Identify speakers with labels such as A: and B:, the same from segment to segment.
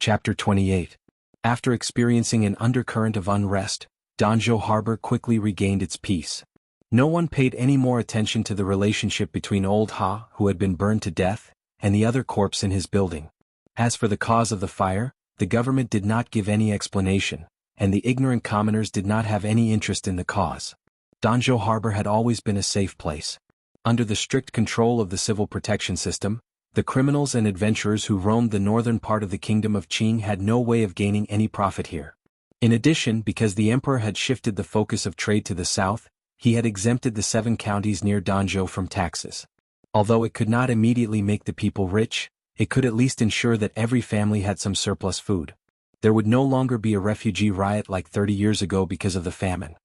A: Chapter 28. After experiencing an undercurrent of unrest, Danzhou Harbor quickly regained its peace. No one paid any more attention to the relationship between Old Ha, who had been burned to death, and the other corpse in his building. As for the cause of the fire, the government did not give any explanation, and the ignorant commoners did not have any interest in the cause. Danzhou Harbor had always been a safe place. Under the strict control of the civil protection system, the criminals and adventurers who roamed the northern part of the kingdom of Qing had no way of gaining any profit here. In addition, because the emperor had shifted the focus of trade to the south, he had exempted the 7 counties near Danzhou from taxes. Although it could not immediately make the people rich, it could at least ensure that every family had some surplus food. There would no longer be a refugee riot like 30 years ago because of the famine.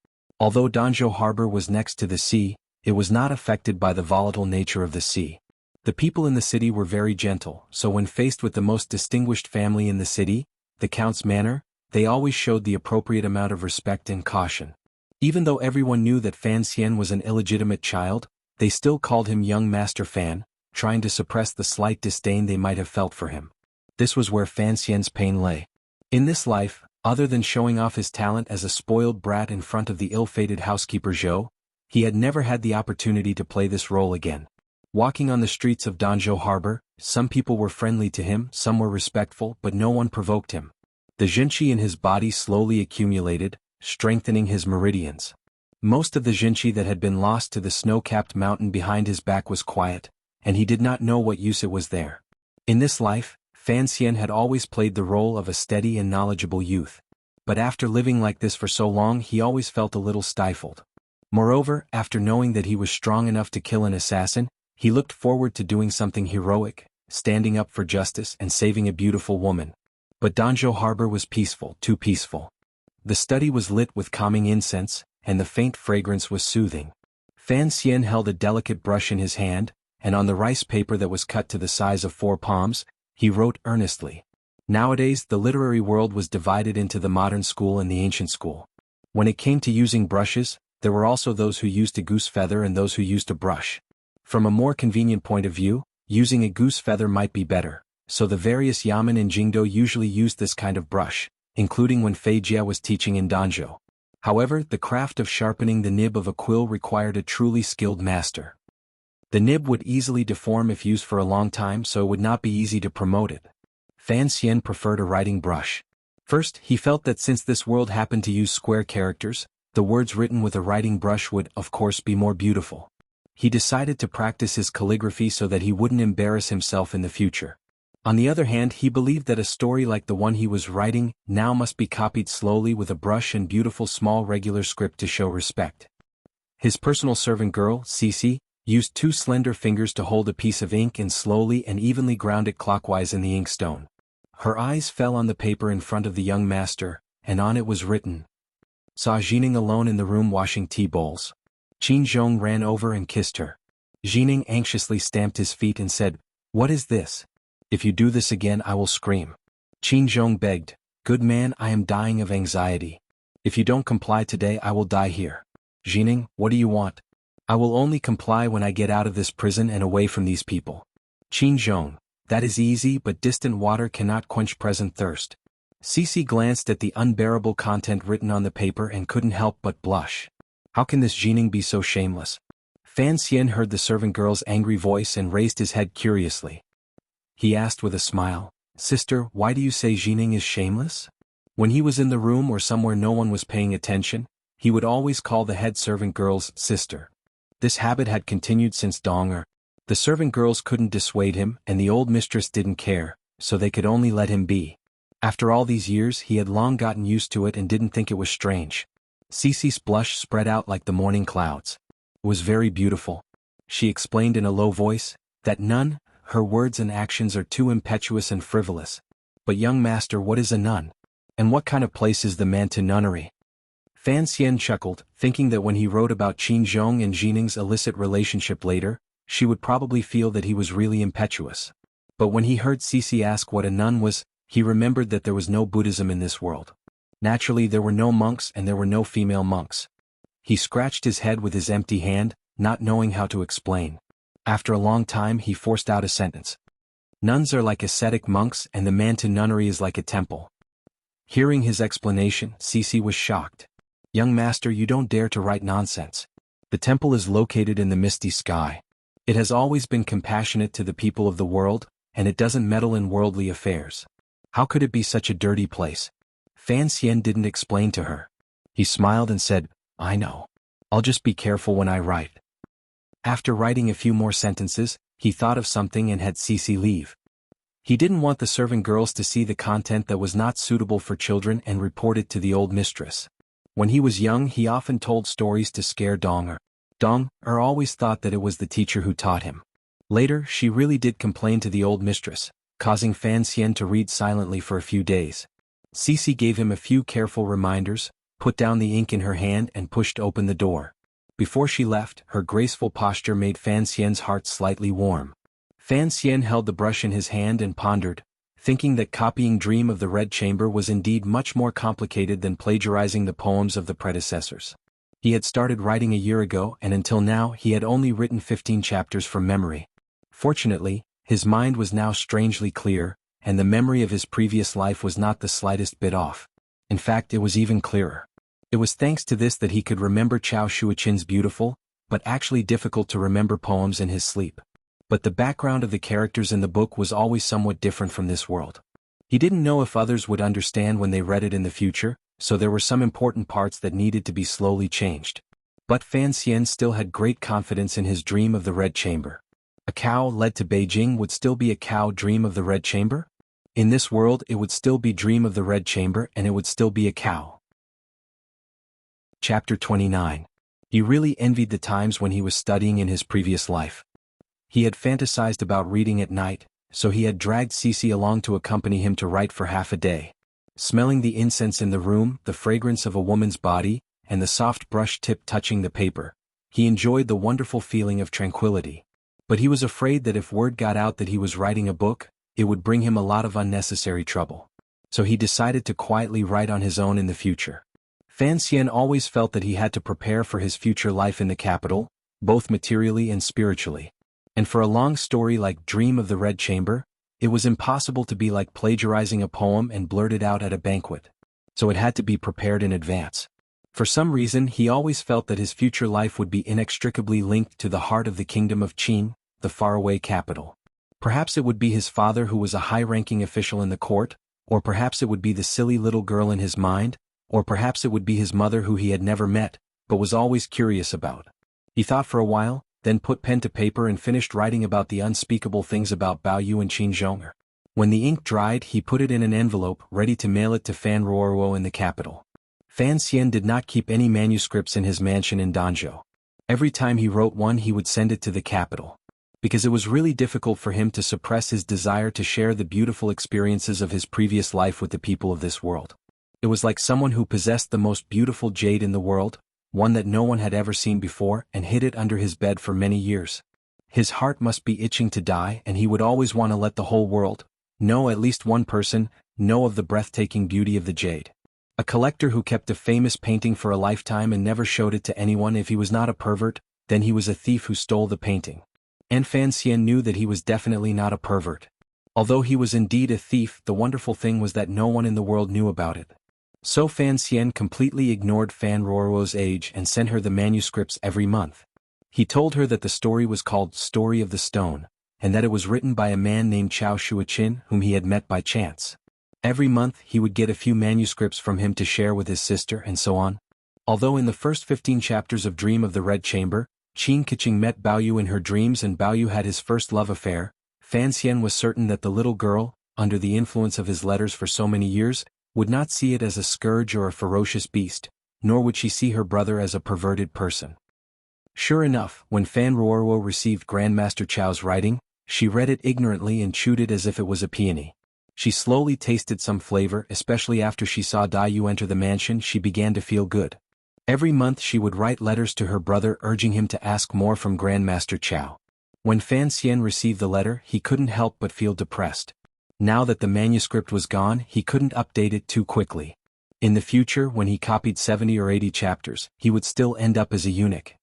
A: Although Danzhou Harbor was next to the sea, it was not affected by the volatile nature of the sea. The people in the city were very gentle, so when faced with the most distinguished family in the city, the Count's manor, they always showed the appropriate amount of respect and caution. Even though everyone knew that Fan Xian was an illegitimate child, they still called him young Master Fan, trying to suppress the slight disdain they might have felt for him. This was where Fan Xian's pain lay. In this life, other than showing off his talent as a spoiled brat in front of the ill-fated housekeeper Zhou, he had never had the opportunity to play this role again. Walking on the streets of Danzhou Harbor, some people were friendly to him, some were respectful, but no one provoked him. The zhenqi in his body slowly accumulated, strengthening his meridians. Most of the zhenqi that had been lost to the snow-capped mountain behind his back was quiet, and he did not know what use it was there. In this life, Fan Xian had always played the role of a steady and knowledgeable youth. But after living like this for so long, he always felt a little stifled. Moreover, after knowing that he was strong enough to kill an assassin, he looked forward to doing something heroic, standing up for justice and saving a beautiful woman. But Danzhou Harbor was peaceful, too peaceful. The study was lit with calming incense, and the faint fragrance was soothing. Fan Xian held a delicate brush in his hand, and on the rice paper that was cut to the size of 4 palms, he wrote earnestly. Nowadays, the literary world was divided into the modern school and the ancient school. When it came to using brushes, there were also those who used a goose feather and those who used a brush. From a more convenient point of view, using a goose feather might be better, so the various yamen in Jingdo usually used this kind of brush, including when Fei Jia was teaching in Danzhou. However, the craft of sharpening the nib of a quill required a truly skilled master. The nib would easily deform if used for a long time, so it would not be easy to promote it. Fan Xian preferred a writing brush. First, he felt that since this world happened to use square characters, the words written with a writing brush would, of course, be more beautiful. He decided to practice his calligraphy so that he wouldn't embarrass himself in the future. On the other hand, he believed that a story like the one he was writing now must be copied slowly with a brush and beautiful small regular script to show respect. His personal servant girl, Cici, used 2 slender fingers to hold a piece of ink and slowly and evenly ground it clockwise in the inkstone. Her eyes fell on the paper in front of the young master, and on it was written, "Saw Jining alone in the room washing tea bowls." Qin Zhong ran over and kissed her. Jining anxiously stamped his feet and said, "What is this? If you do this again, I will scream." Qin Zhong begged, "Good man, I am dying of anxiety. If you don't comply today, I will die here." "Jining, what do you want?" "I will only comply when I get out of this prison and away from these people." Qin Zhong, "That is easy, but distant water cannot quench present thirst." Cici glanced at the unbearable content written on the paper and couldn't help but blush. How can this Jining be so shameless? Fan Xian heard the servant girl's angry voice and raised his head curiously. He asked with a smile, "Sister, why do you say Jining is shameless?" When he was in the room or somewhere no one was paying attention, he would always call the head servant girl's sister. This habit had continued since Dong'er. The servant girls couldn't dissuade him, and the old mistress didn't care, so they could only let him be. After all these years, he had long gotten used to it and didn't think it was strange. Cici's blush spread out like the morning clouds. It was very beautiful. She explained in a low voice, that nun, her words and actions are too impetuous and frivolous. But young master, what is a nun? And what kind of place is the man to nunnery? Fan Xian chuckled, thinking that when he wrote about Qin Zhong and Jining's illicit relationship later, she would probably feel that he was really impetuous. But when he heard Cici ask what a nun was, he remembered that there was no Buddhism in this world. Naturally, there were no monks and there were no female monks. He scratched his head with his empty hand, not knowing how to explain. After a long time, he forced out a sentence. Nuns are like ascetic monks and the Manton nunnery is like a temple. Hearing his explanation, Cece was shocked. Young master, you don't dare to write nonsense. The temple is located in the misty sky. It has always been compassionate to the people of the world, and it doesn't meddle in worldly affairs. How could it be such a dirty place? Fan Xian didn't explain to her. He smiled and said, I know. I'll just be careful when I write. After writing a few more sentences, he thought of something and had Cece leave. He didn't want the servant girls to see the content that was not suitable for children and report it to the old mistress. When he was young, he often told stories to scare Dong-er. Dong-er always thought that it was the teacher who taught him. Later, she really did complain to the old mistress, causing Fan Xian to read silently for a few days. Cece gave him a few careful reminders, put down the ink in her hand and pushed open the door. Before she left, her graceful posture made Fan Xian's heart slightly warm. Fan Xian held the brush in his hand and pondered, thinking that copying Dream of the Red Chamber was indeed much more complicated than plagiarizing the poems of the predecessors. He had started writing a year ago and until now he had only written 15 chapters from memory. Fortunately, his mind was now strangely clear, and the memory of his previous life was not the slightest bit off. In fact, it was even clearer. It was thanks to this that he could remember Chao Shuichin's beautiful, but actually difficult to remember poems in his sleep. But the background of the characters in the book was always somewhat different from this world. He didn't know if others would understand when they read it in the future, so there were some important parts that needed to be slowly changed. But Fan Xian still had great confidence in his Dream of the Red Chamber. A cow led to Beijing would still be a cow Dream of the Red Chamber? In this world it would still be Dream of the Red Chamber and it would still be a cow. Chapter 29. He really envied the times when he was studying in his previous life. He had fantasized about reading at night, so he had dragged Cece along to accompany him to write for half a day. Smelling the incense in the room, the fragrance of a woman's body, and the soft brush tip touching the paper, he enjoyed the wonderful feeling of tranquility. But he was afraid that if word got out that he was writing a book, it would bring him a lot of unnecessary trouble. So he decided to quietly write on his own in the future. Fan Xian always felt that he had to prepare for his future life in the capital, both materially and spiritually. And for a long story like Dream of the Red Chamber, it was impossible to be like plagiarizing a poem and blurt it out at a banquet. So it had to be prepared in advance. For some reason he always felt that his future life would be inextricably linked to the heart of the kingdom of Qin, the faraway capital. Perhaps it would be his father who was a high-ranking official in the court, or perhaps it would be the silly little girl in his mind, or perhaps it would be his mother who he had never met, but was always curious about. He thought for a while, then put pen to paper and finished writing about the unspeakable things about Bao Yu and Qin Zhong. When the ink dried he put it in an envelope ready to mail it to Fan Ruoruo in the capital. Fan Xian did not keep any manuscripts in his mansion in Danzhou. Every time he wrote one he would send it to the capital. Because it was really difficult for him to suppress his desire to share the beautiful experiences of his previous life with the people of this world. It was like someone who possessed the most beautiful jade in the world, one that no one had ever seen before, and hid it under his bed for many years. His heart must be itching to die and he would always want to let the whole world, know at least one person, know of the breathtaking beauty of the jade. A collector who kept a famous painting for a lifetime and never showed it to anyone. If he was not a pervert, then he was a thief who stole the painting. And Fan Xian knew that he was definitely not a pervert. Although he was indeed a thief, the wonderful thing was that no one in the world knew about it. So Fan Xian completely ignored Fan Ruoruo's age and sent her the manuscripts every month. He told her that the story was called Story of the Stone, and that it was written by a man named Chao Shuichin whom he had met by chance. Every month he would get a few manuscripts from him to share with his sister and so on. Although in the first 15 chapters of Dream of the Red Chamber, Qin Keqing met Bao Yu in her dreams and Bao Yu had his first love affair, Fan Xian was certain that the little girl, under the influence of his letters for so many years, would not see it as a scourge or a ferocious beast, nor would she see her brother as a perverted person. Sure enough, when Fan Ruoruo received Grandmaster Chao's writing, she read it ignorantly and chewed it as if it was a peony. She slowly tasted some flavor, especially after she saw Dai Yu enter the mansion. She began to feel good. Every month she would write letters to her brother urging him to ask more from Grandmaster Chao. When Fan Xian received the letter, he couldn't help but feel depressed. Now that the manuscript was gone, he couldn't update it too quickly. In the future, when he copied 70 or 80 chapters, he would still end up as a eunuch.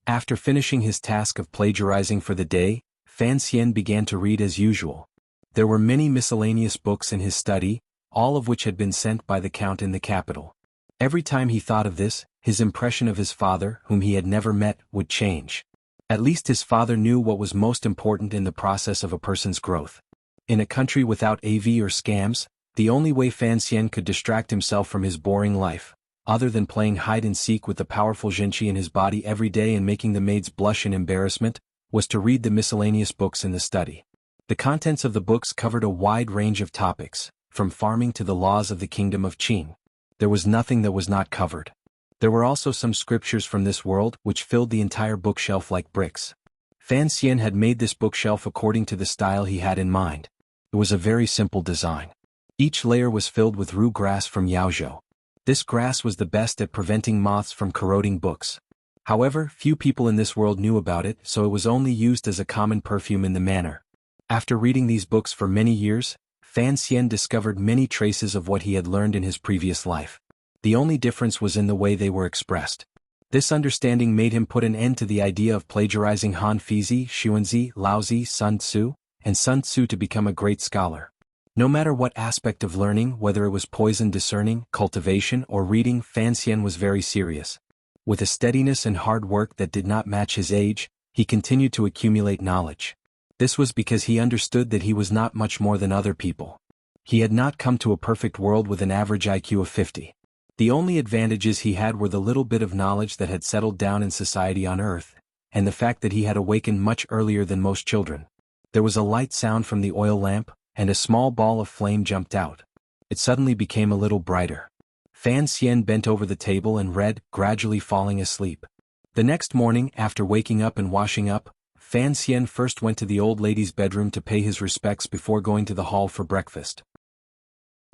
A: After finishing his task of plagiarizing for the day, Fan Xian began to read as usual. There were many miscellaneous books in his study, all of which had been sent by the count in the capital. Every time he thought of this, his impression of his father, whom he had never met, would change. At least his father knew what was most important in the process of a person's growth. In a country without AV or scams, the only way Fan Xian could distract himself from his boring life, other than playing hide-and-seek with the powerful Jinqi in his body every day and making the maids blush in embarrassment, was to read the miscellaneous books in the study. The contents of the books covered a wide range of topics, from farming to the laws of the kingdom of Qing. There was nothing that was not covered. There were also some scriptures from this world which filled the entire bookshelf like bricks. Fan Xian had made this bookshelf according to the style he had in mind. It was a very simple design. Each layer was filled with rue grass from Yaozhou. This grass was the best at preventing moths from corroding books. However, few people in this world knew about it, so it was only used as a common perfume in the manor. After reading these books for many years, Fan Xian discovered many traces of what he had learned in his previous life. The only difference was in the way they were expressed. This understanding made him put an end to the idea of plagiarizing Han Fizi, Xuanzi, Laozi, Sun Tzu, and Sun Tzu to become a great scholar. No matter what aspect of learning, whether it was poison discerning, cultivation, or reading, Fan Xian was very serious. With a steadiness and hard work that did not match his age, he continued to accumulate knowledge. This was because he understood that he was not much more than other people. He had not come to a perfect world with an average IQ of 50. The only advantages he had were the little bit of knowledge that had settled down in society on Earth, and the fact that he had awakened much earlier than most children. There was a light sound from the oil lamp, and a small ball of flame jumped out. It suddenly became a little brighter. Fan Xian bent over the table and read, gradually falling asleep. The next morning, after waking up and washing up, Fan Xian first went to the old lady's bedroom to pay his respects before going to the hall for breakfast.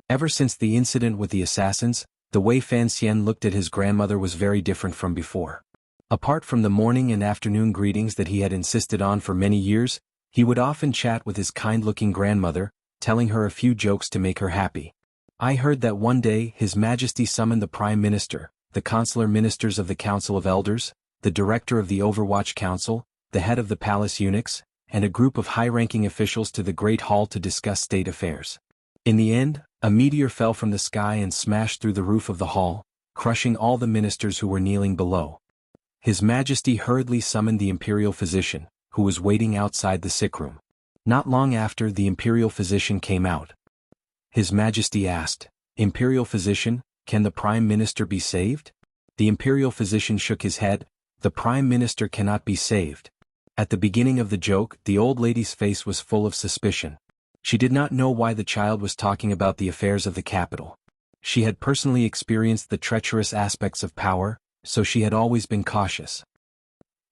A: Ever since the incident with the assassins, the way Fan Xian looked at his grandmother was very different from before. Apart from the morning and afternoon greetings that he had insisted on for many years, he would often chat with his kind-looking grandmother, telling her a few jokes to make her happy. I heard that one day His Majesty summoned the Prime Minister, the consular ministers of the Council of Elders, the director of the Overwatch Council, the head of the palace eunuchs, and a group of high-ranking officials to the Great Hall to discuss state affairs. In the end, a meteor fell from the sky and smashed through the roof of the hall, crushing all the ministers who were kneeling below. His Majesty hurriedly summoned the imperial physician, who was waiting outside the sick room. Not long after, the imperial physician came out. His Majesty asked, "Imperial physician, can the Prime Minister be saved?" The imperial physician shook his head. "The Prime Minister cannot be saved." At the beginning of the joke, the old lady's face was full of suspicion. She did not know why the child was talking about the affairs of the capital. She had personally experienced the treacherous aspects of power, so she had always been cautious.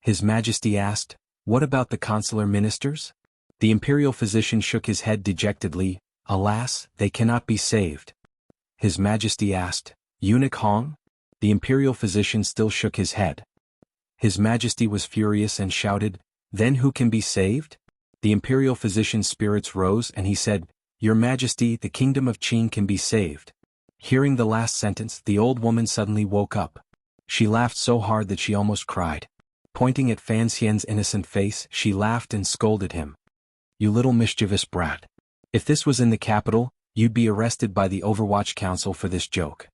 A: His Majesty asked, "What about the consular ministers?" The imperial physician shook his head dejectedly. "Alas, they cannot be saved." His Majesty asked, "Eunuch Hong?" The imperial physician still shook his head. His Majesty was furious and shouted, "Then who can be saved?" The imperial physician's spirits rose and he said, "Your Majesty, the kingdom of Qing can be saved." Hearing the last sentence, the old woman suddenly woke up. She laughed so hard that she almost cried. Pointing at Fan Xian's innocent face, she laughed and scolded him. "You little mischievous brat. If this was in the capital, you'd be arrested by the Overwatch Council for this joke."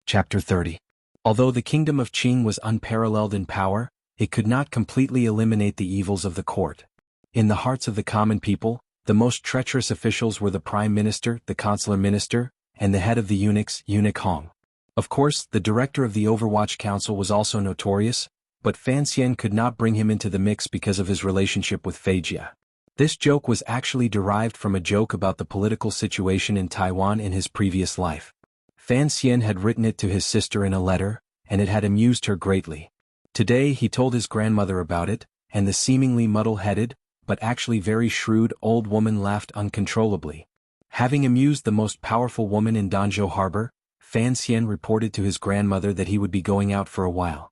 A: Chapter 30. Although the kingdom of Qing was unparalleled in power, it could not completely eliminate the evils of the court. In the hearts of the common people, the most treacherous officials were the Prime Minister, the Consular Minister, and the head of the eunuchs, Eunuch Hong. Of course, the director of the Overwatch Council was also notorious, but Fan Xian could not bring him into the mix because of his relationship with Fei Jia. This joke was actually derived from a joke about the political situation in Taiwan in his previous life. Fan Xian had written it to his sister in a letter, and it had amused her greatly. Today he told his grandmother about it, and the seemingly muddle-headed, but actually very shrewd old woman laughed uncontrollably. Having amused the most powerful woman in Danzhou Harbor, Fan Xian reported to his grandmother that he would be going out for a while.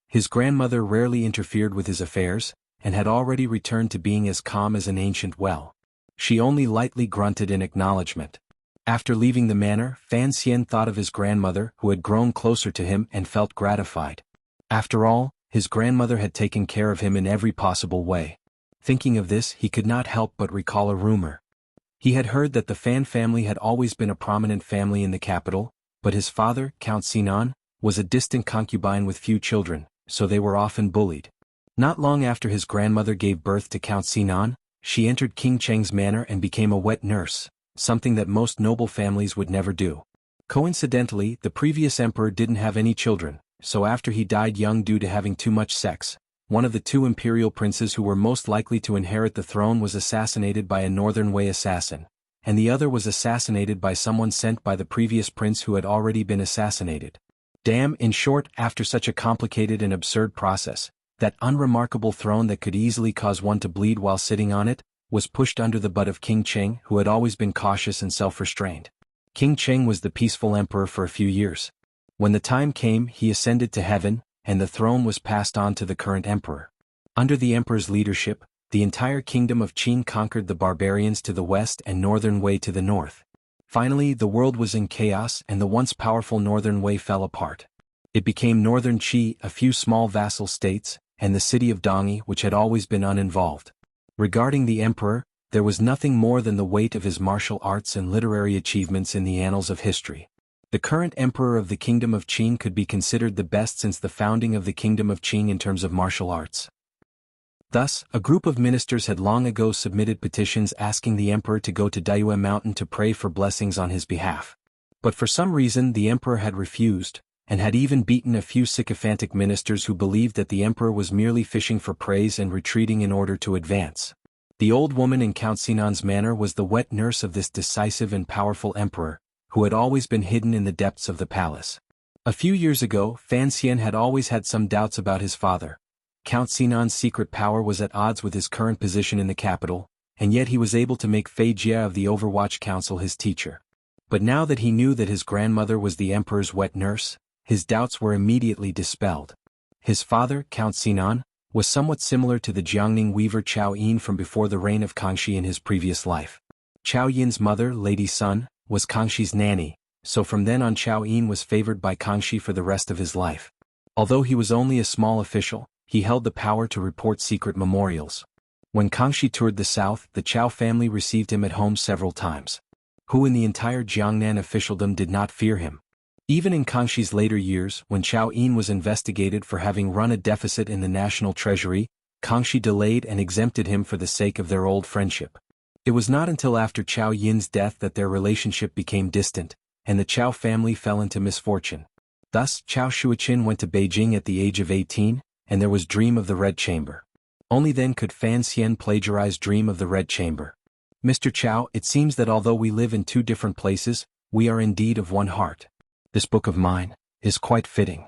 A: His grandmother rarely interfered with his affairs, and had already returned to being as calm as an ancient well. She only lightly grunted in acknowledgement. After leaving the manor, Fan Xian thought of his grandmother, who had grown closer to him, and felt gratified. After all, his grandmother had taken care of him in every possible way. Thinking of this, he could not help but recall a rumor. He had heard that the Fan family had always been a prominent family in the capital, but his father, Count Sinan, was a distant concubine with few children, so they were often bullied. Not long after his grandmother gave birth to Count Sinan, she entered King Cheng's manor and became a wet nurse, something that most noble families would never do. Coincidentally, the previous emperor didn't have any children, so after he died young due to having too much sex, one of the two imperial princes who were most likely to inherit the throne was assassinated by a Northern Wei assassin, and the other was assassinated by someone sent by the previous prince who had already been assassinated. Damn, in short, after such a complicated and absurd process, that unremarkable throne that could easily cause one to bleed while sitting on it, was pushed under the butt of King Cheng, who had always been cautious and self-restrained. King Cheng was the peaceful emperor for a few years. When the time came, he ascended to heaven, and the throne was passed on to the current emperor. Under the emperor's leadership, the entire kingdom of Qin conquered the barbarians to the west and Northern Wei to the north. Finally, the world was in chaos and the once powerful Northern Wei fell apart. It became Northern Qi, a few small vassal states, and the city of Dongyi, which had always been uninvolved. Regarding the emperor, there was nothing more than the weight of his martial arts and literary achievements in the annals of history. The current emperor of the Kingdom of Qin could be considered the best since the founding of the Kingdom of Qin in terms of martial arts. Thus, a group of ministers had long ago submitted petitions asking the emperor to go to Dayue Mountain to pray for blessings on his behalf. But for some reason the emperor had refused, and had even beaten a few sycophantic ministers who believed that the emperor was merely fishing for praise and retreating in order to advance. The old woman in Count Sinan's manor was the wet nurse of this decisive and powerful emperor, who had always been hidden in the depths of the palace. A few years ago, Fan Xian had always had some doubts about his father. Count Sinan's secret power was at odds with his current position in the capital, and yet he was able to make Fei Jia of the Overwatch Council his teacher. But now that he knew that his grandmother was the emperor's wet nurse, his doubts were immediately dispelled. His father, Count Sinan, was somewhat similar to the Jiangning weaver Chao Yin from before the reign of Kangxi in his previous life. Chao Yin's mother, Lady Sun, was Kangxi's nanny, so from then on Chao Yin was favored by Kangxi for the rest of his life. Although he was only a small official, he held the power to report secret memorials. When Kangxi toured the south, the Chao family received him at home several times. Who in the entire Jiangnan officialdom did not fear him? Even in Kangxi's later years, when Chao Yin was investigated for having run a deficit in the national treasury, Kangxi delayed and exempted him for the sake of their old friendship. It was not until after Chao Yin's death that their relationship became distant, and the Chao family fell into misfortune. Thus, Chao Shuiqin went to Beijing at the age of 18, and there was Dream of the Red Chamber. Only then could Fan Xian plagiarize Dream of the Red Chamber. Mr. Chao, it seems that although we live in two different places, we are indeed of one heart. This book of mine is quite fitting.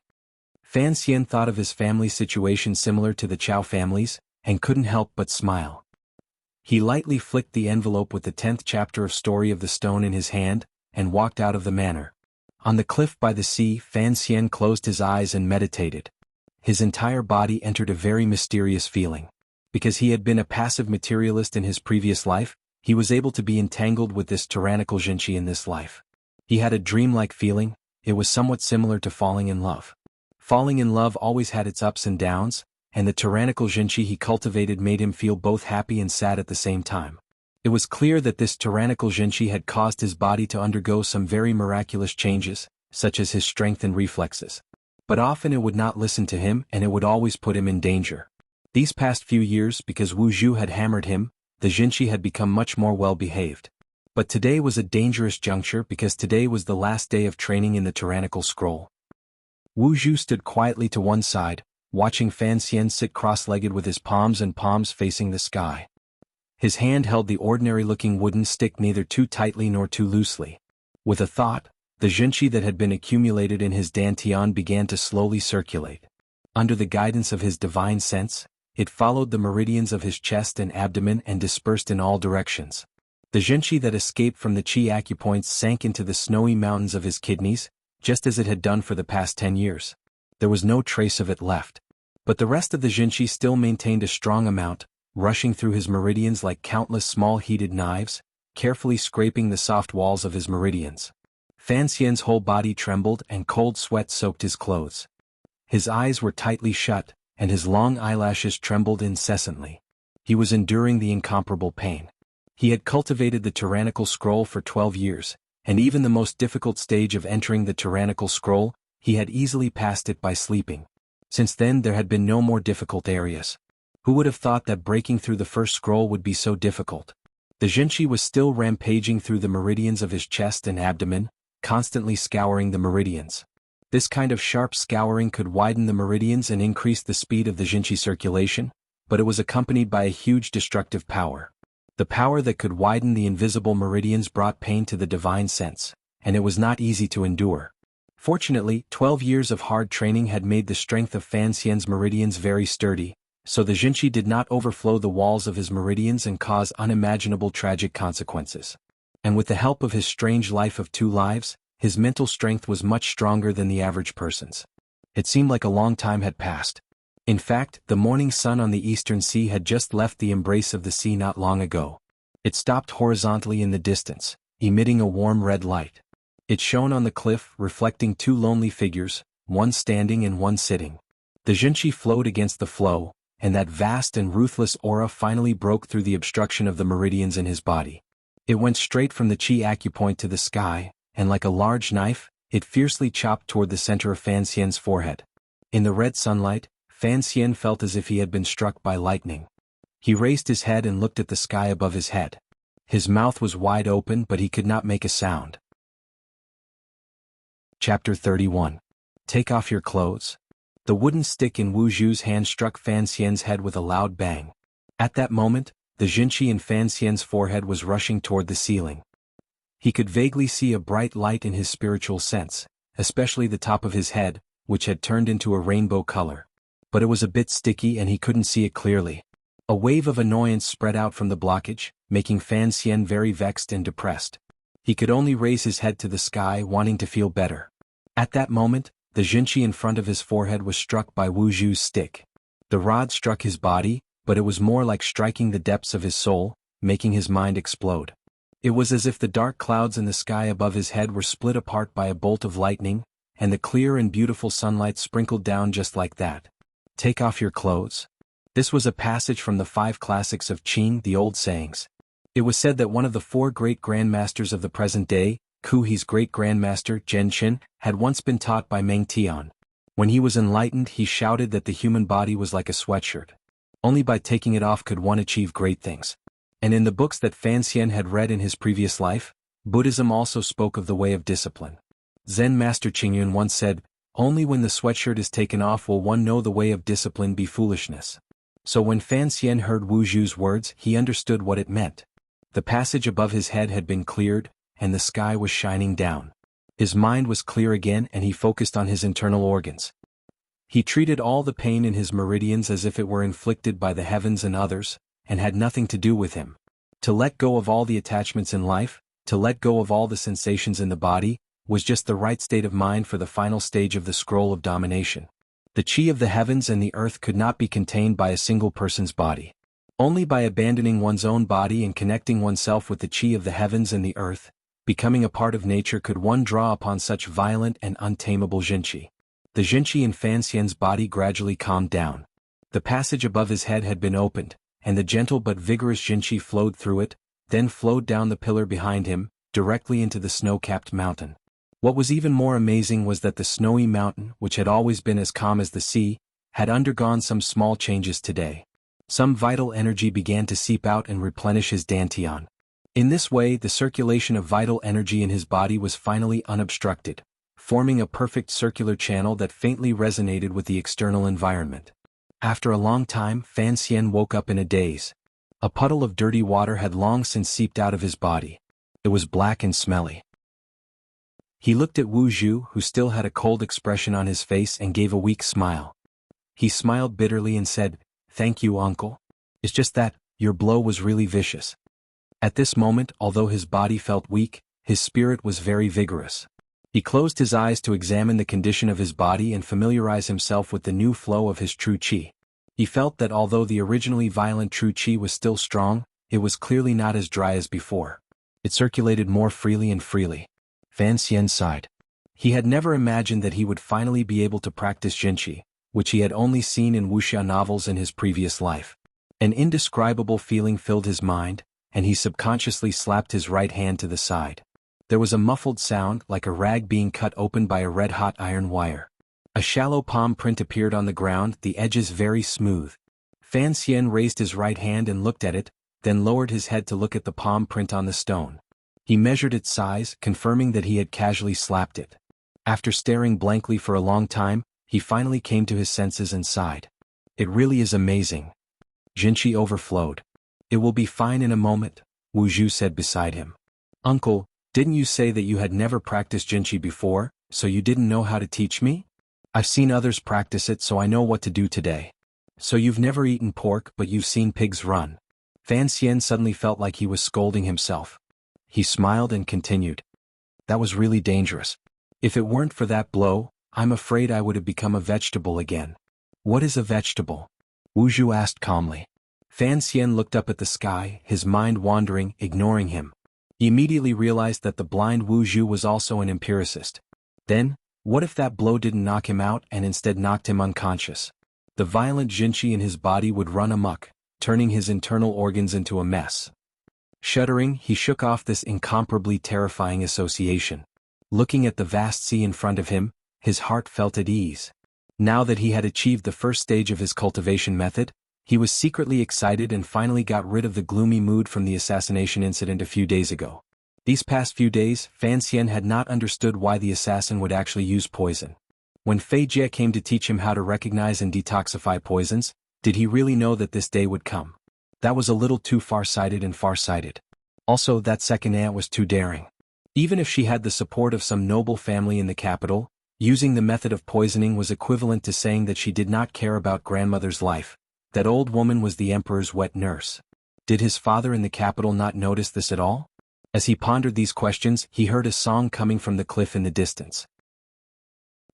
A: Fan Xian thought of his family's situation similar to the Chao family's, and couldn't help but smile. He lightly flicked the envelope with the 10th chapter of Story of the Stone in his hand, and walked out of the manor. On the cliff by the sea, Fan Xian closed his eyes and meditated. His entire body entered a very mysterious feeling. Because he had been a passive materialist in his previous life, he was able to be entangled with this tyrannical Jinchi in this life. He had a dreamlike feeling. It was somewhat similar to falling in love. Falling in love always had its ups and downs, and the tyrannical Jinchi he cultivated made him feel both happy and sad at the same time. It was clear that this tyrannical Jinchi had caused his body to undergo some very miraculous changes, such as his strength and reflexes. But often it would not listen to him and it would always put him in danger. These past few years, because Wu Zhu had hammered him, the Jinchi had become much more well-behaved. But today was a dangerous juncture because today was the last day of training in the tyrannical scroll. Wu Zhu stood quietly to one side, watching Fan Xian sit cross-legged with his palms facing the sky. His hand held the ordinary-looking wooden stick neither too tightly nor too loosely. With a thought, the Jinchi that had been accumulated in his dantian began to slowly circulate. Under the guidance of his divine sense, it followed the meridians of his chest and abdomen and dispersed in all directions. The Jinchi that escaped from the Qi acupoints sank into the snowy mountains of his kidneys, just as it had done for the past 10 years. There was no trace of it left. But the rest of the Jinchi still maintained a strong amount, rushing through his meridians like countless small heated knives, carefully scraping the soft walls of his meridians. Fan Xian's whole body trembled and cold sweat soaked his clothes. His eyes were tightly shut, and his long eyelashes trembled incessantly. He was enduring the incomparable pain. He had cultivated the tyrannical scroll for 12 years, and even the most difficult stage of entering the tyrannical scroll, he had easily passed it by sleeping. Since then there had been no more difficult areas. Who would have thought that breaking through the first scroll would be so difficult? The Jinchi was still rampaging through the meridians of his chest and abdomen, constantly scouring the meridians. This kind of sharp scouring could widen the meridians and increase the speed of the Jinchi circulation, but it was accompanied by a huge destructive power. The power that could widen the invisible meridians brought pain to the divine sense, and it was not easy to endure. Fortunately, 12 years of hard training had made the strength of Fan Xian's meridians very sturdy, so the Jinchi did not overflow the walls of his meridians and cause unimaginable tragic consequences. And with the help of his strange life of 2 lives, his mental strength was much stronger than the average person's. It seemed like a long time had passed. In fact, the morning sun on the eastern sea had just left the embrace of the sea not long ago. It stopped horizontally in the distance, emitting a warm red light. It shone on the cliff, reflecting 2 lonely figures, one standing and one sitting. The Jinchi flowed against the flow, and that vast and ruthless aura finally broke through the obstruction of the meridians in his body. It went straight from the chi acupoint to the sky, and like a large knife, it fiercely chopped toward the center of Fan Xian's forehead. In the red sunlight, Fan Xian felt as if he had been struck by lightning. He raised his head and looked at the sky above his head. His mouth was wide open but he could not make a sound. Chapter 31. Take off your clothes. The wooden stick in Wu Zhu's hand struck Fan Xian's head with a loud bang. At that moment, the Jinchi in Fan Xian's forehead was rushing toward the ceiling. He could vaguely see a bright light in his spiritual sense, especially the top of his head, which had turned into a rainbow color. But it was a bit sticky and he couldn't see it clearly. A wave of annoyance spread out from the blockage, making Fan Xian very vexed and depressed. He could only raise his head to the sky, wanting to feel better. At that moment, the Jinchi in front of his forehead was struck by Wu Zhu's stick. The rod struck his body, but it was more like striking the depths of his soul, making his mind explode. It was as if the dark clouds in the sky above his head were split apart by a bolt of lightning, and the clear and beautiful sunlight sprinkled down just like that. Take off your clothes. This was a passage from the 5 classics of Qing, the old sayings. It was said that one of the 4 great grandmasters of the present day, Ku He's great-grandmaster, Zhen, had once been taught by Meng Tian. When he was enlightened he shouted that the human body was like a sweatshirt. Only by taking it off could one achieve great things. And in the books that Fan Xian had read in his previous life, Buddhism also spoke of the way of discipline. Zen master Qingyun once said, "Only when the sweatshirt is taken off will one know the way of discipline be foolishness." So when Fan Xian heard Wu Zhu's words he understood what it meant. The passage above his head had been cleared, and the sky was shining down. His mind was clear again and he focused on his internal organs. He treated all the pain in his meridians as if it were inflicted by the heavens and others, and had nothing to do with him. To let go of all the attachments in life, to let go of all the sensations in the body, was just the right state of mind for the final stage of the scroll of domination. The chi of the heavens and the earth could not be contained by a single person's body. Only by abandoning one's own body and connecting oneself with the chi of the heavens and the earth, becoming a part of nature, could one draw upon such violent and untamable Jinchi. The Jinchi in Fan Xian's body gradually calmed down. The passage above his head had been opened, and the gentle but vigorous Jinchi flowed through it, then flowed down the pillar behind him, directly into the snow-capped mountain. What was even more amazing was that the snowy mountain, which had always been as calm as the sea, had undergone some small changes today. Some vital energy began to seep out and replenish his dantian. In this way the circulation of vital energy in his body was finally unobstructed, forming a perfect circular channel that faintly resonated with the external environment. After a long time Fan Xian woke up in a daze. A puddle of dirty water had long since seeped out of his body. It was black and smelly. He looked at Wu Zhu, who still had a cold expression on his face, and gave a weak smile. He smiled bitterly and said, "Thank you, uncle. It's just that, your blow was really vicious." At this moment, although his body felt weak, his spirit was very vigorous. He closed his eyes to examine the condition of his body and familiarize himself with the new flow of his true qi. He felt that although the originally violent true qi was still strong, it was clearly not as dry as before. It circulated more freely and freely. Fan Xian sighed. He had never imagined that he would finally be able to practice Jinchi, which he had only seen in wuxia novels in his previous life. An indescribable feeling filled his mind, and he subconsciously slapped his right hand to the side. There was a muffled sound like a rag being cut open by a red-hot iron wire. A shallow palm print appeared on the ground, the edges very smooth. Fan Xian raised his right hand and looked at it, then lowered his head to look at the palm print on the stone. He measured its size, confirming that he had casually slapped it. After staring blankly for a long time, he finally came to his senses and sighed. It really is amazing. Jinqi overflowed. It will be fine in a moment, Wu Zhu said beside him. Uncle, didn't you say that you had never practiced Jinqi before, so you didn't know how to teach me? I've seen others practice it, so I know what to do today. So you've never eaten pork, but you've seen pigs run. Fan Xian suddenly felt like he was scolding himself. He smiled and continued. That was really dangerous. If it weren't for that blow, I'm afraid I would have become a vegetable again. What is a vegetable? Wu Zhu asked calmly. Fan Xian looked up at the sky, his mind wandering, ignoring him. He immediately realized that the blind Wu Zhu was also an empiricist. Then, what if that blow didn't knock him out and instead knocked him unconscious? The violent Jinqi in his body would run amok, turning his internal organs into a mess. Shuddering, he shook off this incomparably terrifying association. Looking at the vast sea in front of him, his heart felt at ease. Now that he had achieved the first stage of his cultivation method, he was secretly excited and finally got rid of the gloomy mood from the assassination incident a few days ago. These past few days, Fan Xian had not understood why the assassin would actually use poison. When Fei Jie came to teach him how to recognize and detoxify poisons, did he really know that this day would come? That was a little too far-sighted and far-sighted. Also, that second aunt was too daring. Even if she had the support of some noble family in the capital, using the method of poisoning was equivalent to saying that she did not care about grandmother's life. That old woman was the emperor's wet nurse. Did his father in the capital not notice this at all? As he pondered these questions, he heard a song coming from the cliff in the distance.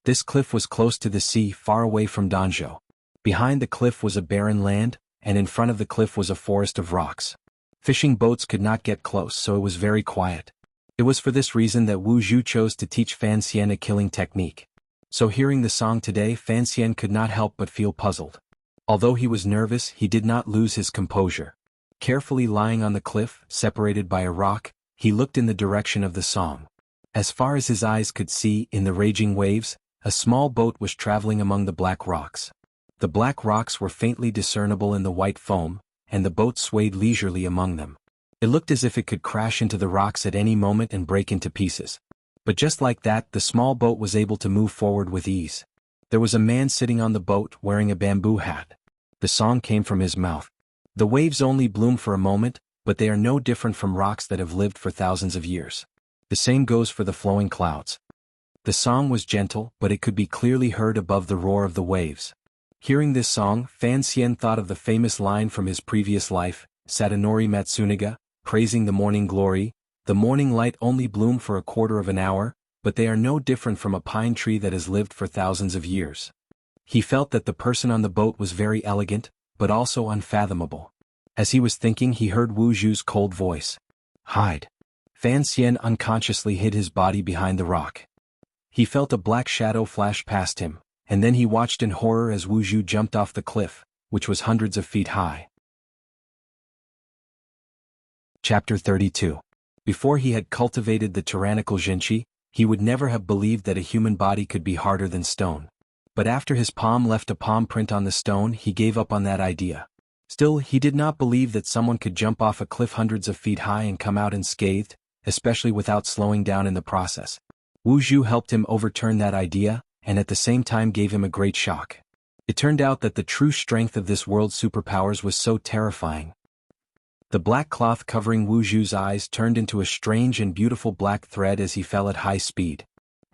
A: This cliff was close to the sea, far away from Danzhou. Behind the cliff was a barren land, and in front of the cliff was a forest of rocks. Fishing boats could not get close, so it was very quiet. It was for this reason that Wu Zhu chose to teach Fan Xian a killing technique. So hearing the song today, Fan Xian could not help but feel puzzled. Although he was nervous, he did not lose his composure. Carefully lying on the cliff, separated by a rock, he looked in the direction of the song. As far as his eyes could see, in the raging waves, a small boat was traveling among the black rocks. The black rocks were faintly discernible in the white foam, and the boat swayed leisurely among them. It looked as if it could crash into the rocks at any moment and break into pieces. But just like that, the small boat was able to move forward with ease. There was a man sitting on the boat wearing a bamboo hat. The song came from his mouth. The waves only bloom for a moment, but they are no different from rocks that have lived for thousands of years. The same goes for the flowing clouds. The song was gentle, but it could be clearly heard above the roar of the waves. Hearing this song, Fan Xian thought of the famous line from his previous life, Satonori Matsunaga, praising the morning glory. The morning light only bloom for a quarter of an hour, but they are no different from a pine tree that has lived for thousands of years. He felt that the person on the boat was very elegant, but also unfathomable. As he was thinking, he heard Wu Zhu's cold voice. Hide. Fan Xian unconsciously hid his body behind the rock. He felt a black shadow flash past him, and then he watched in horror as Wu Zhu jumped off the cliff, which was hundreds of feet high. Chapter 32. Before he had cultivated the tyrannical Jinqi, he would never have believed that a human body could be harder than stone. But after his palm left a palm print on the stone, he gave up on that idea. Still, he did not believe that someone could jump off a cliff hundreds of feet high and come out unscathed, especially without slowing down in the process. Wu Zhu helped him overturn that idea, and at the same time gave him a great shock. It turned out that the true strength of this world's superpowers was so terrifying. The black cloth covering Wu Zhu's eyes turned into a strange and beautiful black thread as he fell at high speed.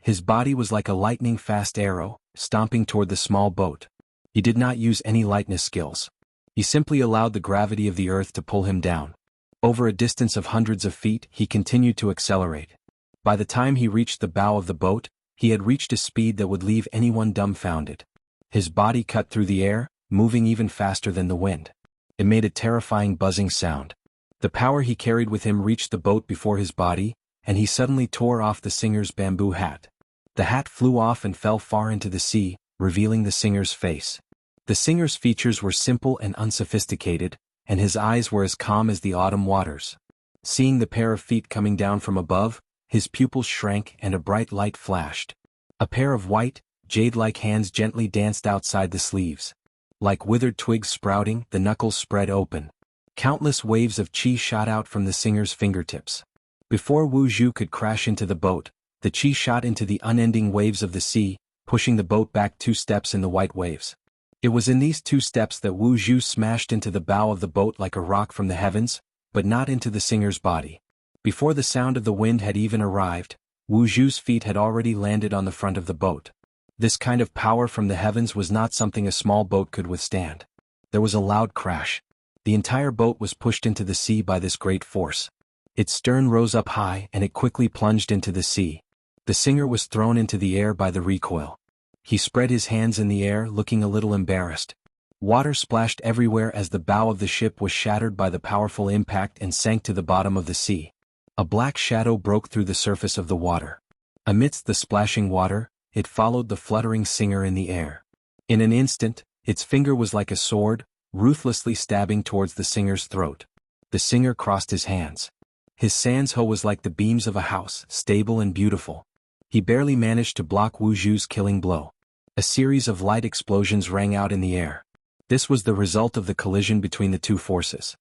A: His body was like a lightning-fast arrow, stomping toward the small boat. He did not use any lightness skills. He simply allowed the gravity of the earth to pull him down. Over a distance of hundreds of feet, he continued to accelerate. By the time he reached the bow of the boat, he had reached a speed that would leave anyone dumbfounded. His body cut through the air, moving even faster than the wind. It made a terrifying buzzing sound. The power he carried with him reached the boat before his body, and he suddenly tore off the singer's bamboo hat. The hat flew off and fell far into the sea, revealing the singer's face. The singer's features were simple and unsophisticated, and his eyes were as calm as the autumn waters. Seeing the pair of feet coming down from above, his pupils shrank and a bright light flashed. A pair of white, jade-like hands gently danced outside the sleeves. Like withered twigs sprouting, the knuckles spread open. Countless waves of qi shot out from the singer's fingertips. Before Wu Zhu could crash into the boat, the qi shot into the unending waves of the sea, pushing the boat back 2 steps in the white waves. It was in these 2 steps that Wu Zhu smashed into the bow of the boat like a rock from the heavens, but not into the singer's body. Before the sound of the wind had even arrived, Wu Zhu's feet had already landed on the front of the boat. This kind of power from the heavens was not something a small boat could withstand. There was a loud crash. The entire boat was pushed into the sea by this great force. Its stern rose up high and it quickly plunged into the sea. The singer was thrown into the air by the recoil. He spread his hands in the air, looking a little embarrassed. Water splashed everywhere as the bow of the ship was shattered by the powerful impact and sank to the bottom of the sea. A black shadow broke through the surface of the water. Amidst the splashing water, it followed the fluttering singer in the air. In an instant, its finger was like a sword, ruthlessly stabbing towards the singer's throat. The singer crossed his hands. His sanzhou was like the beams of a house, stable and beautiful. He barely managed to block Wu Zhu's killing blow. A series of light explosions rang out in the air. This was the result of the collision between the 2 forces.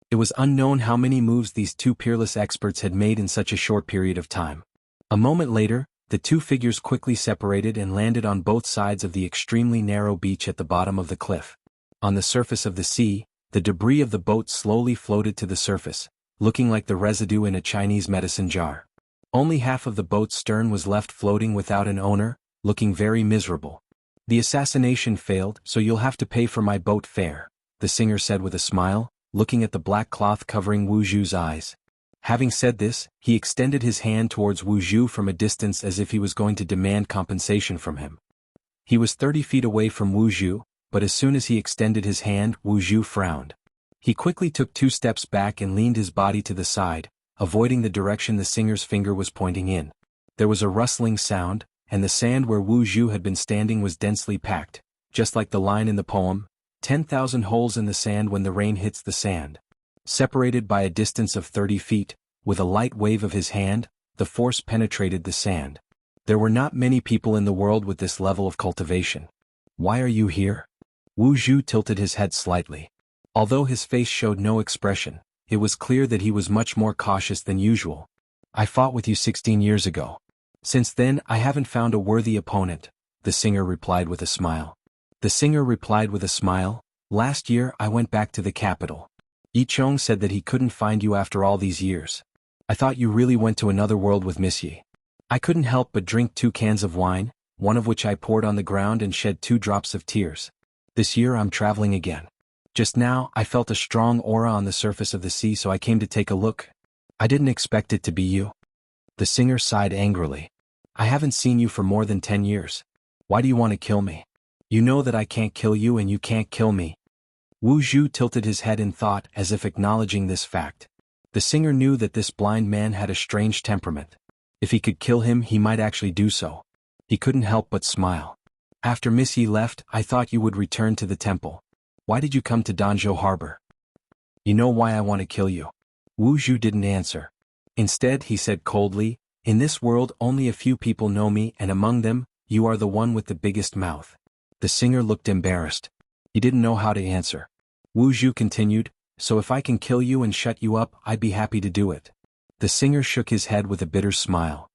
A: It was unknown how many moves these 2 peerless experts had made in such a short period of time. A moment later, the 2 figures quickly separated and landed on both sides of the extremely narrow beach at the bottom of the cliff. On the surface of the sea, the debris of the boat slowly floated to the surface, looking like the residue in a Chinese medicine jar. Only half of the boat's stern was left floating without an owner, looking very miserable. "The assassination failed, so you'll have to pay for my boat fare," the singer said with a smile, looking at the black cloth covering Wu Zhu's eyes. Having said this, he extended his hand towards Wu Zhu from a distance as if he was going to demand compensation from him. He was 30 feet away from Wu Zhu, but as soon as he extended his hand, Wu Zhu frowned. He quickly took 2 steps back and leaned his body to the side, avoiding the direction the singer's finger was pointing in. There was a rustling sound, and the sand where Wu Zhu had been standing was densely packed, just like the line in the poem, 10,000 holes in the sand when the rain hits the sand. Separated by a distance of 30 feet, with a light wave of his hand, the force penetrated the sand. There were not many people in the world with this level of cultivation. "Why are you here?" Wu Zhu tilted his head slightly. Although his face showed no expression, it was clear that he was much more cautious than usual. "I fought with you 16 years ago. Since then I haven't found a worthy opponent," the singer replied with a smile. "Last year I went back to the capital. Yi Chong said that he couldn't find you after all these years. I thought you really went to another world with Miss Yi. I couldn't help but drink 2 cans of wine, one of which I poured on the ground and shed 2 drops of tears. This year I'm traveling again. Just now I felt a strong aura on the surface of the sea, so I came to take a look. I didn't expect it to be you." The singer sighed angrily. "I haven't seen you for more than 10 years. Why do you want to kill me? You know that I can't kill you and you can't kill me." Wu Zhu tilted his head in thought as if acknowledging this fact. The singer knew that this blind man had a strange temperament. If he could kill him, he might actually do so. He couldn't help but smile. "After Miss Yi left, I thought you would return to the temple. Why did you come to Danzhou Harbor?" "You know why I want to kill you." Wu Zhu didn't answer. Instead, he said coldly, "In this world only a few people know me, and among them, you are the one with the biggest mouth." The singer looked embarrassed. He didn't know how to answer. Wu Zhu continued, "So if I can kill you and shut you up, I'd be happy to do it." The singer shook his head with a bitter smile.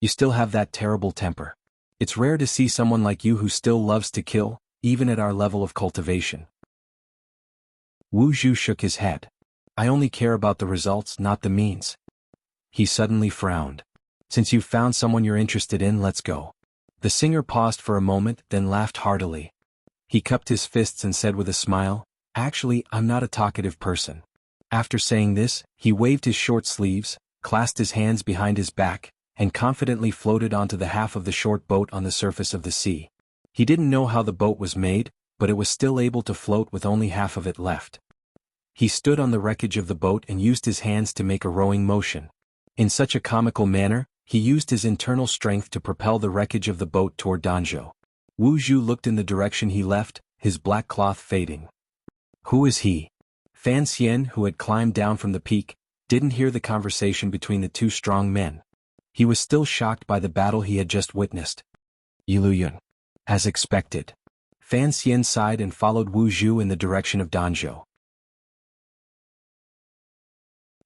A: "You still have that terrible temper. It's rare to see someone like you who still loves to kill, even at our level of cultivation." Wu Zhu shook his head. "I only care about the results, not the means." He suddenly frowned. "Since you've found someone you're interested in, let's go." The singer paused for a moment, then laughed heartily. He cupped his fists and said with a smile, "Actually, I'm not a talkative person." After saying this, he waved his short sleeves, clasped his hands behind his back, and confidently floated onto the half of the short boat on the surface of the sea. He didn't know how the boat was made, but it was still able to float with only half of it left. He stood on the wreckage of the boat and used his hands to make a rowing motion. In such a comical manner, he used his internal strength to propel the wreckage of the boat toward Danzhou. Wu Zhu looked in the direction he left, his black cloth fading. Who is he? Fan Xian, who had climbed down from the peak, didn't hear the conversation between the two strong men. He was still shocked by the battle he had just witnessed. Yi Luyun. As expected. Fan Xian sighed and followed Wu Zhu in the direction of Danzhou.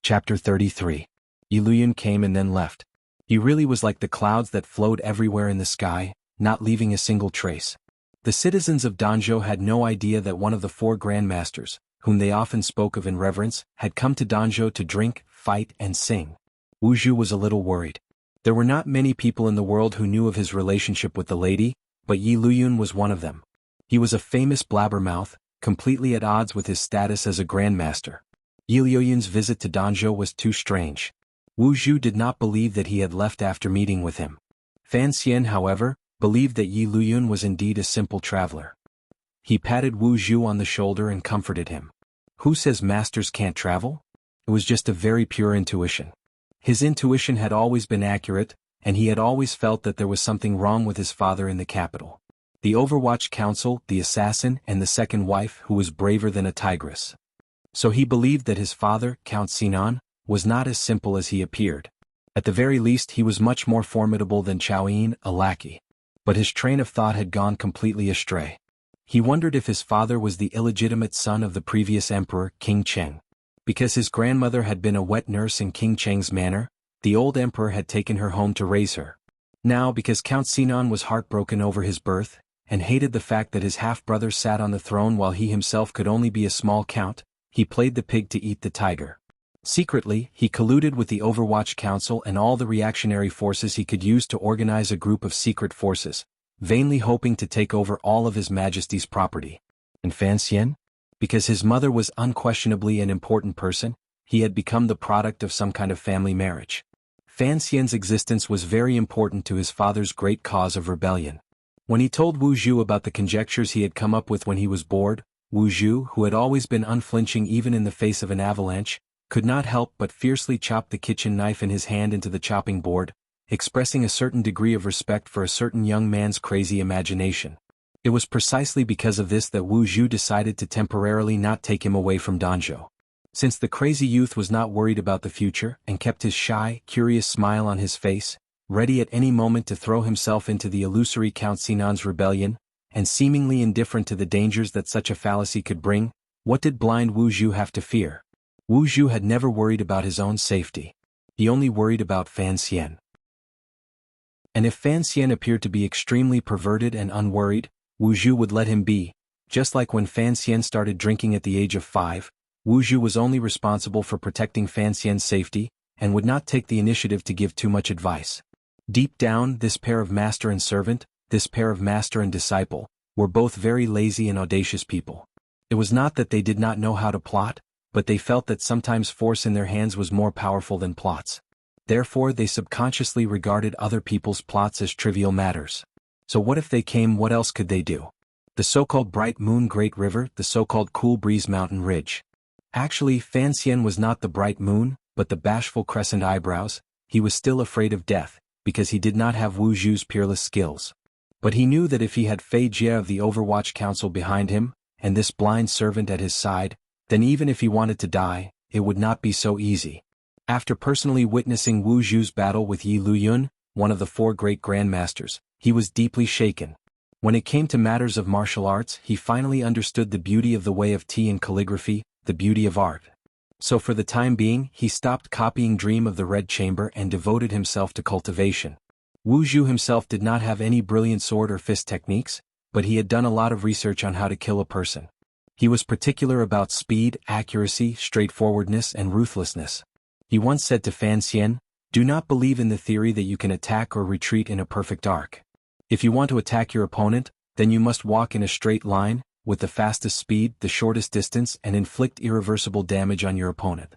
A: Chapter 33. Yi Luyun came and then left. He really was like the clouds that flowed everywhere in the sky, not leaving a single trace. The citizens of Danzhou had no idea that one of the four grandmasters, whom they often spoke of in reverence, had come to Danzhou to drink, fight, and sing. Wu Zhu was a little worried. There were not many people in the world who knew of his relationship with the lady, but Yi Luyun was one of them. He was a famous blabbermouth, completely at odds with his status as a grandmaster. Yi Luyun's visit to Danzhou was too strange. Wu Zhu did not believe that he had left after meeting with him. Fan Xian, however, believed that Yi Luyun was indeed a simple traveler. He patted Wu Zhu on the shoulder and comforted him. Who says masters can't travel? It was just a very pure intuition. His intuition had always been accurate, and he had always felt that there was something wrong with his father in the capital. The Overwatch Council, the assassin, and the second wife who was braver than a tigress. So he believed that his father, Count Sinan, was not as simple as he appeared. At the very least he was much more formidable than Chaoyin, a lackey. But his train of thought had gone completely astray. He wondered if his father was the illegitimate son of the previous emperor, King Cheng. Because his grandmother had been a wet nurse in King Cheng's manor, the old emperor had taken her home to raise her. Now, because Count Sinan was heartbroken over his birth, and hated the fact that his half-brother sat on the throne while he himself could only be a small count, he played the pig to eat the tiger. Secretly, he colluded with the Overwatch Council and all the reactionary forces he could use to organize a group of secret forces, vainly hoping to take over all of His Majesty's property. And Fan Xian? Because his mother was unquestionably an important person, he had become the product of some kind of family marriage. Fan Xian's existence was very important to his father's great cause of rebellion. When he told Wu Zhu about the conjectures he had come up with when he was bored, Wu Zhu, who had always been unflinching even in the face of an avalanche, could not help but fiercely chop the kitchen knife in his hand into the chopping board, expressing a certain degree of respect for a certain young man's crazy imagination. It was precisely because of this that Wu Zhu decided to temporarily not take him away from Danzhou. Since the crazy youth was not worried about the future and kept his shy, curious smile on his face, ready at any moment to throw himself into the illusory Count Sinan's rebellion, and seemingly indifferent to the dangers that such a fallacy could bring, what did blind Wu Zhu have to fear? Wu Zhu had never worried about his own safety. He only worried about Fan Xian. And if Fan Xian appeared to be extremely perverted and unworried, Wu Zhu would let him be. Just like when Fan Xian started drinking at the age of 5, Wu Zhu was only responsible for protecting Fan Xian's safety, and would not take the initiative to give too much advice. Deep down, this pair of master and servant, this pair of master and disciple, were both very lazy and audacious people. It was not that they did not know how to plot, but they felt that sometimes force in their hands was more powerful than plots. Therefore they subconsciously regarded other people's plots as trivial matters. So what if they came? What else could they do? The so-called bright moon great river, the so-called cool breeze mountain ridge. Actually, Fan Xian was not the bright moon, but the bashful crescent eyebrows. He was still afraid of death, because he did not have Wu Zhu's peerless skills. But he knew that if he had Fei Jie of the Overwatch Council behind him, and this blind servant at his side, then even if he wanted to die, it would not be so easy. After personally witnessing Wu Zhu's battle with Yi Luyun, one of the four great grandmasters, he was deeply shaken. When it came to matters of martial arts, he finally understood the beauty of the way of tea and calligraphy, the beauty of art. So for the time being, he stopped copying Dream of the Red Chamber and devoted himself to cultivation. Wu Zhu himself did not have any brilliant sword or fist techniques, but he had done a lot of research on how to kill a person. He was particular about speed, accuracy, straightforwardness, and ruthlessness. He once said to Fan Xian, "Do not believe in the theory that you can attack or retreat in a perfect arc. If you want to attack your opponent, then you must walk in a straight line, with the fastest speed, the shortest distance, and inflict irreversible damage on your opponent."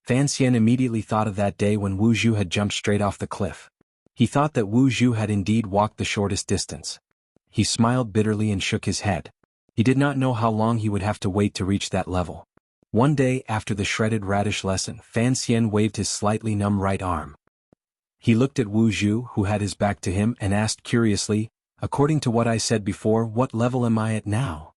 A: Fan Xian immediately thought of that day when Wu Zhu had jumped straight off the cliff. He thought that Wu Zhu had indeed walked the shortest distance. He smiled bitterly and shook his head. He did not know how long he would have to wait to reach that level. One day after the shredded radish lesson, Fan Xian waved his slightly numb right arm. He looked at Wu Zhu, who had his back to him, and asked curiously, "According to what I said before, what level am I at now?"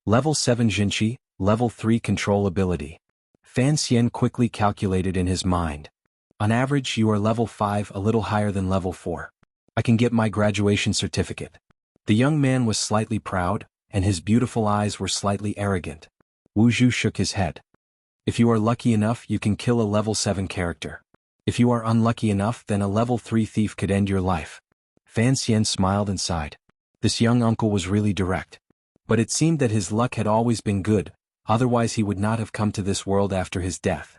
A: "Level 7 Jinqi, Level 3 Control Ability. Fan Xian quickly calculated in his mind. On average, you are level 5, a little higher than level 4. I can get my graduation certificate. The young man was slightly proud, and his beautiful eyes were slightly arrogant. Wu Zhu shook his head. If you are lucky enough, you can kill a level 7 character. If you are unlucky enough, then a level 3 thief could end your life. Fan Xian smiled and sighed. This young uncle was really direct. But it seemed that his luck had always been good, otherwise he would not have come to this world after his death.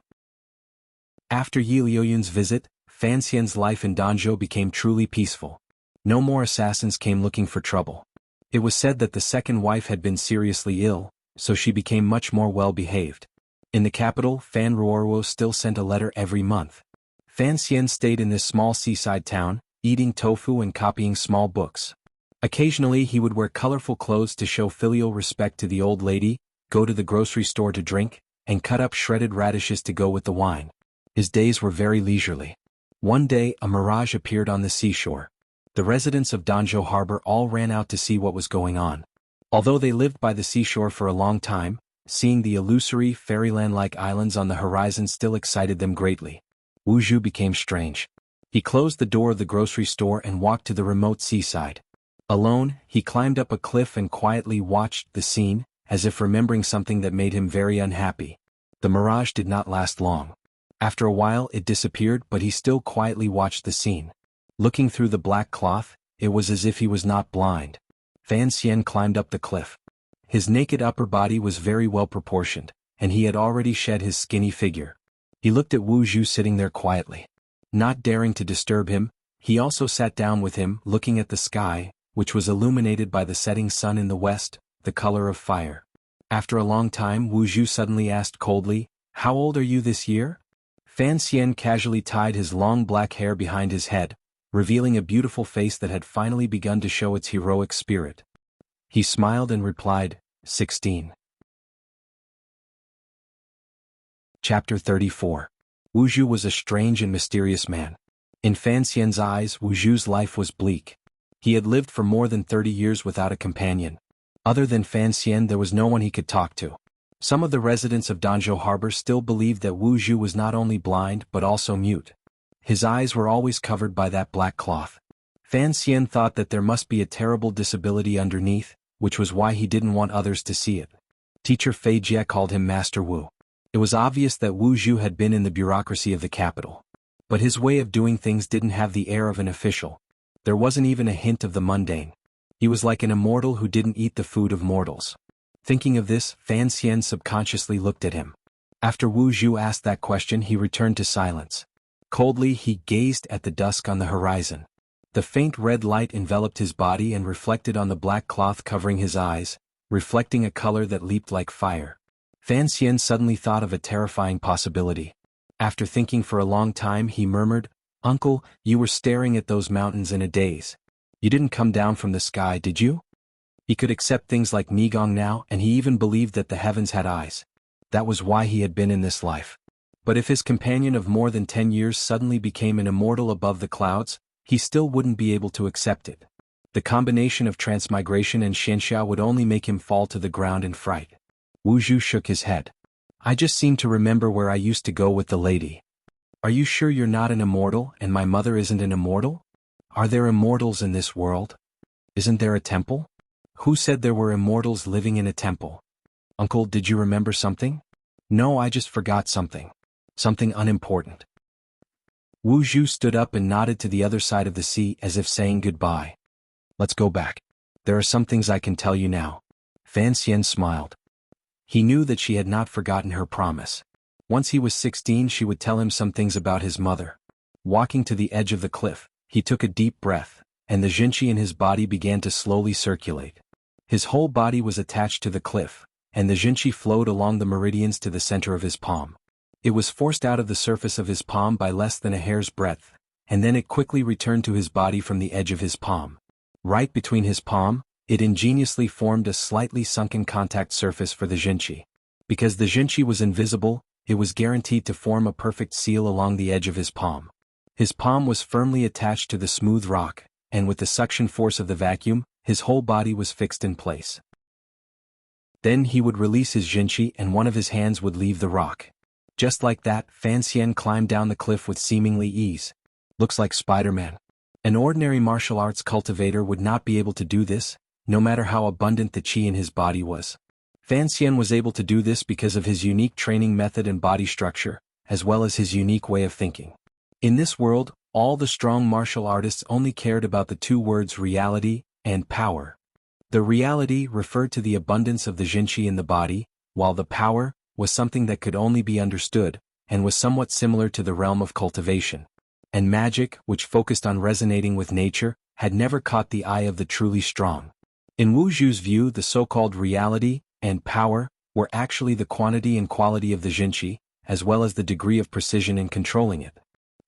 A: After Yi Liuyun's visit, Fan Xian's life in Danzhou became truly peaceful. No more assassins came looking for trouble. It was said that the second wife had been seriously ill, so she became much more well-behaved. In the capital, Fan Ruoruo still sent a letter every month. Fan Xian stayed in this small seaside town, eating tofu and copying small books. Occasionally he would wear colorful clothes to show filial respect to the old lady, go to the grocery store to drink, and cut up shredded radishes to go with the wine. His days were very leisurely. One day a mirage appeared on the seashore. The residents of Danzhou harbor all ran out to see what was going on. Although they lived by the seashore for a long time, seeing the illusory fairyland-like islands on the horizon still excited them greatly. Wu Zhu became strange. He closed the door of the grocery store and walked to the remote seaside. Alone, he climbed up a cliff and quietly watched the scene, as if remembering something that made him very unhappy. The mirage did not last long. After a while it disappeared, but he still quietly watched the scene. Looking through the black cloth, it was as if he was not blind. Fan Xian climbed up the cliff. His naked upper body was very well proportioned, and he had already shed his skinny figure. He looked at Wu Zhu sitting there quietly. Not daring to disturb him, he also sat down with him, looking at the sky, which was illuminated by the setting sun in the west, the color of fire. After a long time, Wu Zhu suddenly asked coldly, "How old are you this year?" Fan Xian casually tied his long black hair behind his head, revealing a beautiful face that had finally begun to show its heroic spirit. He smiled and replied, 16. Chapter 34. Wu Zhu was a strange and mysterious man. In Fan Xian's eyes, Wu Zhu's life was bleak. He had lived for more than 30 years without a companion. Other than Fan Xian, there was no one he could talk to. Some of the residents of Danzhou harbor still believed that Wu Zhu was not only blind but also mute. His eyes were always covered by that black cloth. Fan Xian thought that there must be a terrible disability underneath, which was why he didn't want others to see it. Teacher Fei Jie called him Master Wu. It was obvious that Wu Zhu had been in the bureaucracy of the capital. But his way of doing things didn't have the air of an official. There wasn't even a hint of the mundane. He was like an immortal who didn't eat the food of mortals. Thinking of this, Fan Xian subconsciously looked at him. After Wu Zhu asked that question, he returned to silence. Coldly, he gazed at the dusk on the horizon. The faint red light enveloped his body and reflected on the black cloth covering his eyes, reflecting a color that leaped like fire. Fan Xian suddenly thought of a terrifying possibility. After thinking for a long time, he murmured, "Uncle, you were staring at those mountains in a daze. You didn't come down from the sky, did you?" He could accept things like Nigong now, and he even believed that the heavens had eyes. That was why he had been in this life. But if his companion of more than 10 years suddenly became an immortal above the clouds, he still wouldn't be able to accept it. The combination of transmigration and xianxia would only make him fall to the ground in fright. Wu Zhu shook his head. "I just seem to remember where I used to go with the lady." "Are you sure you're not an immortal and my mother isn't an immortal? Are there immortals in this world? Isn't there a temple? Who said there were immortals living in a temple? Uncle, did you remember something?" "No, I just forgot something. Something unimportant." Wu Zhu stood up and nodded to the other side of the sea as if saying goodbye. "Let's go back. There are some things I can tell you now." Fan Xian smiled. He knew that she had not forgotten her promise. Once he was 16, she would tell him some things about his mother. Walking to the edge of the cliff, he took a deep breath, and the jinqi in his body began to slowly circulate. His whole body was attached to the cliff, and the jinqi flowed along the meridians to the center of his palm. It was forced out of the surface of his palm by less than a hair's breadth, and then it quickly returned to his body from the edge of his palm. Right between his palm, it ingeniously formed a slightly sunken contact surface for the jinqi. Because the jinqi was invisible, it was guaranteed to form a perfect seal along the edge of his palm. His palm was firmly attached to the smooth rock, and with the suction force of the vacuum, his whole body was fixed in place. Then he would release his jinchi and one of his hands would leave the rock. Just like that, Fan Xian climbed down the cliff with seemingly ease. Looks like Spider-Man. An ordinary martial arts cultivator would not be able to do this, no matter how abundant the qi in his body was. Fan Xian was able to do this because of his unique training method and body structure, as well as his unique way of thinking. In this world, all the strong martial artists only cared about the two words reality and power. The reality referred to the abundance of the jinchi in the body, while the power was something that could only be understood, and was somewhat similar to the realm of cultivation. And magic, which focused on resonating with nature, had never caught the eye of the truly strong. In Wu Zhu's view, the so-called reality and power were actually the quantity and quality of the jinchi, as well as the degree of precision in controlling it.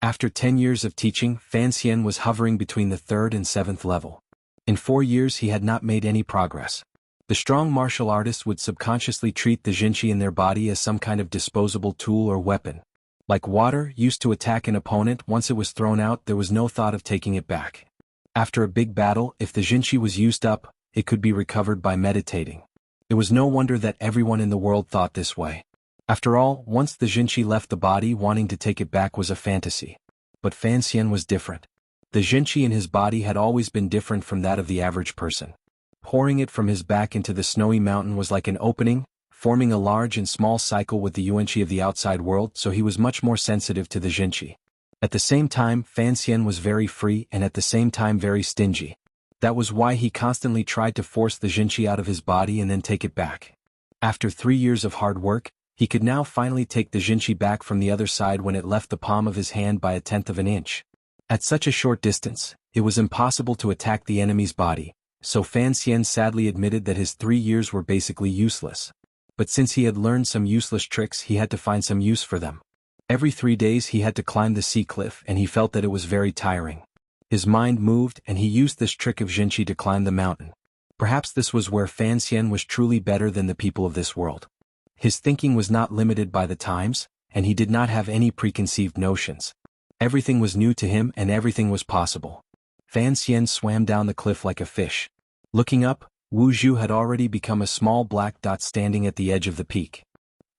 A: After 10 years of teaching, Fan Xian was hovering between the 3rd and 7th level. In 4 years he had not made any progress. The strong martial artists would subconsciously treat the jinchi in their body as some kind of disposable tool or weapon. Like water used to attack an opponent, once it was thrown out there was no thought of taking it back. After a big battle, if the jinchi was used up, it could be recovered by meditating. It was no wonder that everyone in the world thought this way. After all, once the jinchi left the body, wanting to take it back was a fantasy. But Fan Xian was different. The jinchi in his body had always been different from that of the average person. Pouring it from his back into the snowy mountain was like an opening, forming a large and small cycle with the yuanqi of the outside world, so he was much more sensitive to the jinchi. At the same time, Fan Xian was very free and at the same time very stingy. That was why he constantly tried to force the jinchi out of his body and then take it back. After 3 years of hard work, he could now finally take the jinchi back from the other side when it left the palm of his hand by 1/10 of an inch. At such a short distance, it was impossible to attack the enemy's body, so Fan Xian sadly admitted that his 3 years were basically useless. But since he had learned some useless tricks, he had to find some use for them. Every 3 days he had to climb the sea cliff and he felt that it was very tiring. His mind moved and he used this trick of jinchi to climb the mountain. Perhaps this was where Fan Xian was truly better than the people of this world. His thinking was not limited by the times, and he did not have any preconceived notions. Everything was new to him and everything was possible. Fan Xian swam down the cliff like a fish. Looking up, Wu Zhu had already become a small black dot standing at the edge of the peak.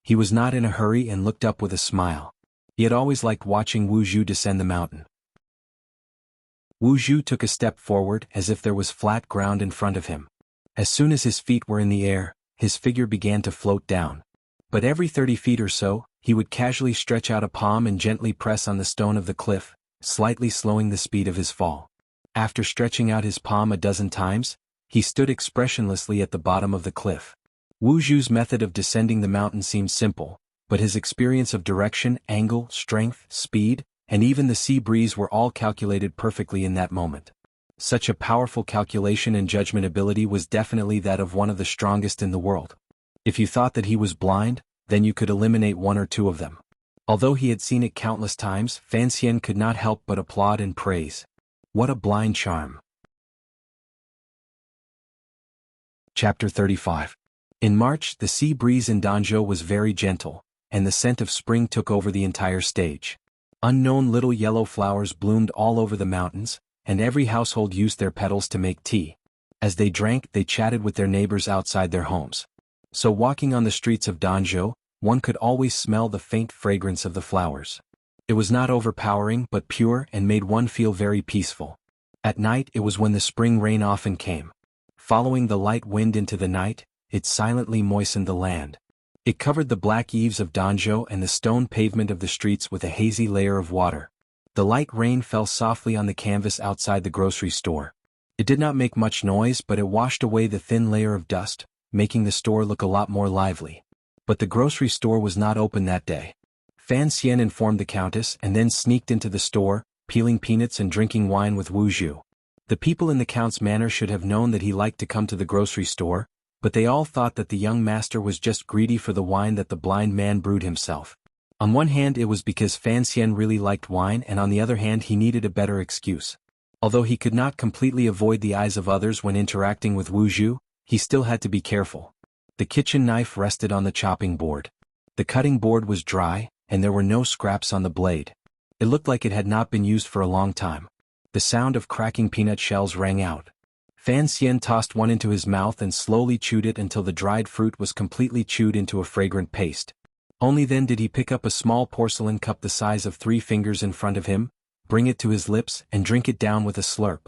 A: He was not in a hurry and looked up with a smile. He had always liked watching Wu Zhu descend the mountain. Wu Zhu took a step forward as if there was flat ground in front of him. As soon as his feet were in the air, his figure began to float down. But every 30 feet or so, he would casually stretch out a palm and gently press on the stone of the cliff, slightly slowing the speed of his fall. After stretching out his palm a dozen times, he stood expressionlessly at the bottom of the cliff. Wu Zhu's method of descending the mountain seemed simple, but his experience of direction, angle, strength, speed, and even the sea breeze were all calculated perfectly in that moment. Such a powerful calculation and judgment ability was definitely that of one of the strongest in the world. If you thought that he was blind, then you could eliminate 1 or 2 of them. Although he had seen it countless times, Fan Xian could not help but applaud and praise. What a blind charm. Chapter 35. In March, the sea breeze in Danzhou was very gentle, and the scent of spring took over the entire stage. Unknown little yellow flowers bloomed all over the mountains, and every household used their petals to make tea. As they drank, they chatted with their neighbors outside their homes. So walking on the streets of Danzhou, one could always smell the faint fragrance of the flowers. It was not overpowering but pure and made one feel very peaceful. At night it was when the spring rain often came. Following the light wind into the night, it silently moistened the land. It covered the black eaves of Danzhou and the stone pavement of the streets with a hazy layer of water. The light rain fell softly on the canvas outside the grocery store. It did not make much noise, but it washed away the thin layer of dust, making the store look a lot more lively. But the grocery store was not open that day. Fan Xian informed the countess and then sneaked into the store, peeling peanuts and drinking wine with Wu Zhu. The people in the count's manor should have known that he liked to come to the grocery store, but they all thought that the young master was just greedy for the wine that the blind man brewed himself. On one hand it was because Fan Xian really liked wine, and on the other hand he needed a better excuse. Although he could not completely avoid the eyes of others when interacting with Wu Zhu, he still had to be careful. The kitchen knife rested on the chopping board. The cutting board was dry, and there were no scraps on the blade. It looked like it had not been used for a long time. The sound of cracking peanut shells rang out. Fan Xian tossed one into his mouth and slowly chewed it until the dried fruit was completely chewed into a fragrant paste. Only then did he pick up a small porcelain cup the size of 3 fingers in front of him, bring it to his lips and drink it down with a slurp.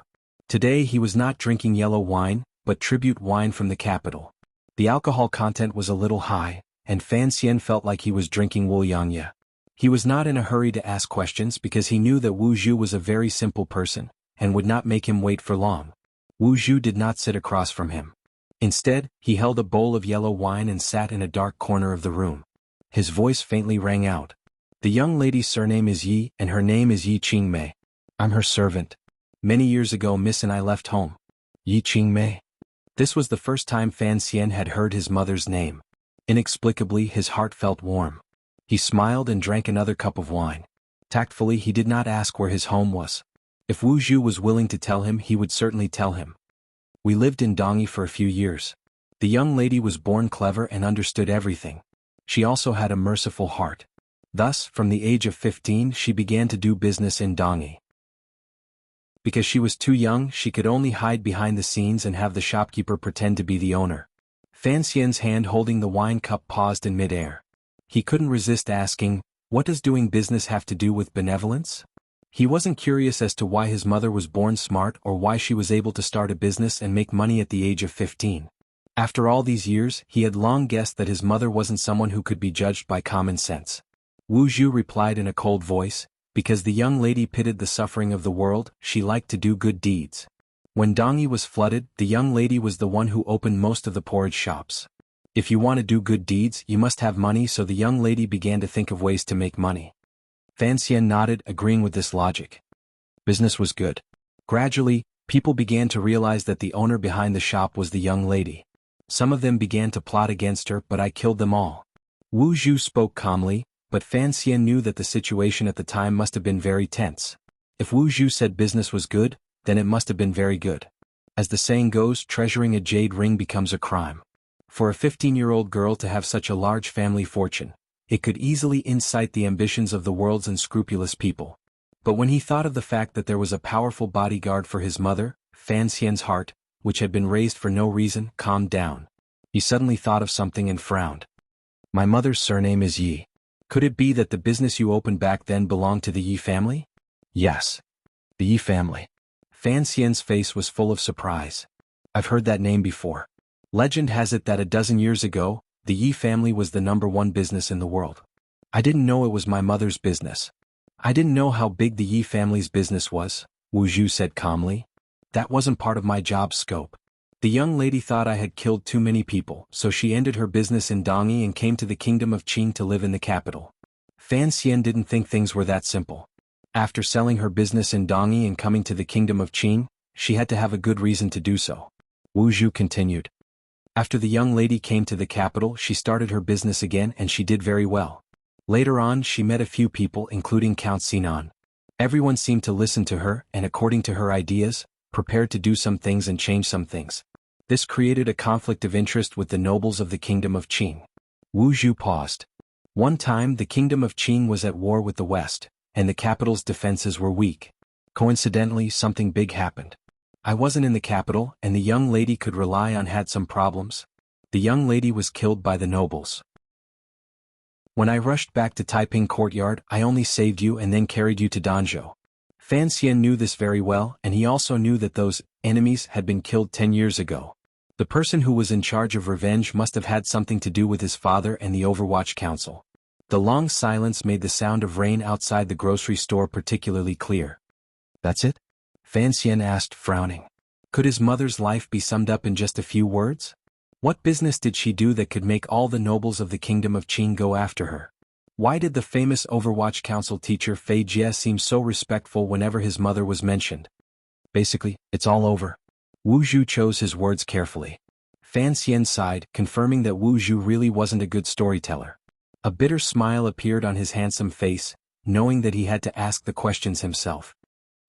A: Today he was not drinking yellow wine, but tribute wine from the capital. The alcohol content was a little high, and Fan Xian felt like he was drinking Wuliangya. He was not in a hurry to ask questions because he knew that Wu Zhu was a very simple person, and would not make him wait for long. Wu Zhu did not sit across from him. Instead, he held a bowl of yellow wine and sat in a dark corner of the room. His voice faintly rang out. The young lady's surname is Yi, and her name is Yi Qingmei. I'm her servant. Many years ago Miss and I left home. Yi Qingmei. This was the first time Fan Xian had heard his mother's name. Inexplicably his heart felt warm. He smiled and drank another cup of wine. Tactfully he did not ask where his home was. If Wu Zhu was willing to tell him, he would certainly tell him. We lived in Dongyi for a few years. The young lady was born clever and understood everything. She also had a merciful heart. Thus, from the age of 15 she began to do business in Dongyi. Because she was too young, she could only hide behind the scenes and have the shopkeeper pretend to be the owner. Fan Xian's hand holding the wine cup paused in midair. He couldn't resist asking, what does doing business have to do with benevolence? He wasn't curious as to why his mother was born smart or why she was able to start a business and make money at the age of 15. After all these years, he had long guessed that his mother wasn't someone who could be judged by common sense. Wu Zhu replied in a cold voice, because the young lady pitied the suffering of the world, she liked to do good deeds. When Dongyi was flooded, the young lady was the one who opened most of the porridge shops. If you want to do good deeds, you must have money, so the young lady began to think of ways to make money. Fan Xian nodded, agreeing with this logic. Business was good. Gradually, people began to realize that the owner behind the shop was the young lady. Some of them began to plot against her, but I killed them all. Wu Zhu spoke calmly, but Fan Xian knew that the situation at the time must have been very tense. If Wu Zhu said business was good, then it must have been very good. As the saying goes, treasuring a jade ring becomes a crime. For a 15-year-old girl to have such a large family fortune, it could easily incite the ambitions of the world's unscrupulous people. But when he thought of the fact that there was a powerful bodyguard for his mother, Fan Xian's heart, which had been raised for no reason, calmed down. He suddenly thought of something and frowned. My mother's surname is Yi. Could it be that the business you opened back then belonged to the Yi family? Yes. The Yi family. Fan Xian's face was full of surprise. I've heard that name before. Legend has it that a dozen years ago, the Yi family was the #1 business in the world. I didn't know it was my mother's business. I didn't know how big the Yi family's business was, Wu Zhu said calmly. That wasn't part of my job scope. The young lady thought I had killed too many people, so she ended her business in Dongyi and came to the kingdom of Qing to live in the capital. Fan Xian didn't think things were that simple. After selling her business in Dongyi and coming to the kingdom of Qing, she had to have a good reason to do so. Wu Zhu continued. After the young lady came to the capital, she started her business again and she did very well. Later on, she met a few people, including Count Sinan. Everyone seemed to listen to her and, according to her ideas, prepared to do some things and change some things. This created a conflict of interest with the nobles of the kingdom of Qing. Wu Zhu paused. One time the kingdom of Qing was at war with the West, and the capital's defenses were weak. Coincidentally, something big happened. I wasn't in the capital, and the young lady could rely on had some problems. The young lady was killed by the nobles. When I rushed back to Taiping courtyard, I only saved you and then carried you to Danzhou. Fan Xian knew this very well, and he also knew that those enemies had been killed 10 years ago. The person who was in charge of revenge must have had something to do with his father and the Overwatch Council. The long silence made the sound of rain outside the grocery store particularly clear. That's it? Fan Xian asked, frowning. Could his mother's life be summed up in just a few words? What business did she do that could make all the nobles of the kingdom of Qing go after her? Why did the famous Overwatch Council teacher Fei Jie seem so respectful whenever his mother was mentioned? Basically, it's all over. Wu Zhu chose his words carefully. Fan Xian sighed, confirming that Wu Zhu really wasn't a good storyteller. A bitter smile appeared on his handsome face, knowing that he had to ask the questions himself.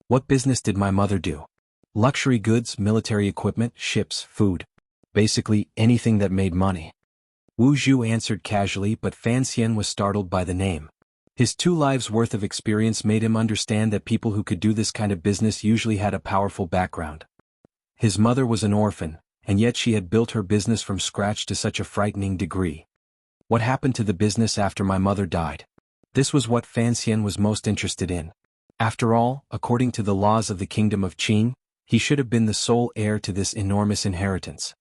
A: What business did my mother do? Luxury goods, military equipment, ships, food. Basically, anything that made money. Wu Zhu answered casually, but Fan Xian was startled by the name. His 2 lives' worth of experience made him understand that people who could do this kind of business usually had a powerful background. His mother was an orphan, and yet she had built her business from scratch to such a frightening degree. What happened to the business after my mother died? This was what Fan Xian was most interested in. After all, according to the laws of the kingdom of Qing, he should have been the sole heir to this enormous inheritance.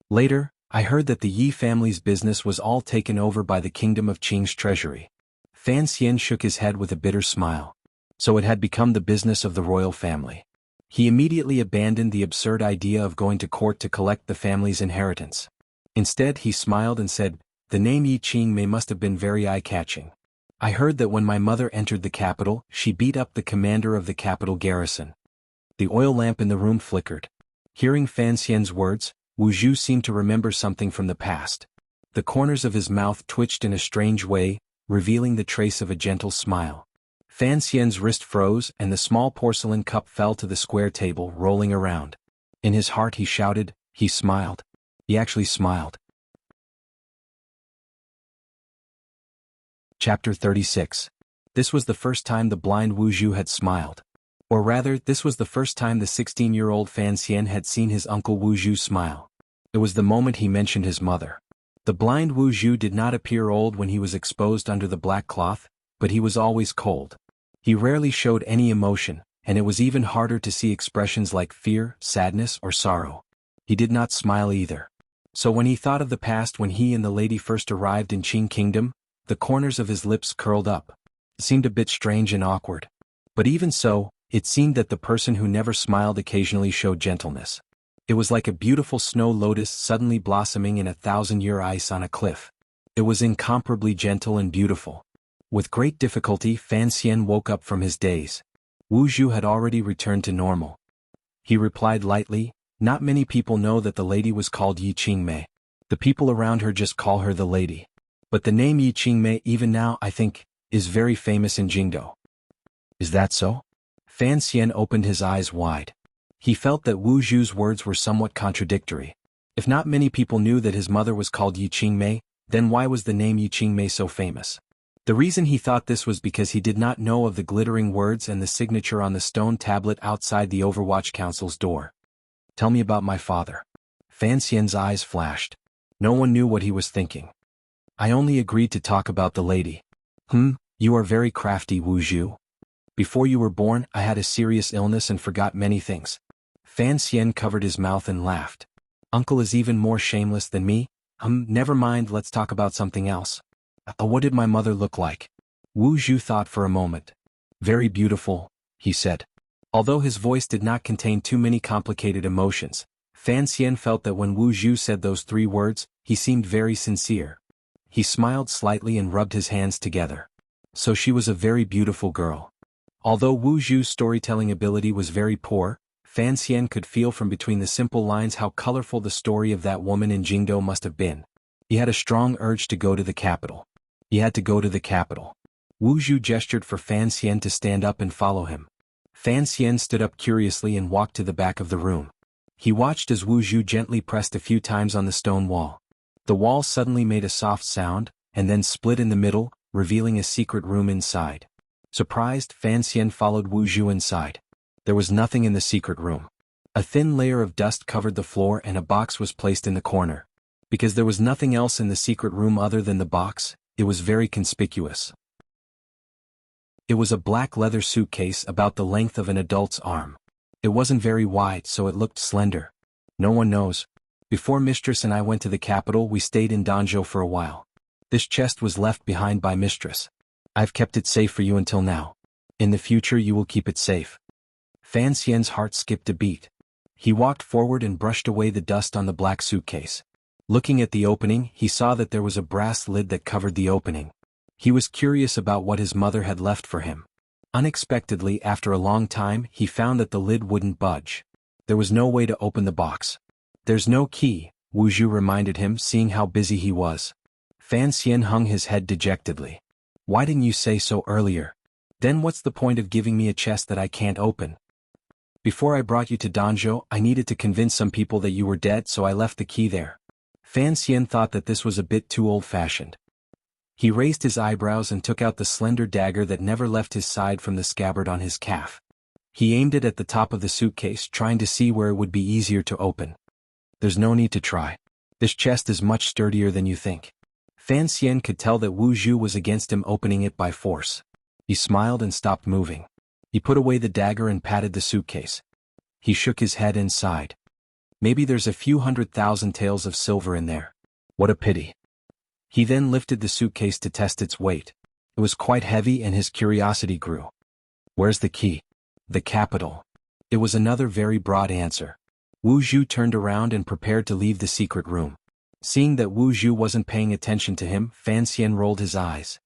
A: Later, I heard that the Yi family's business was all taken over by the kingdom of Qing's treasury. Fan Xian shook his head with a bitter smile. So it had become the business of the royal family. He immediately abandoned the absurd idea of going to court to collect the family's inheritance. Instead, he smiled and said, "The name Yi Qingmei must have been very eye-catching. I heard that when my mother entered the capital, she beat up the commander of the capital garrison." The oil lamp in the room flickered. Hearing Fan Xian's words, Wu Zhu seemed to remember something from the past. The corners of his mouth twitched in a strange way, revealing the trace of a gentle smile. Fan Xian's wrist froze and the small porcelain cup fell to the square table, rolling around. In his heart he shouted, he smiled. He actually smiled. Chapter 36. This was the first time the blind Wu Zhu had smiled. Or rather, this was the first time the 16-year-old Fan Xian had seen his uncle Wu Zhu smile. It was the moment he mentioned his mother. The blind Wu Zhu did not appear old when he was exposed under the black cloth, but he was always cold. He rarely showed any emotion, and it was even harder to see expressions like fear, sadness, or sorrow. He did not smile either. So when he thought of the past when he and the lady first arrived in Qing Kingdom, the corners of his lips curled up. It seemed a bit strange and awkward. But even so, it seemed that the person who never smiled occasionally showed gentleness. It was like a beautiful snow lotus suddenly blossoming in 1,000-year ice on a cliff. It was incomparably gentle and beautiful. With great difficulty, Fan Xian woke up from his daze. Wu Zhu had already returned to normal. He replied lightly, "Not many people know that the lady was called Yi Qingmei. The people around her just call her the lady. But the name Yi Qingmei even now, I think, is very famous in Jingdou." "Is that so?" Fan Xian opened his eyes wide. He felt that Wu Zhu's words were somewhat contradictory. If not many people knew that his mother was called Yi Qingmei, then why was the name Yi Qingmei so famous? The reason he thought this was because he did not know of the glittering words and the signature on the stone tablet outside the Overwatch Council's door. "Tell me about my father." Fan Xian's eyes flashed. No one knew what he was thinking. "I only agreed to talk about the lady." You are very crafty, Wu Zhu. Before you were born, I had a serious illness and forgot many things." Fan Xian covered his mouth and laughed. "Uncle is even more shameless than me. Never mind, let's talk about something else. What did my mother look like?" Wu Zhu thought for a moment. "Very beautiful," he said. Although his voice did not contain too many complicated emotions, Fan Xian felt that when Wu Zhu said those 3 words, he seemed very sincere. He smiled slightly and rubbed his hands together. So she was a very beautiful girl. Although Wu Zhu's storytelling ability was very poor, Fan Xian could feel from between the simple lines how colorful the story of that woman in Jingdou must have been. He had a strong urge to go to the capital. He had to go to the capital. Wu Zhu gestured for Fan Xian to stand up and follow him. Fan Xian stood up curiously and walked to the back of the room. He watched as Wu Zhu gently pressed a few times on the stone wall. The wall suddenly made a soft sound, and then split in the middle, revealing a secret room inside. Surprised, Fan Xian followed Wu Zhu inside. There was nothing in the secret room. A thin layer of dust covered the floor and a box was placed in the corner. Because there was nothing else in the secret room other than the box, it was very conspicuous. It was a black leather suitcase about the length of an adult's arm. It wasn't very wide, so it looked slender. No one knows. Before Mistress and I went to the capital, we stayed in Danzhou for a while. This chest was left behind by Mistress. I've kept it safe for you until now. In the future you will keep it safe. Fan Xian's heart skipped a beat. He walked forward and brushed away the dust on the black suitcase. Looking at the opening, he saw that there was a brass lid that covered the opening. He was curious about what his mother had left for him. Unexpectedly, after a long time, he found that the lid wouldn't budge. There was no way to open the box. "There's no key," Wu Zhu reminded him, seeing how busy he was. Fan Xian hung his head dejectedly. "Why didn't you say so earlier? Then what's the point of giving me a chest that I can't open? Before I brought you to Danzhou, I needed to convince some people that you were dead, so I left the key there." Fan Xian thought that this was a bit too old-fashioned. He raised his eyebrows and took out the slender dagger that never left his side from the scabbard on his calf. He aimed it at the top of the suitcase, trying to see where it would be easier to open. There's no need to try. This chest is much sturdier than you think. Fan Xian could tell that Wu Zhu was against him opening it by force. He smiled and stopped moving. He put away the dagger and patted the suitcase. He shook his head and sighed. Maybe there's a few 100,000 taels of silver in there. What a pity. He then lifted the suitcase to test its weight. It was quite heavy and his curiosity grew. Where's the key? The capital. It was another very broad answer. Wu Zhu turned around and prepared to leave the secret room. Seeing that Wu Zhu wasn't paying attention to him, Fan Xian rolled his eyes.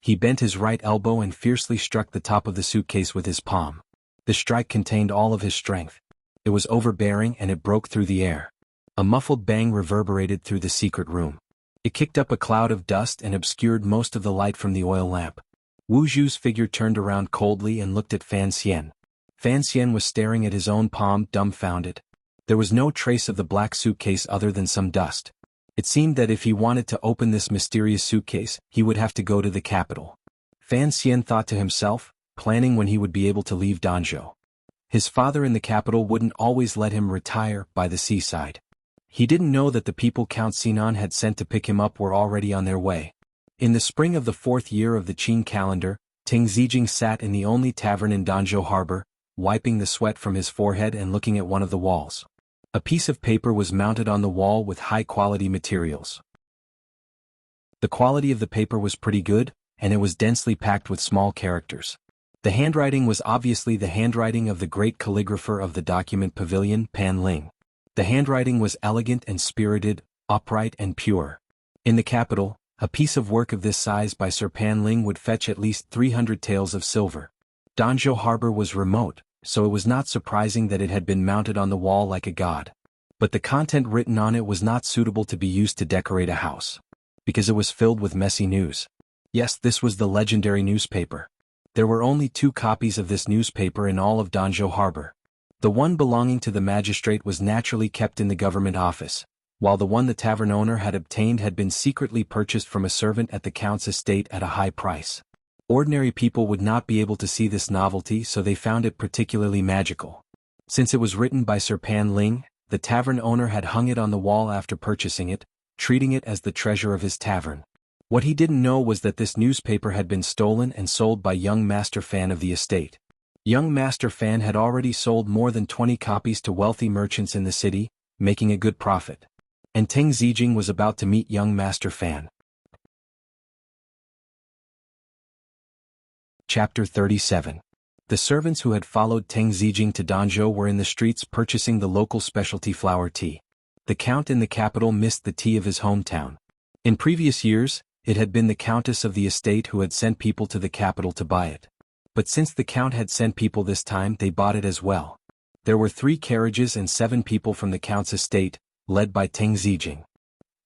A: He bent his right elbow and fiercely struck the top of the suitcase with his palm. The strike contained all of his strength. It was overbearing and it broke through the air. A muffled bang reverberated through the secret room. It kicked up a cloud of dust and obscured most of the light from the oil lamp. Wu Zhu's figure turned around coldly and looked at Fan Xian. Fan Xian was staring at his own palm, dumbfounded. There was no trace of the black suitcase other than some dust. It seemed that if he wanted to open this mysterious suitcase, he would have to go to the capital. Fan Xian thought to himself, planning when he would be able to leave Danzhou. His father in the capital wouldn't always let him retire by the seaside. He didn't know that the people Count Sinan had sent to pick him up were already on their way. In the spring of the 4th year of the Qing calendar, Teng Zijing sat in the only tavern in Danzhou harbor, wiping the sweat from his forehead and looking at one of the walls. A piece of paper was mounted on the wall with high-quality materials. The quality of the paper was pretty good, and it was densely packed with small characters. The handwriting was obviously the handwriting of the great calligrapher of the document pavilion, Pan Ling. The handwriting was elegant and spirited, upright and pure. In the capital, a piece of work of this size by Sir Pan Ling would fetch at least 300 taels of silver. Danzhou harbor was remote, so it was not surprising that it had been mounted on the wall like a god. But the content written on it was not suitable to be used to decorate a house. Because it was filled with messy news. Yes, this was the legendary newspaper. There were only 2 copies of this newspaper in all of Danzhou harbor. The one belonging to the magistrate was naturally kept in the government office, while the one the tavern owner had obtained had been secretly purchased from a servant at the count's estate at a high price. Ordinary people would not be able to see this novelty, so they found it particularly magical. Since it was written by Sir Pan Ling, the tavern owner had hung it on the wall after purchasing it, treating it as the treasure of his tavern. What he didn't know was that this newspaper had been stolen and sold by young Master Fan of the estate. Young Master Fan had already sold more than 20 copies to wealthy merchants in the city, making a good profit. And Teng Zijing was about to meet young Master Fan. Chapter 37. The servants who had followed Teng Zijing to Danzhou were in the streets purchasing the local specialty flower tea. The count in the capital missed the tea of his hometown. In previous years, it had been the countess of the estate who had sent people to the capital to buy it. But since the count had sent people this time, they bought it as well. There were 3 carriages and 7 people from the count's estate, led by Teng Zijing.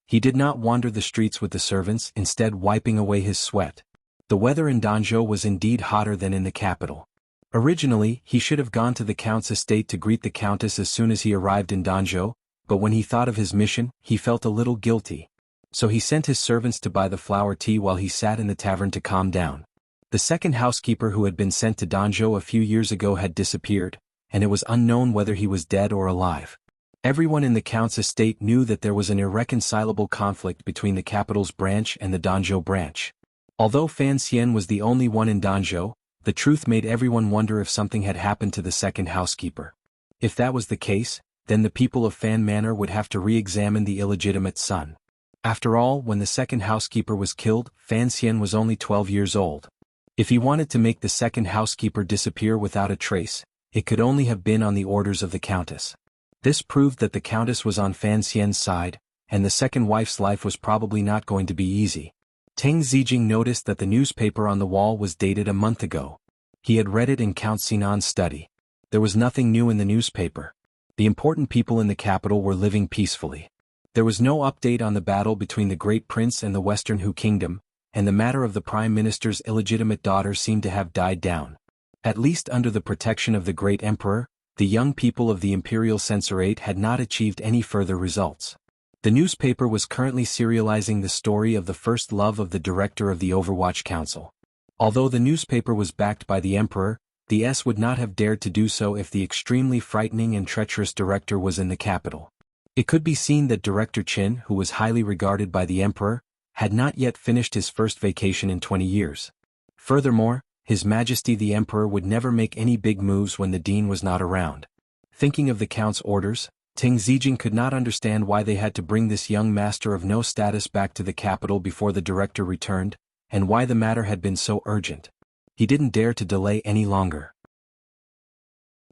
A: He did not wander the streets with the servants, instead wiping away his sweat. The weather in Danzhou was indeed hotter than in the capital. Originally, he should have gone to the count's estate to greet the countess as soon as he arrived in Danzhou, but when he thought of his mission, he felt a little guilty. So he sent his servants to buy the flower tea while he sat in the tavern to calm down. The second housekeeper who had been sent to Danzhou a few years ago had disappeared, and it was unknown whether he was dead or alive. Everyone in the count's estate knew that there was an irreconcilable conflict between the capital's branch and the Danzhou branch. Although Fan Xian was the only one in Danzhou, the truth made everyone wonder if something had happened to the second housekeeper. If that was the case, then the people of Fan Manor would have to re-examine the illegitimate son. After all, when the second housekeeper was killed, Fan Xian was only 12 years old. If he wanted to make the second housekeeper disappear without a trace, it could only have been on the orders of the countess. This proved that the countess was on Fan Xian's side, and the second wife's life was probably not going to be easy. Teng Zijing noticed that the newspaper on the wall was dated a month ago. He had read it in Count Sinan's study. There was nothing new in the newspaper. The important people in the capital were living peacefully. There was no update on the battle between the Great Prince and the Western Hu Kingdom, and the matter of the Prime Minister's illegitimate daughter seemed to have died down. At least under the protection of the Great Emperor, the young people of the Imperial Censorate had not achieved any further results. The newspaper was currently serializing the story of the first love of the director of the Overwatch Council. Although the newspaper was backed by the Emperor, the S would not have dared to do so if the extremely frightening and treacherous director was in the capital. It could be seen that Director Qin, who was highly regarded by the emperor, had not yet finished his first vacation in 20 years. Furthermore, His Majesty the Emperor would never make any big moves when the dean was not around. Thinking of the count's orders, Teng Zijing could not understand why they had to bring this young master of no status back to the capital before the director returned, and why the matter had been so urgent. He didn't dare to delay any longer.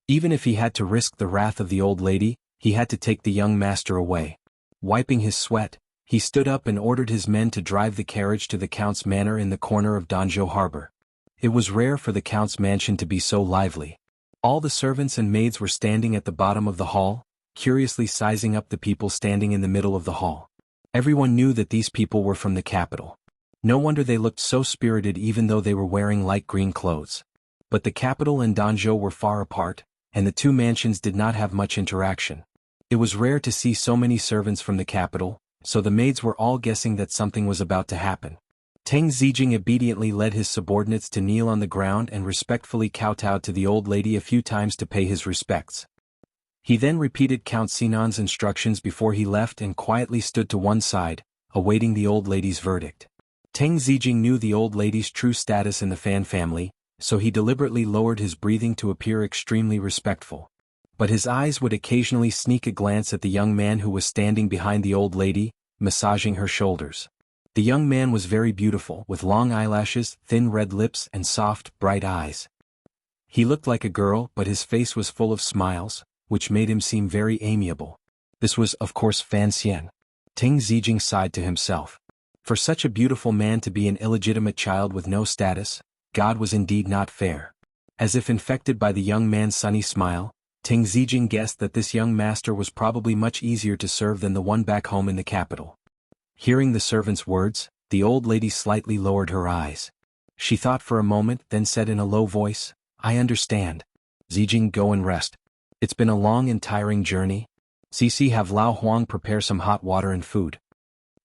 A: Even if he had to risk the wrath of the old lady, he had to take the young master away. Wiping his sweat, he stood up and ordered his men to drive the carriage to the count's manor in the corner of Danzhou Harbor. It was rare for the count's mansion to be so lively. All the servants and maids were standing at the bottom of the hall, curiously sizing up the people standing in the middle of the hall. Everyone knew that these people were from the capital. No wonder they looked so spirited even though they were wearing light green clothes. But the capital and Danzhou were far apart, and the two mansions did not have much interaction. It was rare to see so many servants from the capital, so the maids were all guessing that something was about to happen. Teng Zijing obediently led his subordinates to kneel on the ground and respectfully kowtowed to the old lady a few times to pay his respects. He then repeated Count Sinan's instructions before he left and quietly stood to one side, awaiting the old lady's verdict. Teng Zijing knew the old lady's true status in the Fan family, so he deliberately lowered his breathing to appear extremely respectful. But his eyes would occasionally sneak a glance at the young man who was standing behind the old lady, massaging her shoulders. The young man was very beautiful, with long eyelashes, thin red lips and soft, bright eyes. He looked like a girl, but his face was full of smiles, which made him seem very amiable. This was, of course, Fan Xian. Teng Zijing sighed to himself. For such a beautiful man to be an illegitimate child with no status, God was indeed not fair. As if infected by the young man's sunny smile, Teng Zijing guessed that this young master was probably much easier to serve than the one back home in the capital. Hearing the servant's words, the old lady slightly lowered her eyes. She thought for a moment, then said in a low voice, "I understand. Zijing, go and rest. It's been a long and tiring journey. Cici, have Lao Huang prepare some hot water and food."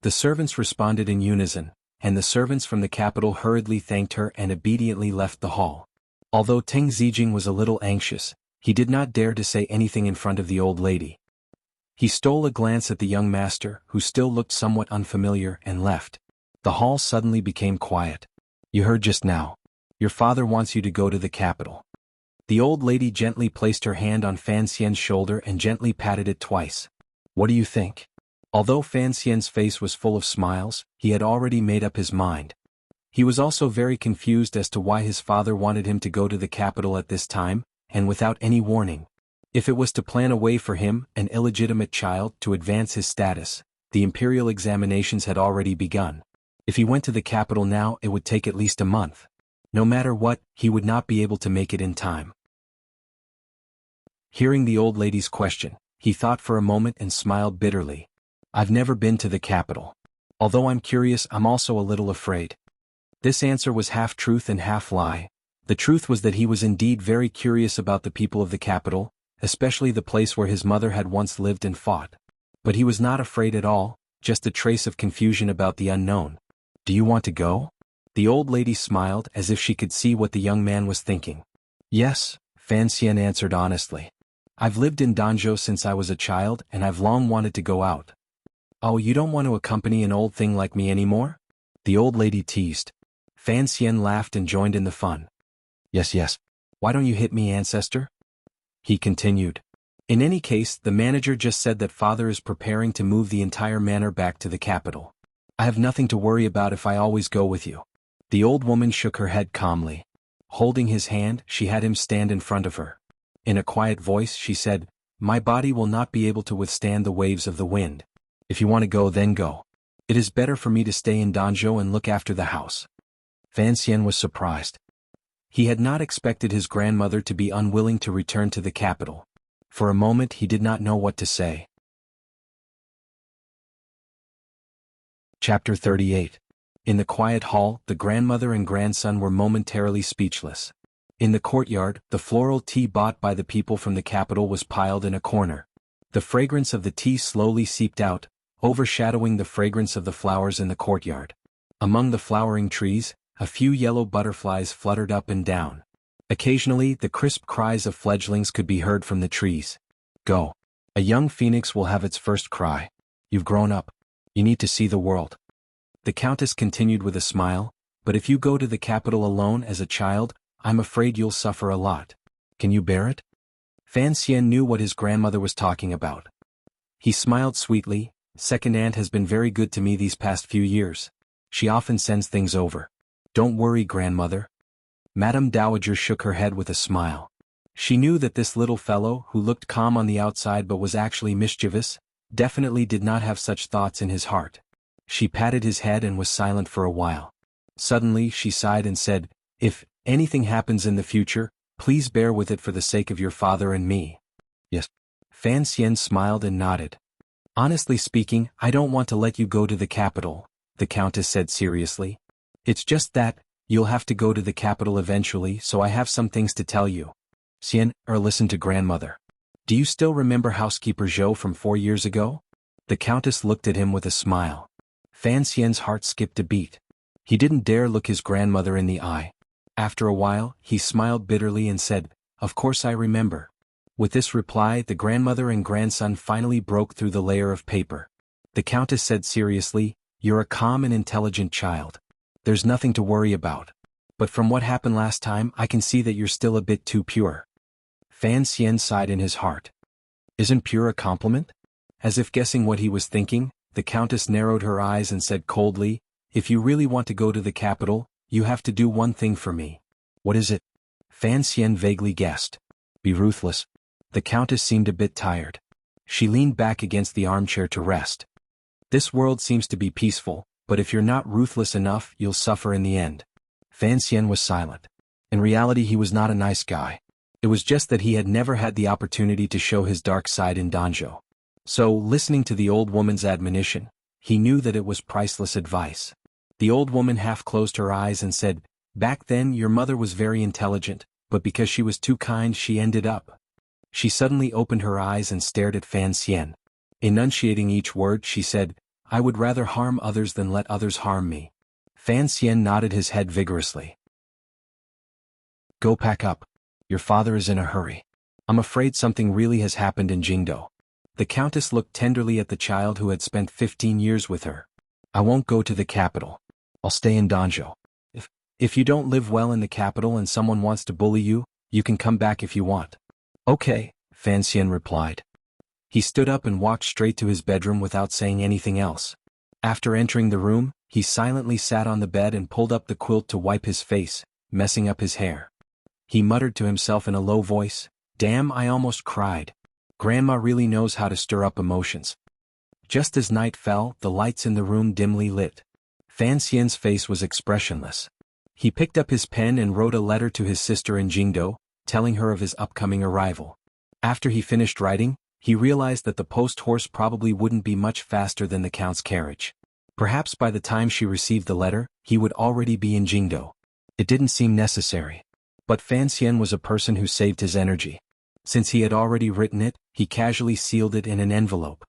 A: The servants responded in unison, and the servants from the capital hurriedly thanked her and obediently left the hall. Although Teng Zijing was a little anxious, he did not dare to say anything in front of the old lady. He stole a glance at the young master, who still looked somewhat unfamiliar, and left. The hall suddenly became quiet. "You heard just now. Your father wants you to go to the capital." The old lady gently placed her hand on Fan Xian's shoulder and gently patted it twice. "What do you think?" Although Fan Xian's face was full of smiles, he had already made up his mind. He was also very confused as to why his father wanted him to go to the capital at this time, and without any warning. If it was to plan a way for him, an illegitimate child, to advance his status, the imperial examinations had already begun. If he went to the capital now, it would take at least a month. No matter what, he would not be able to make it in time. Hearing the old lady's question, he thought for a moment and smiled bitterly. "I've never been to the capital. Although I'm curious, I'm also a little afraid." This answer was half truth and half lie. The truth was that he was indeed very curious about the people of the capital, especially the place where his mother had once lived and fought. But he was not afraid at all, just a trace of confusion about the unknown. "Do you want to go?" The old lady smiled as if she could see what the young man was thinking. "Yes," Fan Xian answered honestly. "I've lived in Danzhou since I was a child and I've long wanted to go out." "Oh, you don't want to accompany an old thing like me anymore?" the old lady teased. Fan Xian laughed and joined in the fun. Yes. Why don't you hit me, ancestor?" he continued. "In any case, the manager just said that father is preparing to move the entire manor back to the capital. I have nothing to worry about if I always go with you." The old woman shook her head calmly. Holding his hand, she had him stand in front of her. In a quiet voice, she said, "My body will not be able to withstand the waves of the wind. If you want to go, then go. It is better for me to stay in Danzhou and look after the house." Fan Xian was surprised. He had not expected his grandmother to be unwilling to return to the capital. For a moment he did not know what to say. Chapter 38. In the quiet hall, the grandmother and grandson were momentarily speechless. In the courtyard, the floral tea bought by the people from the capital was piled in a corner. The fragrance of the tea slowly seeped out, overshadowing the fragrance of the flowers in the courtyard. Among the flowering trees, a few yellow butterflies fluttered up and down. Occasionally, the crisp cries of fledglings could be heard from the trees. Go. A young phoenix will have its first cry. You've grown up. You need to see the world. The Countess continued with a smile, but if you go to the capital alone as a child, I'm afraid you'll suffer a lot. Can you bear it? Fan Xian knew what his grandmother was talking about. He smiled sweetly. Second aunt has been very good to me these past few years. She often sends things over. Don't worry, grandmother. Madame Dowager shook her head with a smile. She knew that this little fellow, who looked calm on the outside but was actually mischievous, definitely did not have such thoughts in his heart. She patted his head and was silent for a while. Suddenly she sighed and said, "If anything happens in the future, please bear with it for the sake of your father and me." Yes. Fan Xian smiled and nodded. Honestly speaking, I don't want to let you go to the capital, the Countess said seriously. It's just that, you'll have to go to the capital eventually, so I have some things to tell you. Xian, listen to grandmother. Do you still remember housekeeper Zhou from 4 years ago? The Countess looked at him with a smile. Fan Xian's heart skipped a beat. He didn't dare look his grandmother in the eye. After a while, he smiled bitterly and said, "Of course I remember." With this reply, the grandmother and grandson finally broke through the layer of paper. The Countess said seriously, "You're a calm and intelligent child. There's nothing to worry about. But from what happened last time, I can see that you're still a bit too pure." Fan Xian sighed in his heart. Isn't pure a compliment? As if guessing what he was thinking, the Countess narrowed her eyes and said coldly, "If you really want to go to the capital, you have to do one thing for me." What is it? Fan Xian vaguely guessed. Be ruthless. The Countess seemed a bit tired. She leaned back against the armchair to rest. This world seems to be peaceful, but if you're not ruthless enough, you'll suffer in the end. Fan Xian was silent. In reality, he was not a nice guy. It was just that he had never had the opportunity to show his dark side in Danzhou. So, listening to the old woman's admonition, he knew that it was priceless advice. The old woman half closed her eyes and said, "Back then your mother was very intelligent, but because she was too kind she ended up." She suddenly opened her eyes and stared at Fan Xian. Enunciating each word, she said, "I would rather harm others than let others harm me." Fan Xian nodded his head vigorously. "Go pack up. Your father is in a hurry. I'm afraid something really has happened in Jingdou." The Countess looked tenderly at the child who had spent 15 years with her. "I won't go to the capital. I'll stay in Danzhou. If you don't live well in the capital and someone wants to bully you, you can come back if you want." "Okay," Fan Xian replied. He stood up and walked straight to his bedroom without saying anything else. After entering the room, he silently sat on the bed and pulled up the quilt to wipe his face, messing up his hair. He muttered to himself in a low voice, "Damn, I almost cried. Grandma really knows how to stir up emotions." Just as night fell, the lights in the room dimly lit. Fan Xian's face was expressionless. He picked up his pen and wrote a letter to his sister in Jingdou, telling her of his upcoming arrival. After he finished writing, he realized that the post horse probably wouldn't be much faster than the Count's carriage. Perhaps by the time she received the letter, he would already be in Jingdou. It didn't seem necessary. But Fan Xian was a person who saved his energy. Since he had already written it, he casually sealed it in an envelope.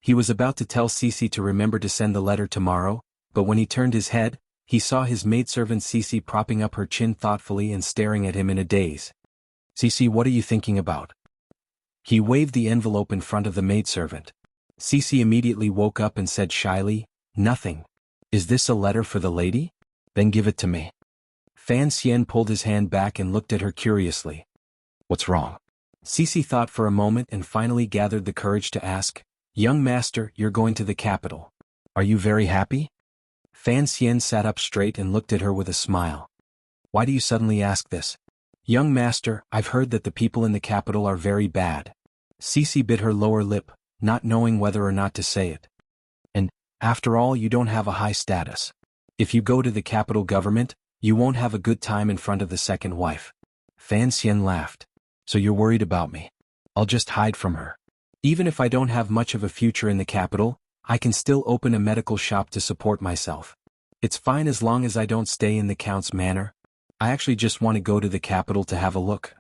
A: He was about to tell Cece to remember to send the letter tomorrow, but when he turned his head, he saw his maidservant Cece propping up her chin thoughtfully and staring at him in a daze. "Cece, what are you thinking about?" He waved the envelope in front of the maidservant. Cece immediately woke up and said shyly, "Nothing. Is this a letter for the lady? Then give it to me." Fan Xian pulled his hand back and looked at her curiously. "What's wrong?" Cece thought for a moment and finally gathered the courage to ask, "Young master, you're going to the capital. Are you very happy?" Fan Xian sat up straight and looked at her with a smile. "Why do you suddenly ask this?" "Young master, I've heard that the people in the capital are very bad." Cece bit her lower lip, not knowing whether or not to say it. "And, after all, you don't have a high status. If you go to the capital government, you won't have a good time in front of the second wife." Fan Xian laughed. "So you're worried about me. I'll just hide from her. Even if I don't have much of a future in the capital, I can still open a medical shop to support myself. It's fine as long as I don't stay in the Count's manor. I actually just want to go to the capital to have a look."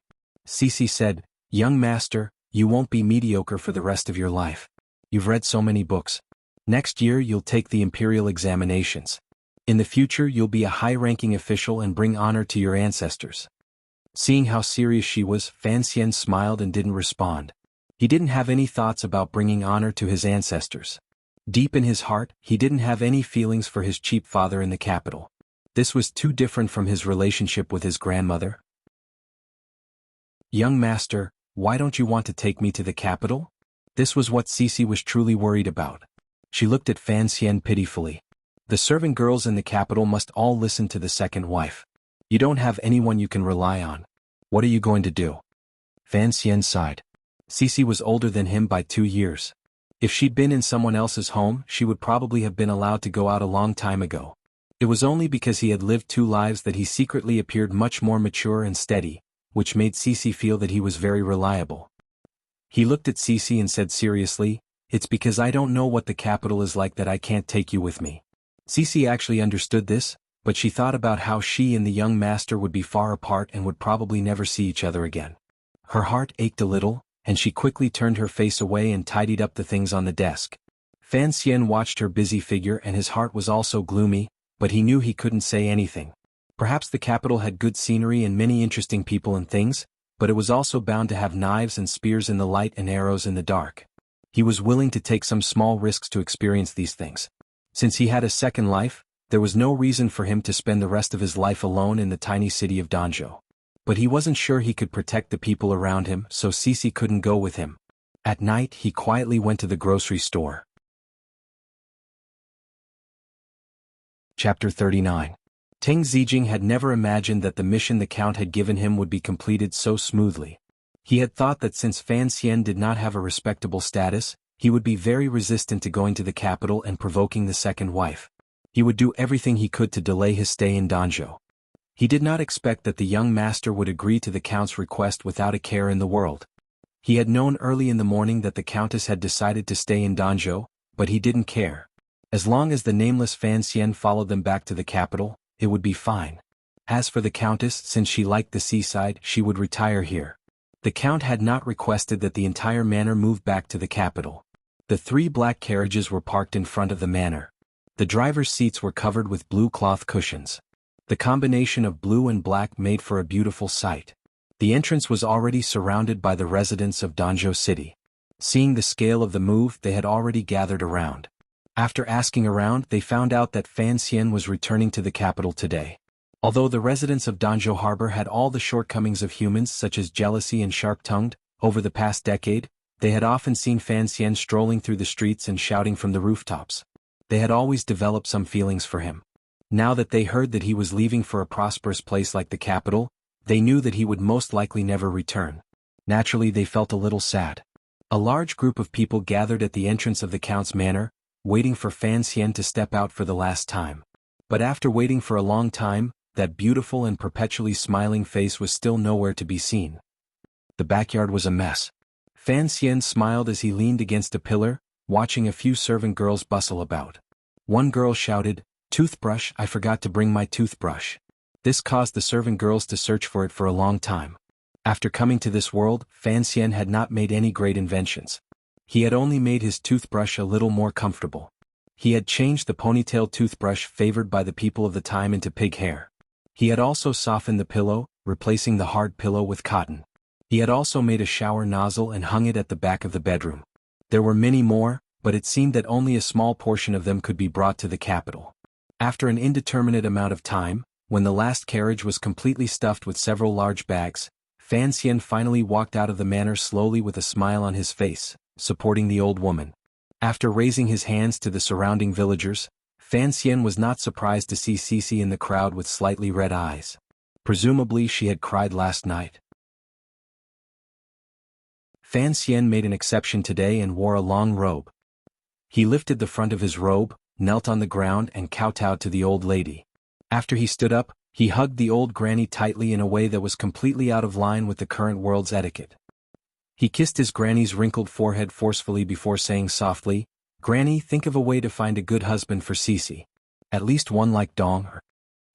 A: Cece said, "Young master, you won't be mediocre for the rest of your life. You've read so many books. Next year you'll take the imperial examinations. In the future you'll be a high-ranking official and bring honor to your ancestors." Seeing how serious she was, Fan Xian smiled and didn't respond. He didn't have any thoughts about bringing honor to his ancestors. Deep in his heart, he didn't have any feelings for his cheap father in the capital. This was too different from his relationship with his grandmother. "Young master, why don't you want to take me to the capital?" This was what Cece was truly worried about. She looked at Fan Xian pitifully. The servant girls in the capital must all listen to the second wife. You don't have anyone you can rely on. What are you going to do? Fan Xian sighed. Cece was older than him by 2 years. If she'd been in someone else's home, she would probably have been allowed to go out a long time ago. It was only because he had lived 2 lives that he secretly appeared much more mature and steady, which made Cece feel that he was very reliable. He looked at Cece and said seriously, "It's because I don't know what the capital is like that I can't take you with me." Cece actually understood this, but she thought about how she and the young master would be far apart and would probably never see each other again. Her heart ached a little, and she quickly turned her face away and tidied up the things on the desk. Fan Xian watched her busy figure and his heart was also gloomy, but he knew he couldn't say anything. Perhaps the capital had good scenery and many interesting people and things, but it was also bound to have knives and spears in the light and arrows in the dark. He was willing to take some small risks to experience these things. Since he had a second life, there was no reason for him to spend the rest of his life alone in the tiny city of Danzhou. But he wasn't sure he could protect the people around him, so Cece couldn't go with him. At night, he quietly went to the grocery store. Chapter 39. Ting Zijing had never imagined that the mission the Count had given him would be completed so smoothly. He had thought that since Fan Xian did not have a respectable status, he would be very resistant to going to the capital and provoking the second wife. He would do everything he could to delay his stay in Danzhou. He did not expect that the young master would agree to the Count's request without a care in the world. He had known early in the morning that the Countess had decided to stay in Danzhou, but he didn't care. As long as the nameless Fan Xian followed them back to the capital, it would be fine. As for the Countess, since she liked the seaside, she would retire here. The Count had not requested that the entire manor move back to the capital. The 3 black carriages were parked in front of the manor. The driver's seats were covered with blue cloth cushions. The combination of blue and black made for a beautiful sight. The entrance was already surrounded by the residents of Danzhou City. Seeing the scale of the move, they had already gathered around. After asking around, they found out that Fan Xian was returning to the capital today. Although the residents of Danzhou Harbor had all the shortcomings of humans such as jealousy and sharp-tongued, over the past decade, they had often seen Fan Xian strolling through the streets and shouting from the rooftops. They had always developed some feelings for him. Now that they heard that he was leaving for a prosperous place like the capital, they knew that he would most likely never return. Naturally, they felt a little sad. A large group of people gathered at the entrance of the Count's manor, waiting for Fan Xian to step out for the last time. But after waiting for a long time, that beautiful and perpetually smiling face was still nowhere to be seen. The backyard was a mess. Fan Xian smiled as he leaned against a pillar, watching a few servant girls bustle about. One girl shouted, "Toothbrush, I forgot to bring my toothbrush." This caused the servant girls to search for it for a long time. After coming to this world, Fan Xian had not made any great inventions. He had only made his toothbrush a little more comfortable. He had changed the ponytail toothbrush favored by the people of the time into pig hair. He had also softened the pillow, replacing the hard pillow with cotton. He had also made a shower nozzle and hung it at the back of the bedroom. There were many more, but it seemed that only a small portion of them could be brought to the capital. After an indeterminate amount of time, when the last carriage was completely stuffed with several large bags, Fan Xian finally walked out of the manor slowly with a smile on his face, supporting the old woman. After raising his hands to the surrounding villagers, Fan Xian was not surprised to see Cece in the crowd with slightly red eyes. Presumably she had cried last night. Fan Xian made an exception today and wore a long robe. He lifted the front of his robe, knelt on the ground and kowtowed to the old lady. After he stood up, he hugged the old granny tightly in a way that was completely out of line with the current world's etiquette. He kissed his granny's wrinkled forehead forcefully before saying softly, "Granny, think of a way to find a good husband for Cece. At least one like Dong."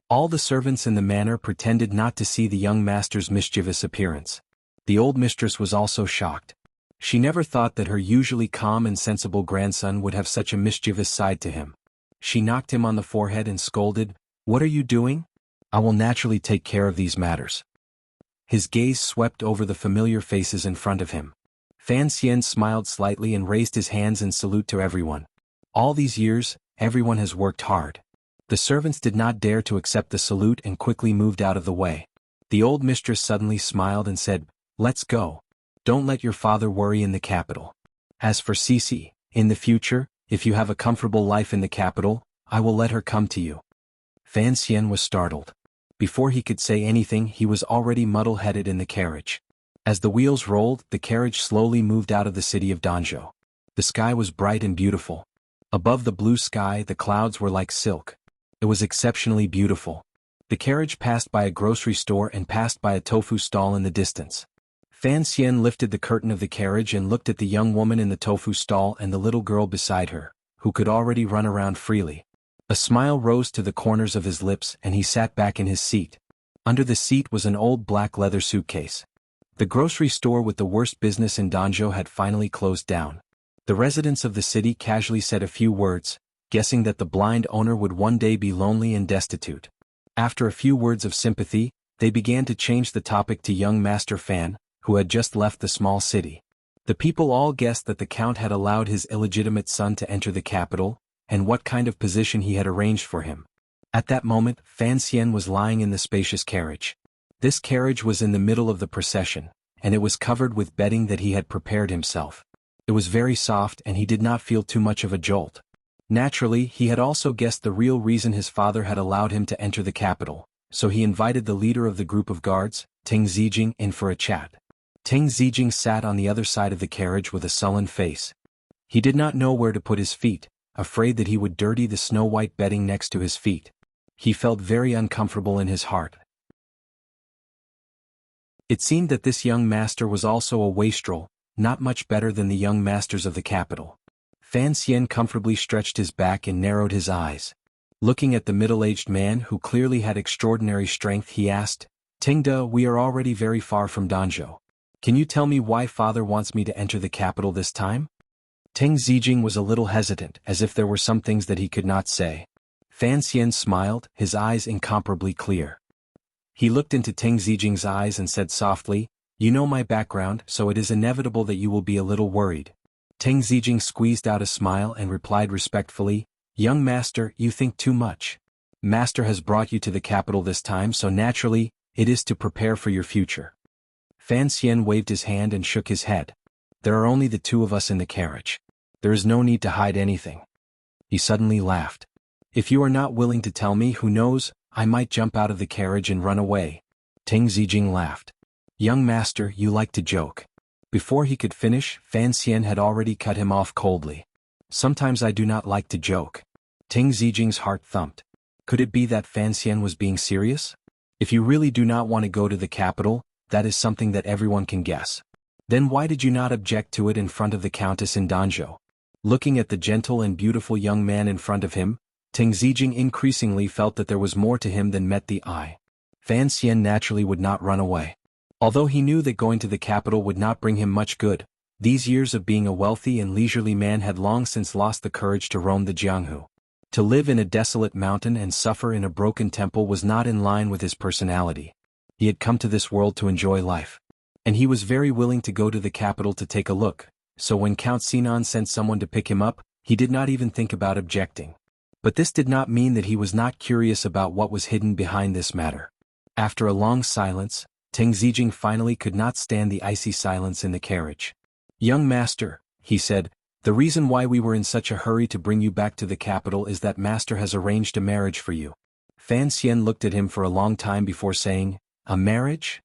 A: All the servants in the manor pretended not to see the young master's mischievous appearance. The old mistress was also shocked. She never thought that her usually calm and sensible grandson would have such a mischievous side to him. She knocked him on the forehead and scolded, "What are you doing? I will naturally take care of these matters." His gaze swept over the familiar faces in front of him. Fan Xian smiled slightly and raised his hands in salute to everyone. All these years, everyone has worked hard. The servants did not dare to accept the salute and quickly moved out of the way. The old mistress suddenly smiled and said, "Let's go. Don't let your father worry in the capital. As for Cici, in the future, if you have a comfortable life in the capital, I will let her come to you." Fan Xian was startled. Before he could say anything, he was already muddle-headed in the carriage. As the wheels rolled, the carriage slowly moved out of the city of Danzhou. The sky was bright and beautiful. Above the blue sky, the clouds were like silk. It was exceptionally beautiful. The carriage passed by a grocery store and passed by a tofu stall in the distance. Fan Xian lifted the curtain of the carriage and looked at the young woman in the tofu stall and the little girl beside her, who could already run around freely. A smile rose to the corners of his lips and he sat back in his seat. Under the seat was an old black leather suitcase. The grocery store with the worst business in Danzhou had finally closed down. The residents of the city casually said a few words, guessing that the blind owner would one day be lonely and destitute. After a few words of sympathy, they began to change the topic to young Master Fan, who had just left the small city. The people all guessed that the Count had allowed his illegitimate son to enter the capital, and what kind of position he had arranged for him. At that moment, Fan Xian was lying in the spacious carriage. This carriage was in the middle of the procession, and it was covered with bedding that he had prepared himself. It was very soft and he did not feel too much of a jolt. Naturally, he had also guessed the real reason his father had allowed him to enter the capital, so he invited the leader of the group of guards, Ting Zijing, in for a chat. Ting Zijing sat on the other side of the carriage with a sullen face. He did not know where to put his feet, afraid that he would dirty the snow-white bedding next to his feet. He felt very uncomfortable in his heart. It seemed that this young master was also a wastrel, not much better than the young masters of the capital. Fan Xian comfortably stretched his back and narrowed his eyes. Looking at the middle-aged man who clearly had extraordinary strength, he asked, "Tingda, we are already very far from Danzhou. Can you tell me why father wants me to enter the capital this time?" Ting Zijing was a little hesitant, as if there were some things that he could not say. Fan Xian smiled, his eyes incomparably clear. He looked into Ting Zijing's eyes and said softly, "You know my background, so it is inevitable that you will be a little worried." Ting Zijing squeezed out a smile and replied respectfully, "Young master, you think too much. Master has brought you to the capital this time, so naturally, it is to prepare for your future." Fan Xian waved his hand and shook his head. "There are only the two of us in the carriage. There is no need to hide anything." He suddenly laughed. "If you are not willing to tell me, who knows, I might jump out of the carriage and run away." Ting Zijing laughed. "Young master, you like to joke." Before he could finish, Fan Xian had already cut him off coldly. "Sometimes I do not like to joke." Ting Zijing's heart thumped. Could it be that Fan Xian was being serious? If you really do not want to go to the capital, that is something that everyone can guess. Then why did you not object to it in front of the Countess in Danzhou? Looking at the gentle and beautiful young man in front of him, Ting Zijing increasingly felt that there was more to him than met the eye. Fan Xian naturally would not run away. Although he knew that going to the capital would not bring him much good, these years of being a wealthy and leisurely man had long since lost the courage to roam the Jianghu. To live in a desolate mountain and suffer in a broken temple was not in line with his personality. He had come to this world to enjoy life. And he was very willing to go to the capital to take a look, so when Count Sinan sent someone to pick him up, he did not even think about objecting. But this did not mean that he was not curious about what was hidden behind this matter. After a long silence, Ting Zijing finally could not stand the icy silence in the carriage. "Young master," he said, "the reason why we were in such a hurry to bring you back to the capital is that master has arranged a marriage for you." Fan Xian looked at him for a long time before saying, "A marriage?"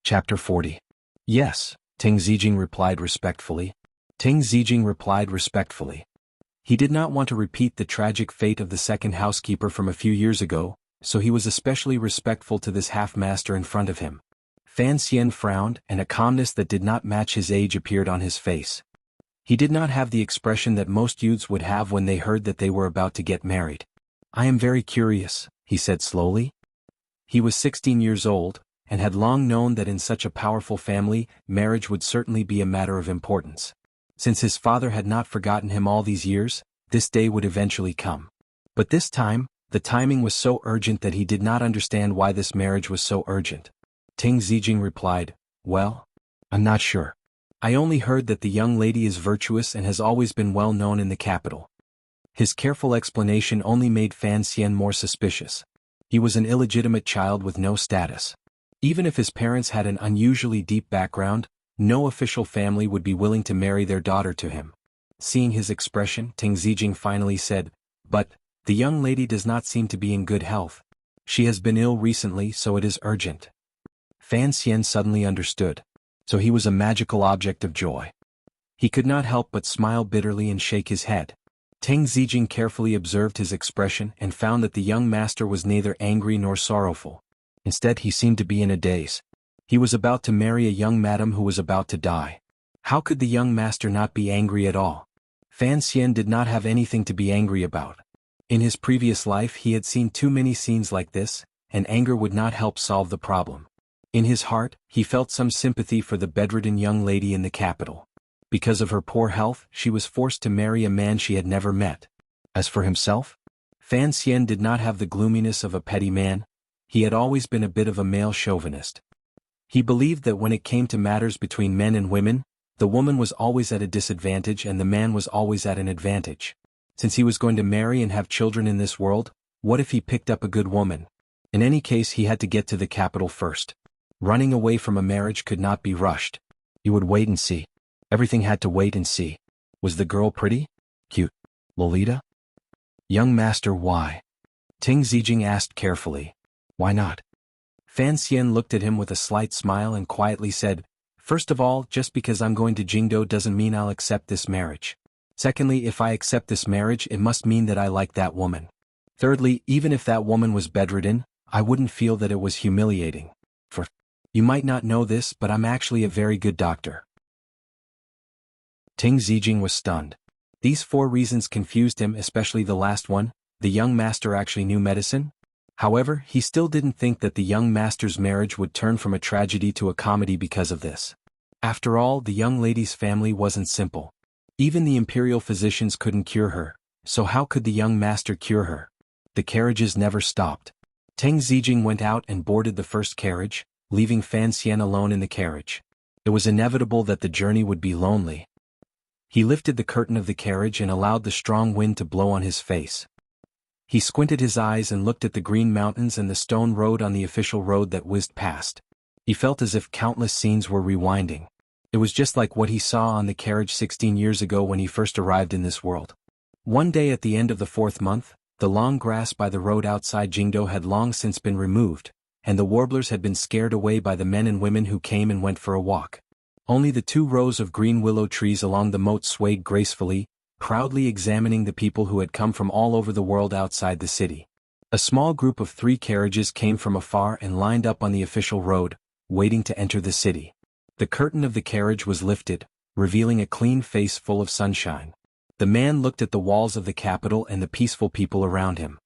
A: Chapter 40. "Yes," Ting Zijing replied respectfully. Ting Zijing replied respectfully. He did not want to repeat the tragic fate of the second housekeeper from a few years ago, so he was especially respectful to this half-master in front of him. Fan Xian frowned, and a calmness that did not match his age appeared on his face. He did not have the expression that most youths would have when they heard that they were about to get married. "I am very curious," he said slowly. He was 16 years old, and had long known that in such a powerful family, marriage would certainly be a matter of importance. Since his father had not forgotten him all these years, this day would eventually come. But this time, The timing was so urgent that he did not understand why this marriage was so urgent. Ting Zijing replied, "Well, I'm not sure. I only heard that the young lady is virtuous and has always been well known in the capital." His careful explanation only made Fan Xian more suspicious. He was an illegitimate child with no status. Even if his parents had an unusually deep background, no official family would be willing to marry their daughter to him. Seeing his expression, Ting Zijing finally said, "But, the young lady does not seem to be in good health. She has been ill recently, so it is urgent." Fan Xian suddenly understood. So he was a magical object of joy. He could not help but smile bitterly and shake his head. Ting Zijing carefully observed his expression and found that the young master was neither angry nor sorrowful. Instead, he seemed to be in a daze. He was about to marry a young madam who was about to die. How could the young master not be angry at all? Fan Xian did not have anything to be angry about. In his previous life he had seen too many scenes like this, and anger would not help solve the problem. In his heart, he felt some sympathy for the bedridden young lady in the capital. Because of her poor health, she was forced to marry a man she had never met. As for himself, Fan Xian did not have the gloominess of a petty man. He had always been a bit of a male chauvinist. He believed that when it came to matters between men and women, the woman was always at a disadvantage and the man was always at an advantage. Since he was going to marry and have children in this world, what if he picked up a good woman? In any case, he had to get to the capital first. Running away from a marriage could not be rushed. He would wait and see. Everything had to wait and see. Was the girl pretty? Cute? Lolita? Young master, why? Ting Zijing asked carefully. Why not? Fan Xian looked at him with a slight smile and quietly said, "First of all, just because I'm going to Jingdo doesn't mean I'll accept this marriage. Secondly, if I accept this marriage, it must mean that I like that woman. Thirdly, even if that woman was bedridden, I wouldn't feel that it was humiliating. For you might not know this, but I'm actually a very good doctor." Ting Zijing was stunned. These 4 reasons confused him, especially the last one. The young master actually knew medicine? However, he still didn't think that the young master's marriage would turn from a tragedy to a comedy because of this. After all, the young lady's family wasn't simple. Even the imperial physicians couldn't cure her, so how could the young master cure her? The carriages never stopped. Ting Zijing went out and boarded the first carriage, leaving Fan Xian alone in the carriage. It was inevitable that the journey would be lonely. He lifted the curtain of the carriage and allowed the strong wind to blow on his face. He squinted his eyes and looked at the green mountains and the stone road on the official road that whizzed past. He felt as if countless scenes were rewinding. It was just like what he saw on the carriage 16 years ago when he first arrived in this world. One day at the end of the 4th month, the long grass by the road outside Jingdo had long since been removed, and the warblers had been scared away by the men and women who came and went for a walk. Only the 2 rows of green willow trees along the moat swayed gracefully, proudly examining the people who had come from all over the world outside the city. A small group of 3 carriages came from afar and lined up on the official road, waiting to enter the city. The curtain of the carriage was lifted, revealing a clean face full of sunshine. The man looked at the walls of the capital and the peaceful people around him.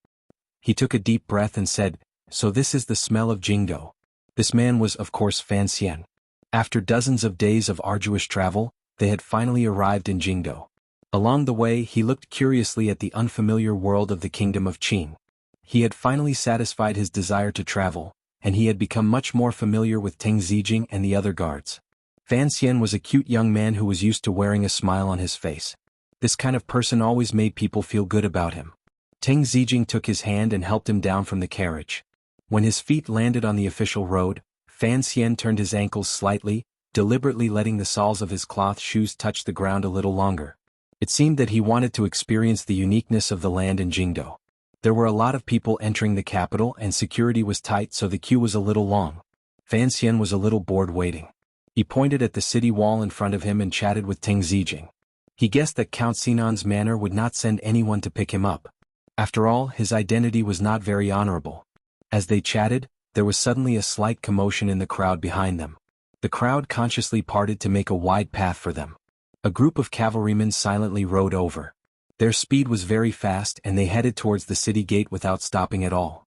A: He took a deep breath and said, "So this is the smell of Jingdo." This man was, of course, Fan Xian. After dozens of days of arduous travel, they had finally arrived in Jingdo. Along the way, he looked curiously at the unfamiliar world of the kingdom of Qin. He had finally satisfied his desire to travel, and he had become much more familiar with Ting Zijing and the other guards. Fan Xian was a cute young man who was used to wearing a smile on his face. This kind of person always made people feel good about him. Ting Zijing took his hand and helped him down from the carriage. When his feet landed on the official road, Fan Xian turned his ankles slightly, deliberately letting the soles of his cloth shoes touch the ground a little longer. It seemed that he wanted to experience the uniqueness of the land in Jingdo. There were a lot of people entering the capital and security was tight, so the queue was a little long. Fan Xian was a little bored waiting. He pointed at the city wall in front of him and chatted with Ting Zijing. He guessed that Count Sinan's manor would not send anyone to pick him up. After all, his identity was not very honorable. As they chatted, there was suddenly a slight commotion in the crowd behind them. The crowd consciously parted to make a wide path for them. A group of cavalrymen silently rode over. Their speed was very fast and they headed towards the city gate without stopping at all.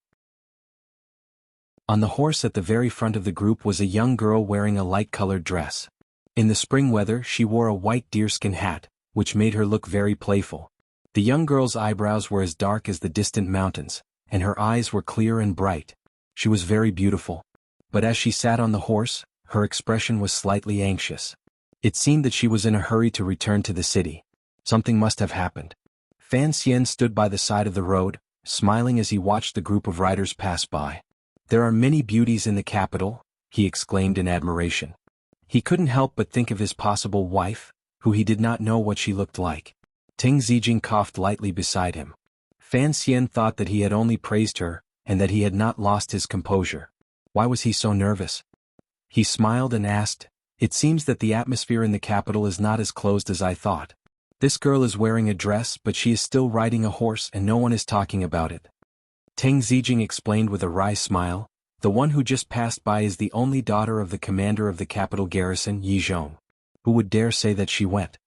A: On the horse at the very front of the group was a young girl wearing a light-colored dress. In the spring weather she wore a white deerskin hat, which made her look very playful. The young girl's eyebrows were as dark as the distant mountains, and her eyes were clear and bright. She was very beautiful. But as she sat on the horse, her expression was slightly anxious. It seemed that she was in a hurry to return to the city. Something must have happened. Fan Xian stood by the side of the road, smiling as he watched the group of riders pass by. "There are many beauties in the capital," he exclaimed in admiration. He couldn't help but think of his possible wife, who he did not know what she looked like. Ting Zijing coughed lightly beside him. Fan Xian thought that he had only praised her, and that he had not lost his composure. Why was he so nervous? He smiled and asked, "It seems that the atmosphere in the capital is not as closed as I thought. This girl is wearing a dress but she is still riding a horse and no one is talking about it." Ting Zijing explained with a wry smile, "The one who just passed by is the only daughter of the commander of the capital garrison, Yi Zhong. Who would dare say that she went?"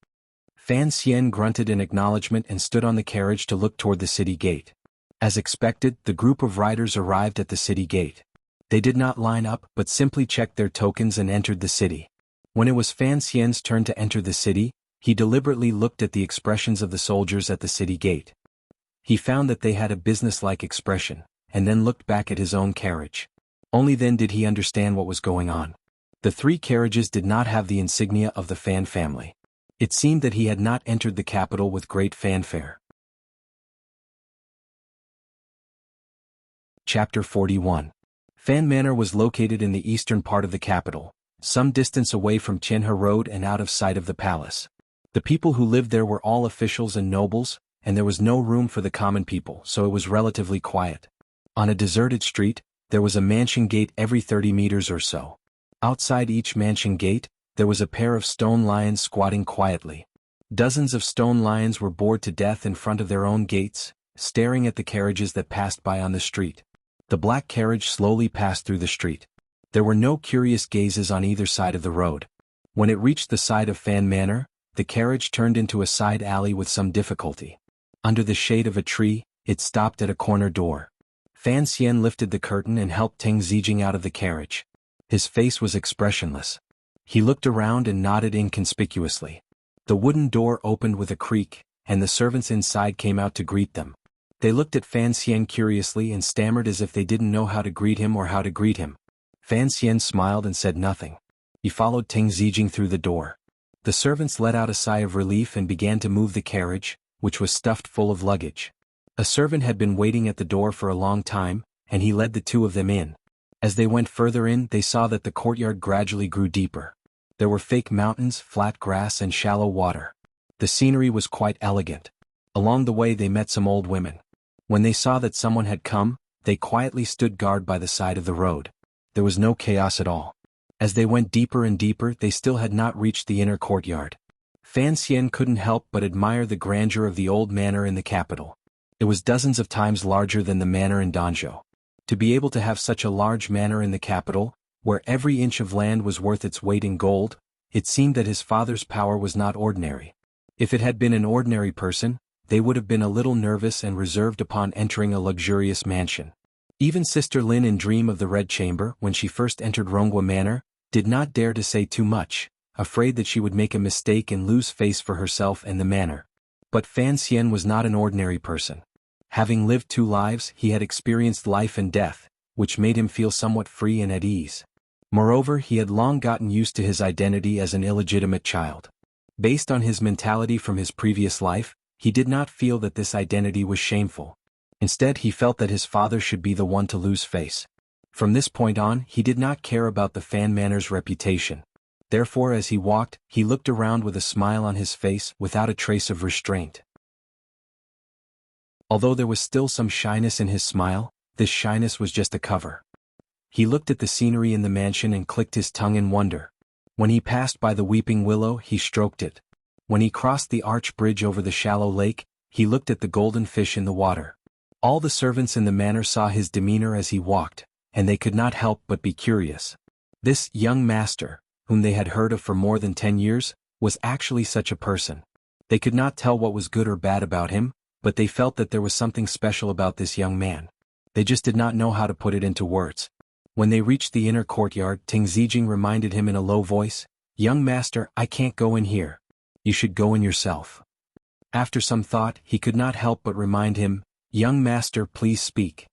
A: Fan Xian grunted in acknowledgement and stood on the carriage to look toward the city gate. As expected, the group of riders arrived at the city gate. They did not line up but simply checked their tokens and entered the city. When it was Fan Xian's turn to enter the city, he deliberately looked at the expressions of the soldiers at the city gate. He found that they had a businesslike expression, and then looked back at his own carriage. Only then did he understand what was going on. The three carriages did not have the insignia of the Fan family. It seemed that he had not entered the capital with great fanfare. Chapter 41. Fan Manor was located in the eastern part of the capital, some distance away from Tianhe Road and out of sight of the palace. The people who lived there were all officials and nobles, and there was no room for the common people, so it was relatively quiet. On a deserted street, there was a mansion gate every 30 meters or so. Outside each mansion gate, there was a pair of stone lions squatting quietly. Dozens of stone lions were bored to death in front of their own gates, staring at the carriages that passed by on the street. The black carriage slowly passed through the street. There were no curious gazes on either side of the road. When it reached the side of Fan Manor, the carriage turned into a side alley with some difficulty. Under the shade of a tree, it stopped at a corner door. Fan Xian lifted the curtain and helped Ting Zijing out of the carriage. His face was expressionless. He looked around and nodded inconspicuously. The wooden door opened with a creak, and the servants inside came out to greet them. They looked at Fan Xian curiously and stammered as if they didn't know how to greet him or how to greet him. Fan Xian smiled and said nothing. He followed Ting Zijing through the door. The servants let out a sigh of relief and began to move the carriage, which was stuffed full of luggage. A servant had been waiting at the door for a long time, and he led the two of them in. As they went further in, they saw that the courtyard gradually grew deeper. There were fake mountains, flat grass and shallow water. The scenery was quite elegant. Along the way they met some old women. When they saw that someone had come, they quietly stood guard by the side of the road. There was no chaos at all. As they went deeper and deeper, they still had not reached the inner courtyard. Fan Xian couldn't help but admire the grandeur of the old manor in the capital. It was dozens of times larger than the manor in Danzhou. To be able to have such a large manor in the capital, where every inch of land was worth its weight in gold, it seemed that his father's power was not ordinary. If it had been an ordinary person, they would have been a little nervous and reserved upon entering a luxurious mansion. Even Sister Lin in Dream of the Red Chamber, when she first entered Ronghua Manor, did not dare to say too much, afraid that she would make a mistake and lose face for herself and the manor. But Fan Xian was not an ordinary person. Having lived 2 lives, he had experienced life and death, which made him feel somewhat free and at ease. Moreover, he had long gotten used to his identity as an illegitimate child. Based on his mentality from his previous life, he did not feel that this identity was shameful. Instead, he felt that his father should be the one to lose face. From this point on, he did not care about the Fan Manor's reputation. Therefore, as he walked, he looked around with a smile on his face without a trace of restraint. Although there was still some shyness in his smile, this shyness was just a cover. He looked at the scenery in the mansion and clicked his tongue in wonder. When he passed by the weeping willow, he stroked it. When he crossed the arch bridge over the shallow lake, he looked at the golden fish in the water. All the servants in the manor saw his demeanor as he walked, and they could not help but be curious. This young master, whom they had heard of for more than 10 years, was actually such a person. They could not tell what was good or bad about him, but they felt that there was something special about this young man. They just did not know how to put it into words. When they reached the inner courtyard, Ting Zijing reminded him in a low voice, "Young master, I can't go in here. You should go in yourself." After some thought, he could not help but remind him, "Young master, please speak."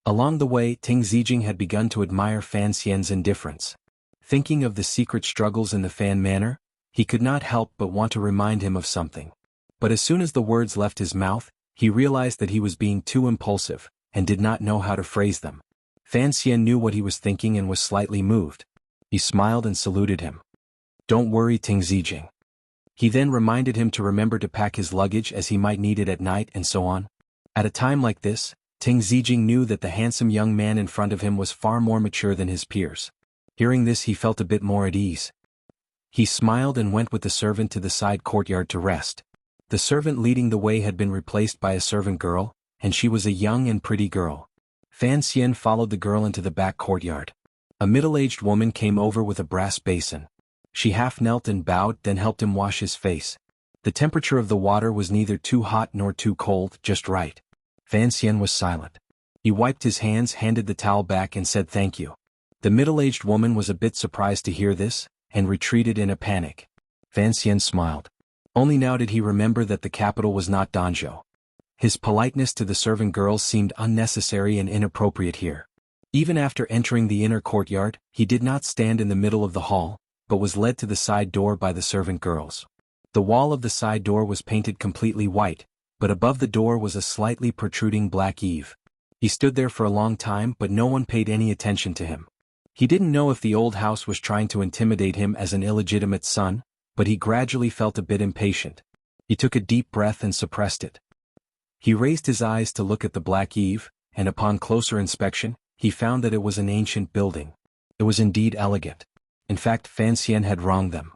A: Along the way, Ting Zijing had begun to admire Fan Xian's indifference. Thinking of the secret struggles in the Fan manor, he could not help but want to remind him of something. But as soon as the words left his mouth, he realized that he was being too impulsive, and did not know how to phrase them. Fan Xian knew what he was thinking and was slightly moved. He smiled and saluted him. "Don't worry, Ting Zijing." He then reminded him to remember to pack his luggage as he might need it at night and so on. At a time like this, Ting Zijing knew that the handsome young man in front of him was far more mature than his peers. Hearing this, he felt a bit more at ease. He smiled and went with the servant to the side courtyard to rest. The servant leading the way had been replaced by a servant girl, and she was a young and pretty girl. Fan Xian followed the girl into the back courtyard. A middle-aged woman came over with a brass basin. She half knelt and bowed, then helped him wash his face. The temperature of the water was neither too hot nor too cold, just right. Fan Xian was silent. He wiped his hands, handed the towel back and said thank you. The middle-aged woman was a bit surprised to hear this, and retreated in a panic. Fan Xian smiled. Only now did he remember that the capital was not Danzhou. His politeness to the servant girls seemed unnecessary and inappropriate here. Even after entering the inner courtyard, he did not stand in the middle of the hall, but was led to the side door by the servant girls. The wall of the side door was painted completely white, but above the door was a slightly protruding black eave. He stood there for a long time, but no one paid any attention to him. He didn't know if the old house was trying to intimidate him as an illegitimate son, but he gradually felt a bit impatient. He took a deep breath and suppressed it. He raised his eyes to look at the black eave, and upon closer inspection, he found that it was an ancient building. It was indeed elegant. In fact, Fan Xian had wronged them.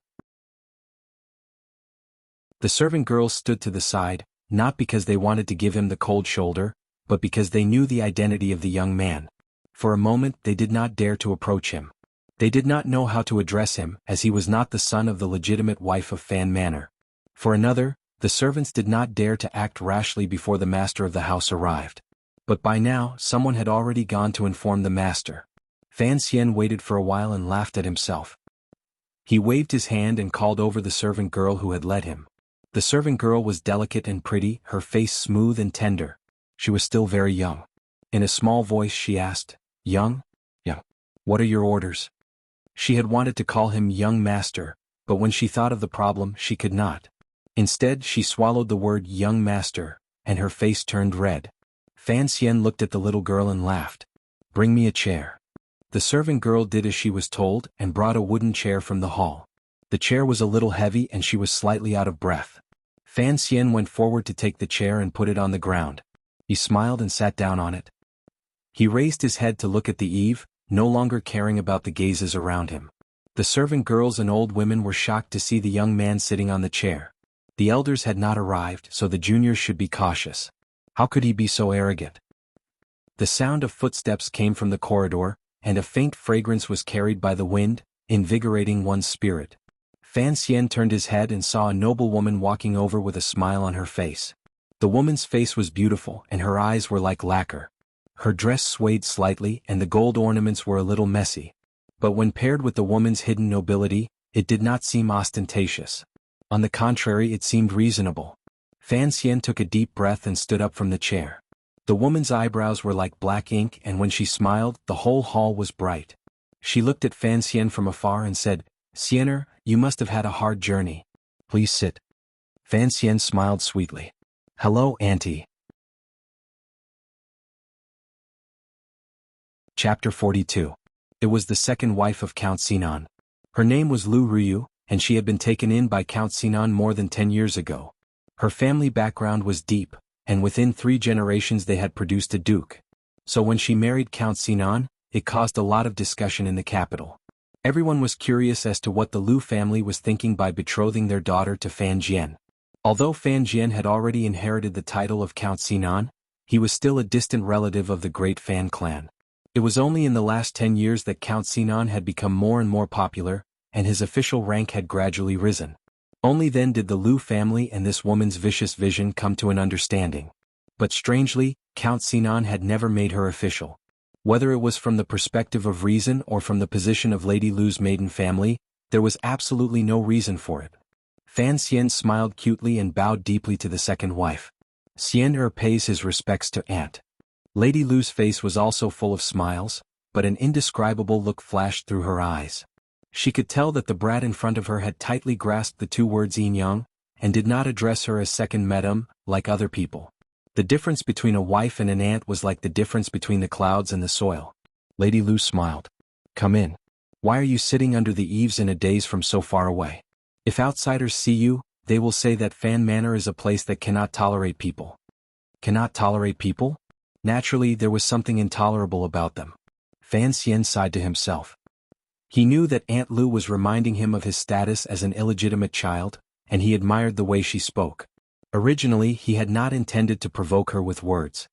A: The servant girls stood to the side, not because they wanted to give him the cold shoulder, but because they knew the identity of the young man. For a moment they did not dare to approach him. They did not know how to address him, as he was not the son of the legitimate wife of Fan Manor. For another, the servants did not dare to act rashly before the master of the house arrived. But by now, someone had already gone to inform the master. Fan Xian waited for a while and laughed at himself. He waved his hand and called over the servant girl who had led him. The servant girl was delicate and pretty, her face smooth and tender. She was still very young. In a small voice she asked, "Young? Yeah. What are your orders?" She had wanted to call him young master, but when she thought of the problem she could not. Instead she swallowed the word young master, and her face turned red. Fan Xian looked at the little girl and laughed. "Bring me a chair." The servant girl did as she was told and brought a wooden chair from the hall. The chair was a little heavy and she was slightly out of breath. Fan Xian went forward to take the chair and put it on the ground. He smiled and sat down on it. He raised his head to look at the eve, no longer caring about the gazes around him. The servant girls and old women were shocked to see the young man sitting on the chair. The elders had not arrived, so the juniors should be cautious. How could he be so arrogant? The sound of footsteps came from the corridor, and a faint fragrance was carried by the wind, invigorating one's spirit. Fan Xian turned his head and saw a noble woman walking over with a smile on her face. The woman's face was beautiful and her eyes were like lacquer. Her dress swayed slightly and the gold ornaments were a little messy. But when paired with the woman's hidden nobility, it did not seem ostentatious. On the contrary, it seemed reasonable. Fan Xian took a deep breath and stood up from the chair. The woman's eyebrows were like black ink and when she smiled, the whole hall was bright. She looked at Fan Xian from afar and said, "Xianer, you must have had a hard journey. Please sit." Fan Xian smiled sweetly. "Hello, Auntie." Chapter 42. It was the second wife of Count Sinan. Her name was Lu Ruyu, and she had been taken in by Count Sinan more than 10 years ago. Her family background was deep, and within 3 generations they had produced a duke. So when she married Count Sinan, it caused a lot of discussion in the capital. Everyone was curious as to what the Lu family was thinking by betrothing their daughter to Fan Jian. Although Fan Jian had already inherited the title of Count Sinan, he was still a distant relative of the great Fan clan. It was only in the last 10 years that Count Sinan had become more and more popular, and his official rank had gradually risen. Only then did the Lu family and this woman's vicious vision come to an understanding. But strangely, Count Sinan had never made her official. Whether it was from the perspective of reason or from the position of Lady Lu's maiden family, there was absolutely no reason for it. Fan Xian smiled cutely and bowed deeply to the second wife. "Xian pays his respects to Aunt." Lady Lu's face was also full of smiles, but an indescribable look flashed through her eyes. She could tell that the brat in front of her had tightly grasped the two words yin yang, and did not address her as second madam, like other people. The difference between a wife and an aunt was like the difference between the clouds and the soil. Lady Lu smiled. Come in. Why are you sitting under the eaves in a daze from so far away? If outsiders see you, they will say that Fan Manor is a place that cannot tolerate people. Cannot tolerate people? Naturally, there was something intolerable about them. Fan Xian sighed to himself. He knew that Aunt Lu was reminding him of his status as an illegitimate child, and he admired the way she spoke. Originally, he had not intended to provoke her with words.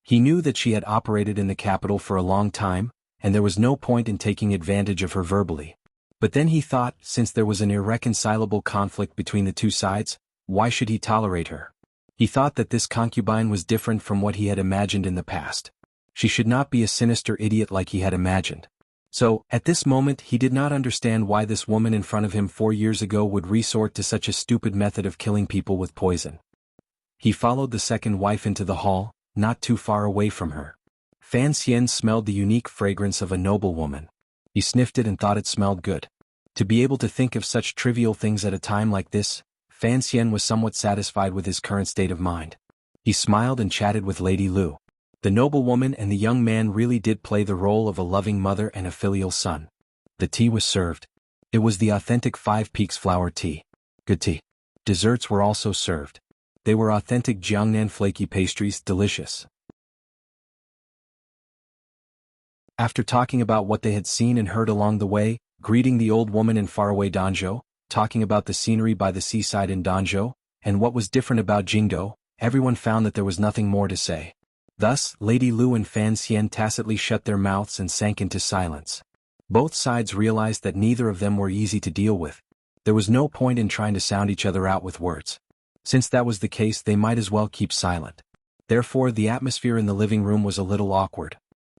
A: He knew that she had operated in the capital for a long time, and there was no point in taking advantage of her verbally. But then he thought, since there was an irreconcilable conflict between the two sides, why should he tolerate her? He thought that this concubine was different from what he had imagined in the past. She should not be a sinister idiot like he had imagined. So, at this moment he did not understand why this woman in front of him 4 years ago would resort to such a stupid method of killing people with poison. He followed the second wife into the hall, not too far away from her. Fan Xian smelled the unique fragrance of a noble woman. He sniffed it and thought it smelled good. To be able to think of such trivial things at a time like this, Fan Xian was somewhat satisfied with his current state of mind. He smiled and chatted with Lady Lu. The noble woman and the young man really did play the role of a loving mother and a filial son. The tea was served. It was the authentic Five Peaks flower tea. Good tea. Desserts were also served. They were authentic Jiangnan flaky pastries, delicious. After talking about what they had seen and heard along the way, greeting the old woman in faraway Danzhou, talking about the scenery by the seaside in Danzhou, and what was different about Jingdou, everyone found that there was nothing more to say. Thus, Lady Lu and Fan Xian tacitly shut their mouths and sank into silence. Both sides realized that neither of them were easy to deal with. There was no point in trying to sound each other out with words. Since that was the case, they might as well keep silent. Therefore, the atmosphere in the living room was a little awkward.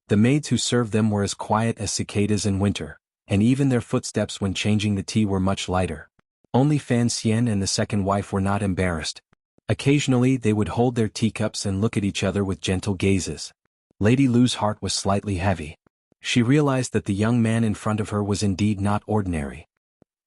A: The maids who served them were as quiet as cicadas in winter, and even their footsteps when changing the tea were much lighter. Only Fan Xian and the second wife were not embarrassed. Occasionally they would hold their teacups and look at each other with gentle gazes. Lady Lu's heart was slightly heavy. She realized that the young man in front of her was indeed not ordinary.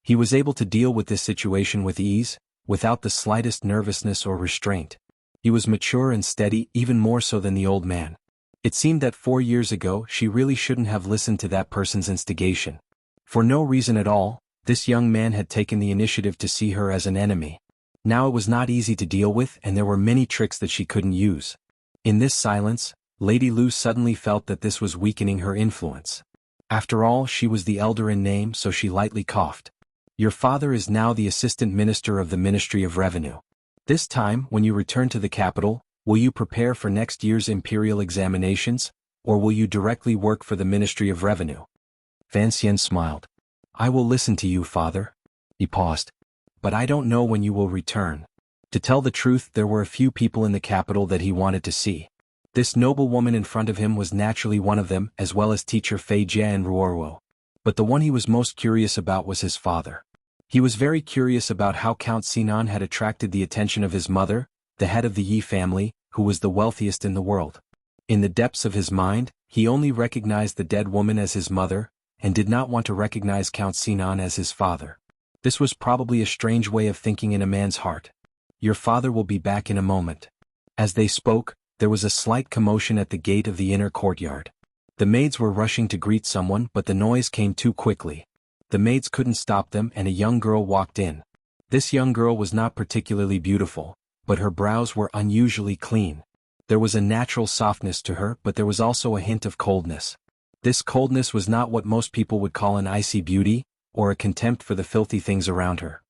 A: He was able to deal with this situation with ease, without the slightest nervousness or restraint. He was mature and steady, even more so than the old man. It seemed that 4 years ago she really shouldn't have listened to that person's instigation. For no reason at all, this young man had taken the initiative to see her as an enemy. Now it was not easy to deal with, and there were many tricks that she couldn't use. In this silence, Lady Lu suddenly felt that this was weakening her influence. After all, she was the elder in name, so she lightly coughed. Your father is now the assistant minister of the Ministry of Revenue. This time, when you return to the capital, will you prepare for next year's imperial examinations, or will you directly work for the Ministry of Revenue? Fan Xian smiled. I will listen to you, father. He paused. But I don't know when you will return. To tell the truth, there were a few people in the capital that he wanted to see. This noble woman in front of him was naturally one of them, as well as teacher Fei Jia and Ruoruo. But the one he was most curious about was his father. He was very curious about how Count Sinan had attracted the attention of his mother, the head of the Yi family, who was the wealthiest in the world. In the depths of his mind, he only recognized the dead woman as his mother, and did not want to recognize Count Sinan as his father. This was probably a strange way of thinking in a man's heart. Your father will be back in a moment. As they spoke, there was a slight commotion at the gate of the inner courtyard. The maids were rushing to greet someone, but the noise came too quickly. The maids couldn't stop them, and a young girl walked in. This young girl was not particularly beautiful, but her brows were unusually clean. There was a natural softness to her, but there was also a hint of coldness. This coldness was not what most people would call an icy beauty, or a contempt for the filthy things around her.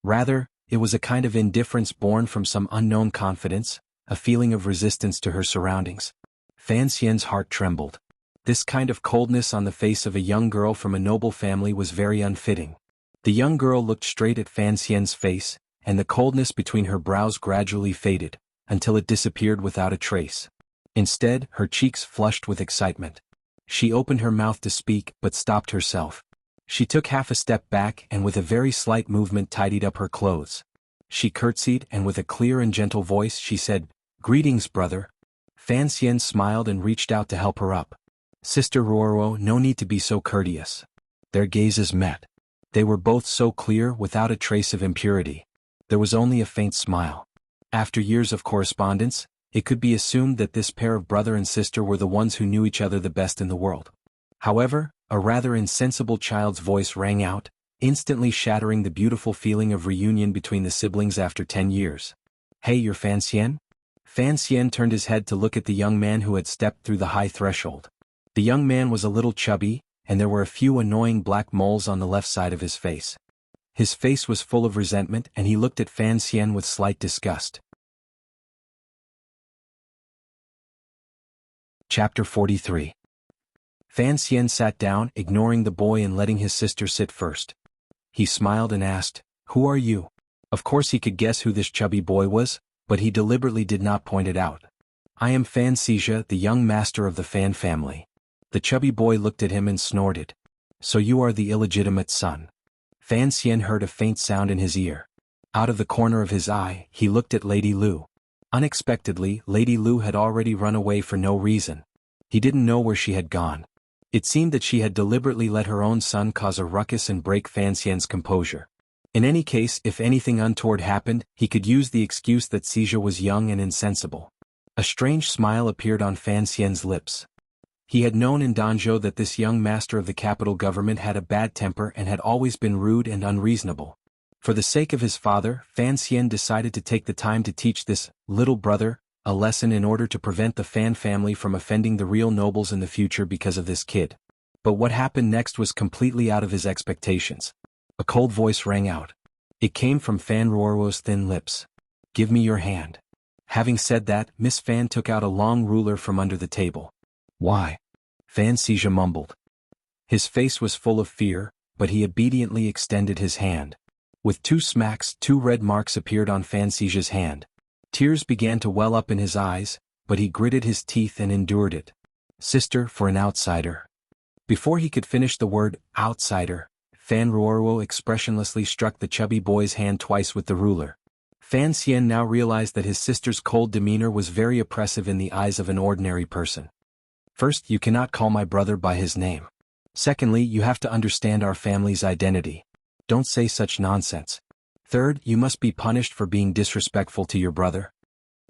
A: Rather, it was a kind of indifference born from some unknown confidence, a feeling of resistance to her surroundings. Fan Xian's heart trembled. This kind of coldness on the face of a young girl from a noble family was very unfitting. The young girl looked straight at Fan Xian's face, and the coldness between her brows gradually faded, until it disappeared without a trace. Instead, her cheeks flushed with excitement. She opened her mouth to speak, but stopped herself. She took half a step back and with a very slight movement tidied up her clothes. She curtsied, and with a clear and gentle voice she said, "Greetings, brother. Fan Xian smiled and reached out to help her up. Sister Ruoro, no need to be so courteous. Their gazes met. They were both so clear without a trace of impurity. There was only a faint smile. After years of correspondence, it could be assumed that this pair of brother and sister were the ones who knew each other the best in the world. However, a rather insensible child's voice rang out, instantly shattering the beautiful feeling of reunion between the siblings after 10 years. Hey, you're Fan Xian? Fan Xian turned his head to look at the young man who had stepped through the high threshold. The young man was a little chubby, and there were a few annoying black moles on the left side of his face. His face was full of resentment and he looked at Fan Xian with slight disgust. Chapter 43. Fan Xian sat down, ignoring the boy and letting his sister sit first. He smiled and asked, "Who are you?" Of course he could guess who this chubby boy was, but he deliberately did not point it out. "I am Fan Xija, the young master of the Fan family." The chubby boy looked at him and snorted. "So you are the illegitimate son." Fan Xian heard a faint sound in his ear. Out of the corner of his eye, he looked at Lady Lu. Unexpectedly, Lady Lu had already run away for no reason. He didn't know where she had gone. It seemed that she had deliberately let her own son cause a ruckus and break Fan Xian's composure. In any case, if anything untoward happened, he could use the excuse that Xija was young and insensible. A strange smile appeared on Fan Xian's lips. He had known in Danzhou that this young master of the capital government had a bad temper and had always been rude and unreasonable. For the sake of his father, Fan Xian decided to take the time to teach this little brother a lesson in order to prevent the Fan family from offending the real nobles in the future because of this kid. But what happened next was completely out of his expectations. A cold voice rang out. It came from Fan Ruoro's thin lips. "Give me your hand." Having said that, Miss Fan took out a long ruler from under the table. "Why?" Fan Xija mumbled. His face was full of fear, but he obediently extended his hand. With 2 smacks, 2 red marks appeared on Fan Xija's hand. Tears began to well up in his eyes, but he gritted his teeth and endured it. "Sister, for an outsider." Before he could finish the word, outsider, Fan Ruoro expressionlessly struck the chubby boy's hand twice with the ruler. Fan Xian now realized that his sister's cold demeanor was very oppressive in the eyes of an ordinary person. "First, you cannot call my brother by his name. Secondly, you have to understand our family's identity. Don't say such nonsense. Third, you must be punished for being disrespectful to your brother."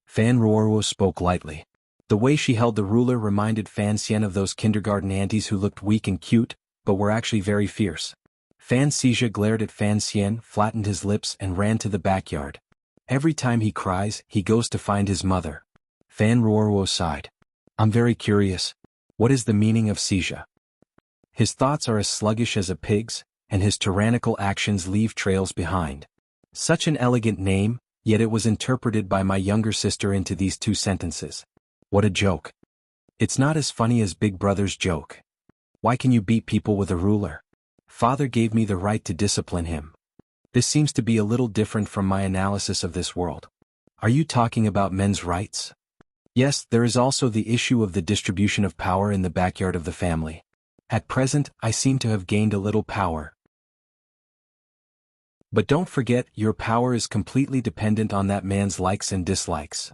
A: Fan Ruoro spoke lightly. The way she held the ruler reminded Fan Xian of those kindergarten aunties who looked weak and cute, but were actually very fierce. Fan Xija glared at Fan Xian, flattened his lips and ran to the backyard. Every time he cries, he goes to find his mother. Fan Ruoro sighed. "I'm very curious. What is the meaning of Xija?" His thoughts are as sluggish as a pig's, and his tyrannical actions leave trails behind. Such an elegant name, yet it was interpreted by my younger sister into these 2 sentences. What a joke. It's not as funny as Big Brother's joke. Why can you beat people with a ruler? Father gave me the right to discipline him. This seems to be a little different from my analysis of this world. Are you talking about men's rights? Yes, there is also the issue of the distribution of power in the backyard of the family. At present, I seem to have gained a little power. But don't forget, your power is completely dependent on that man's likes and dislikes.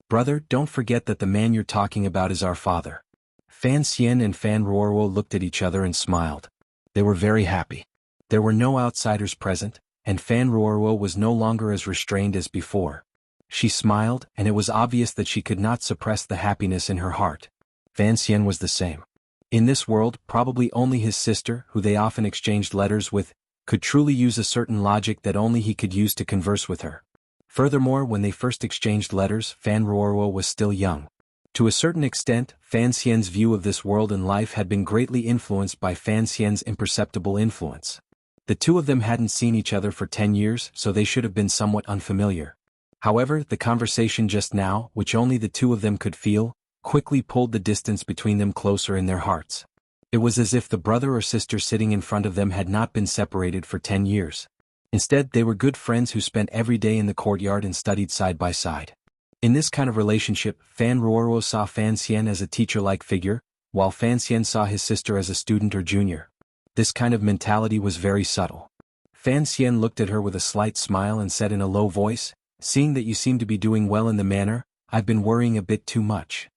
A: Brother, don't forget that the man you're talking about is our father. Fan Xian and Fan Ruoro looked at each other and smiled. They were very happy. There were no outsiders present, and Fan Ruoro was no longer as restrained as before. She smiled, and it was obvious that she could not suppress the happiness in her heart. Fan Xian was the same. In this world, probably only his sister, who they often exchanged letters with, could truly use a certain logic that only he could use to converse with her. Furthermore, when they first exchanged letters, Fan Ruoro was still young. To a certain extent, Fan Xian's view of this world and life had been greatly influenced by Fan Xian's imperceptible influence. The 2 of them hadn't seen each other for 10 years, so they should have been somewhat unfamiliar. However, the conversation just now, which only the 2 of them could feel, quickly pulled the distance between them closer in their hearts. It was as if the brother or sister sitting in front of them had not been separated for 10 years. Instead, they were good friends who spent every day in the courtyard and studied side by side. In this kind of relationship, Fan Ruoro saw Fan Xian as a teacher-like figure, while Fan Xian saw his sister as a student or junior. This kind of mentality was very subtle. Fan Xian looked at her with a slight smile and said in a low voice, "Seeing that you seem to be doing well in the manor, I've been worrying a bit too much."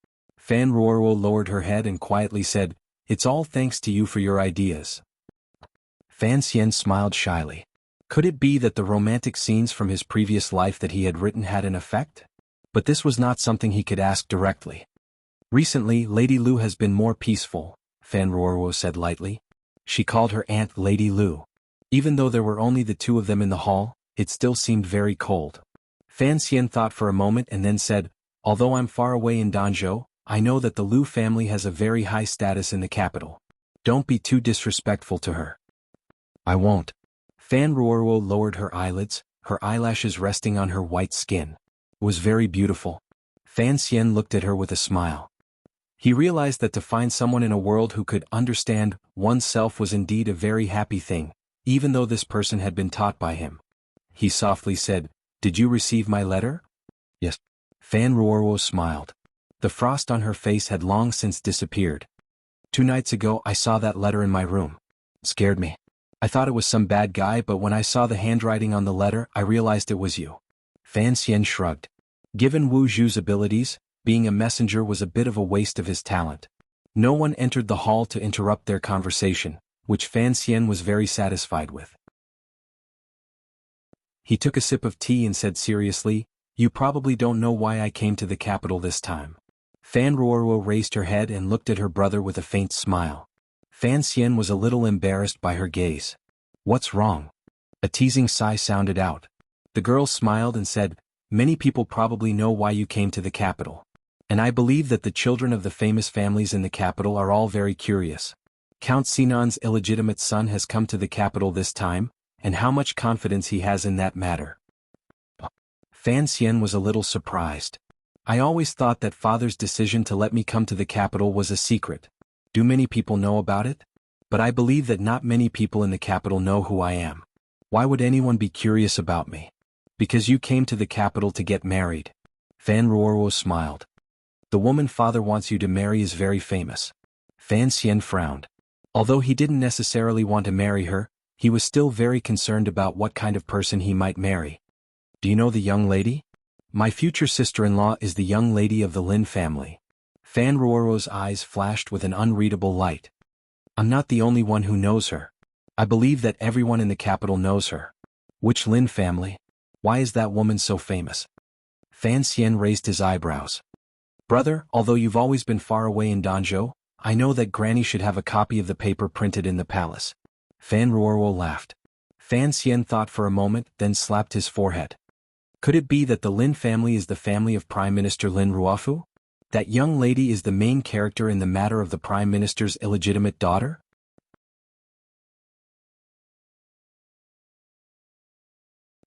A: Fan Ruoruo lowered her head and quietly said, "It's all thanks to you for your ideas." Fan Xian smiled shyly. Could it be that the romantic scenes from his previous life that he had written had an effect? But this was not something he could ask directly. "Recently, Lady Lu has been more peaceful," Fan Ruoruo said lightly. She called her aunt Lady Lu. Even though there were only the two of them in the hall, it still seemed very cold. Fan Xian thought for a moment and then said, "Although I'm far away in Danzhou, I know that the Lu family has a very high status in the capital. Don't be too disrespectful to her." "I won't." Fan Ruoruo lowered her eyelids, her eyelashes resting on her white skin. It was very beautiful. Fan Xian looked at her with a smile. He realized that to find someone in a world who could understand oneself was indeed a very happy thing, even though this person had been taught by him. He softly said, "Did you receive my letter?" "Yes." Fan Ruoruo smiled. The frost on her face had long since disappeared. "2 nights ago I saw that letter in my room. It scared me. I thought it was some bad guy, but when I saw the handwriting on the letter I realized it was you." Fan Xian shrugged. Given Wu Zhu's abilities, being a messenger was a bit of a waste of his talent. No one entered the hall to interrupt their conversation, which Fan Xian was very satisfied with. He took a sip of tea and said seriously, "You probably don't know why I came to the capital this time." Fan Ruoruo raised her head and looked at her brother with a faint smile. Fan Xian was a little embarrassed by her gaze. "What's wrong?" A teasing sigh sounded out. The girl smiled and said, "Many people probably know why you came to the capital. And I believe that the children of the famous families in the capital are all very curious. Count Sinan's illegitimate son has come to the capital this time, and how much confidence he has in that matter." Fan Xian was a little surprised. "I always thought that father's decision to let me come to the capital was a secret. Do many people know about it? But I believe that not many people in the capital know who I am. Why would anyone be curious about me?" "Because you came to the capital to get married." Fan Ruoruo smiled. "The woman father wants you to marry is very famous." Fan Xian frowned. Although he didn't necessarily want to marry her, he was still very concerned about what kind of person he might marry. "Do you know the young lady?" "My future sister-in-law is the young lady of the Lin family." Fan Ruoruo's eyes flashed with an unreadable light. "I'm not the only one who knows her. I believe that everyone in the capital knows her." "Which Lin family? Why is that woman so famous?" Fan Xian raised his eyebrows. "Brother, although you've always been far away in Danzhou, I know that Granny should have a copy of the paper printed in the palace." Fan Ruoruo laughed. Fan Xian thought for a moment, then slapped his forehead. Could it be that the Lin family is the family of Prime Minister Lin Ruofu? That young lady is the main character in the matter of the Prime Minister's illegitimate daughter?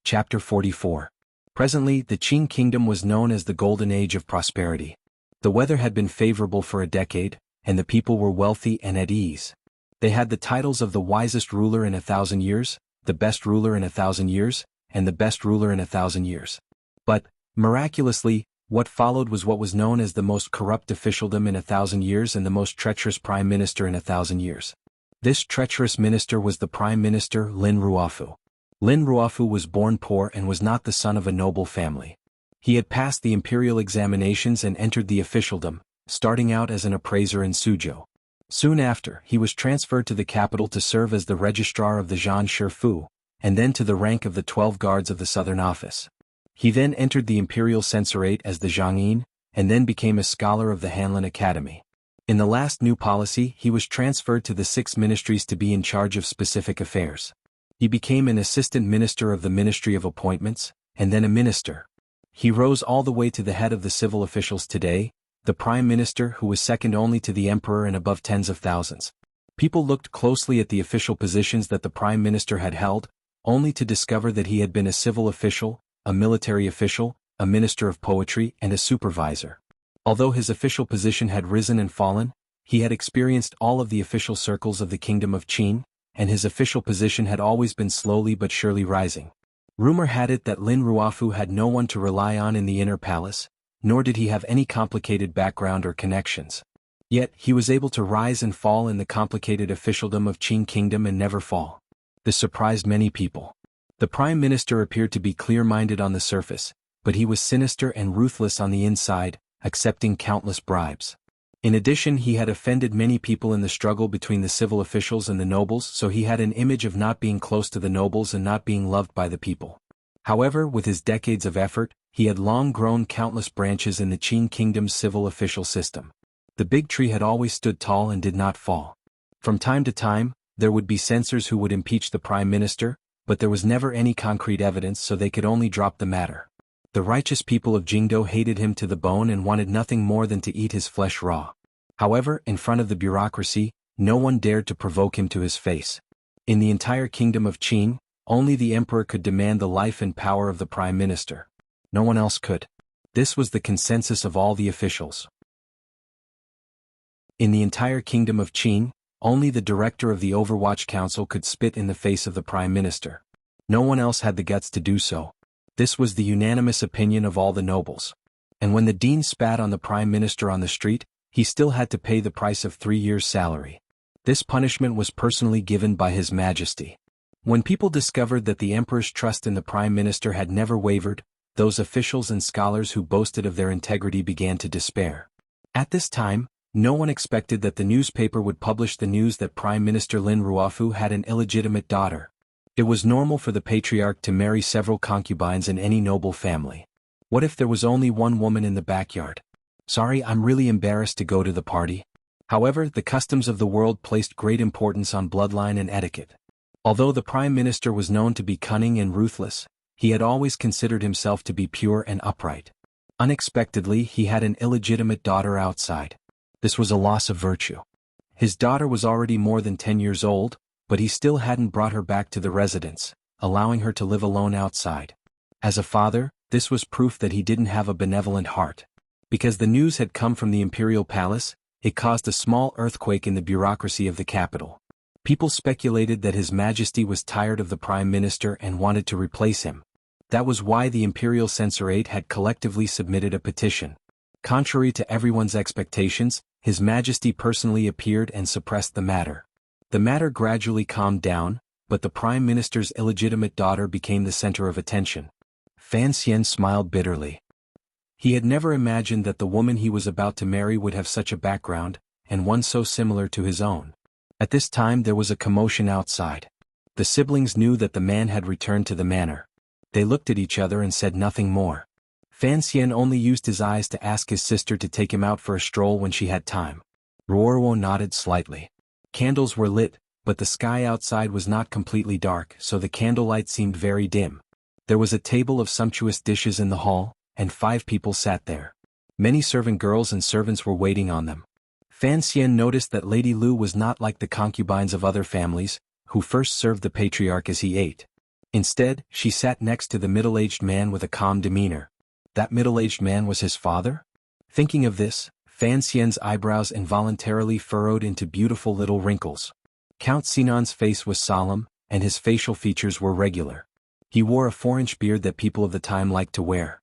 A: Chapter 44. Presently, the Qing kingdom was known as the Golden Age of Prosperity. The weather had been favorable for a decade, and the people were wealthy and at ease. They had the titles of the wisest ruler in 1,000 years, the best ruler in 1,000 years, and the best ruler in 1,000 years. But, miraculously, what followed was what was known as the most corrupt officialdom in 1,000 years and the most treacherous prime minister in 1,000 years. This treacherous minister was the Prime Minister Lin Ruofu. Lin Ruofu was born poor and was not the son of a noble family. He had passed the imperial examinations and entered the officialdom, starting out as an appraiser in Suzhou. Soon after, he was transferred to the capital to serve as the registrar of the Zhan Shifu, and then to the rank of the 12 guards of the Southern Office. He then entered the imperial censorate as the Zhangyin, and then became a scholar of the Hanlin Academy. In the last new policy, he was transferred to the 6 ministries to be in charge of specific affairs. He became an assistant minister of the Ministry of Appointments, and then a minister. He rose all the way to the head of the civil officials today, the prime minister who was second only to the emperor and above tens of thousands. People looked closely at the official positions that the prime minister had held, only to discover that he had been a civil official, a military official, a minister of poetry, and a supervisor. Although his official position had risen and fallen, he had experienced all of the official circles of the kingdom of Qin, and his official position had always been slowly but surely rising. Rumor had it that Lin Ruofu had no one to rely on in the inner palace, nor did he have any complicated background or connections. Yet, he was able to rise and fall in the complicated officialdom of Qing Kingdom and never fall. This surprised many people. The prime minister appeared to be clear-minded on the surface, but he was sinister and ruthless on the inside, accepting countless bribes. In addition, he had offended many people in the struggle between the civil officials and the nobles, so he had an image of not being close to the nobles and not being loved by the people. However, with his decades of effort, he had long grown countless branches in the Qin kingdom's civil official system. The big tree had always stood tall and did not fall. From time to time, there would be censors who would impeach the prime minister, but there was never any concrete evidence, so they could only drop the matter. The righteous people of Jingdo hated him to the bone and wanted nothing more than to eat his flesh raw. However, in front of the bureaucracy, no one dared to provoke him to his face. In the entire kingdom of Qin, only the emperor could demand the life and power of the prime minister. No one else could. This was the consensus of all the officials. In the entire kingdom of Qin, only the director of the Overwatch Council could spit in the face of the prime minister. No one else had the guts to do so. This was the unanimous opinion of all the nobles. And when the dean spat on the prime minister on the street, he still had to pay the price of 3 years' salary. This punishment was personally given by His Majesty. When people discovered that the emperor's trust in the prime minister had never wavered, those officials and scholars who boasted of their integrity began to despair. At this time, no one expected that the newspaper would publish the news that Prime Minister Lin Ruofu had an illegitimate daughter. It was normal for the patriarch to marry several concubines in any noble family. What if there was only one woman in the backyard? Sorry, I'm really embarrassed to go to the party. However, the customs of the world placed great importance on bloodline and etiquette. Although the prime minister was known to be cunning and ruthless, he had always considered himself to be pure and upright. Unexpectedly, he had an illegitimate daughter outside. This was a loss of virtue. His daughter was already more than 10 years old, but he still hadn't brought her back to the residence, allowing her to live alone outside. As a father, this was proof that he didn't have a benevolent heart. Because the news had come from the imperial palace, it caused a small earthquake in the bureaucracy of the capital. People speculated that His Majesty was tired of the prime minister and wanted to replace him. That was why the imperial censorate had collectively submitted a petition. Contrary to everyone's expectations, His Majesty personally appeared and suppressed the matter. The matter gradually calmed down, but the prime minister's illegitimate daughter became the center of attention. Fan Xian smiled bitterly. He had never imagined that the woman he was about to marry would have such a background, and one so similar to his own. At this time there was a commotion outside. The siblings knew that the man had returned to the manor. They looked at each other and said nothing more. Fan Xian only used his eyes to ask his sister to take him out for a stroll when she had time. Ruoruo nodded slightly. Candles were lit, but the sky outside was not completely dark, so the candlelight seemed very dim. There was a table of sumptuous dishes in the hall, and 5 people sat there. Many servant girls and servants were waiting on them. Fan Xian noticed that Lady Lu was not like the concubines of other families, who first served the patriarch as he ate. Instead, she sat next to the middle-aged man with a calm demeanor. That middle-aged man was his father? Thinking of this, Fan Xian's eyebrows involuntarily furrowed into beautiful little wrinkles. Count Sinan's face was solemn, and his facial features were regular. He wore a 4-inch beard that people of the time liked to wear.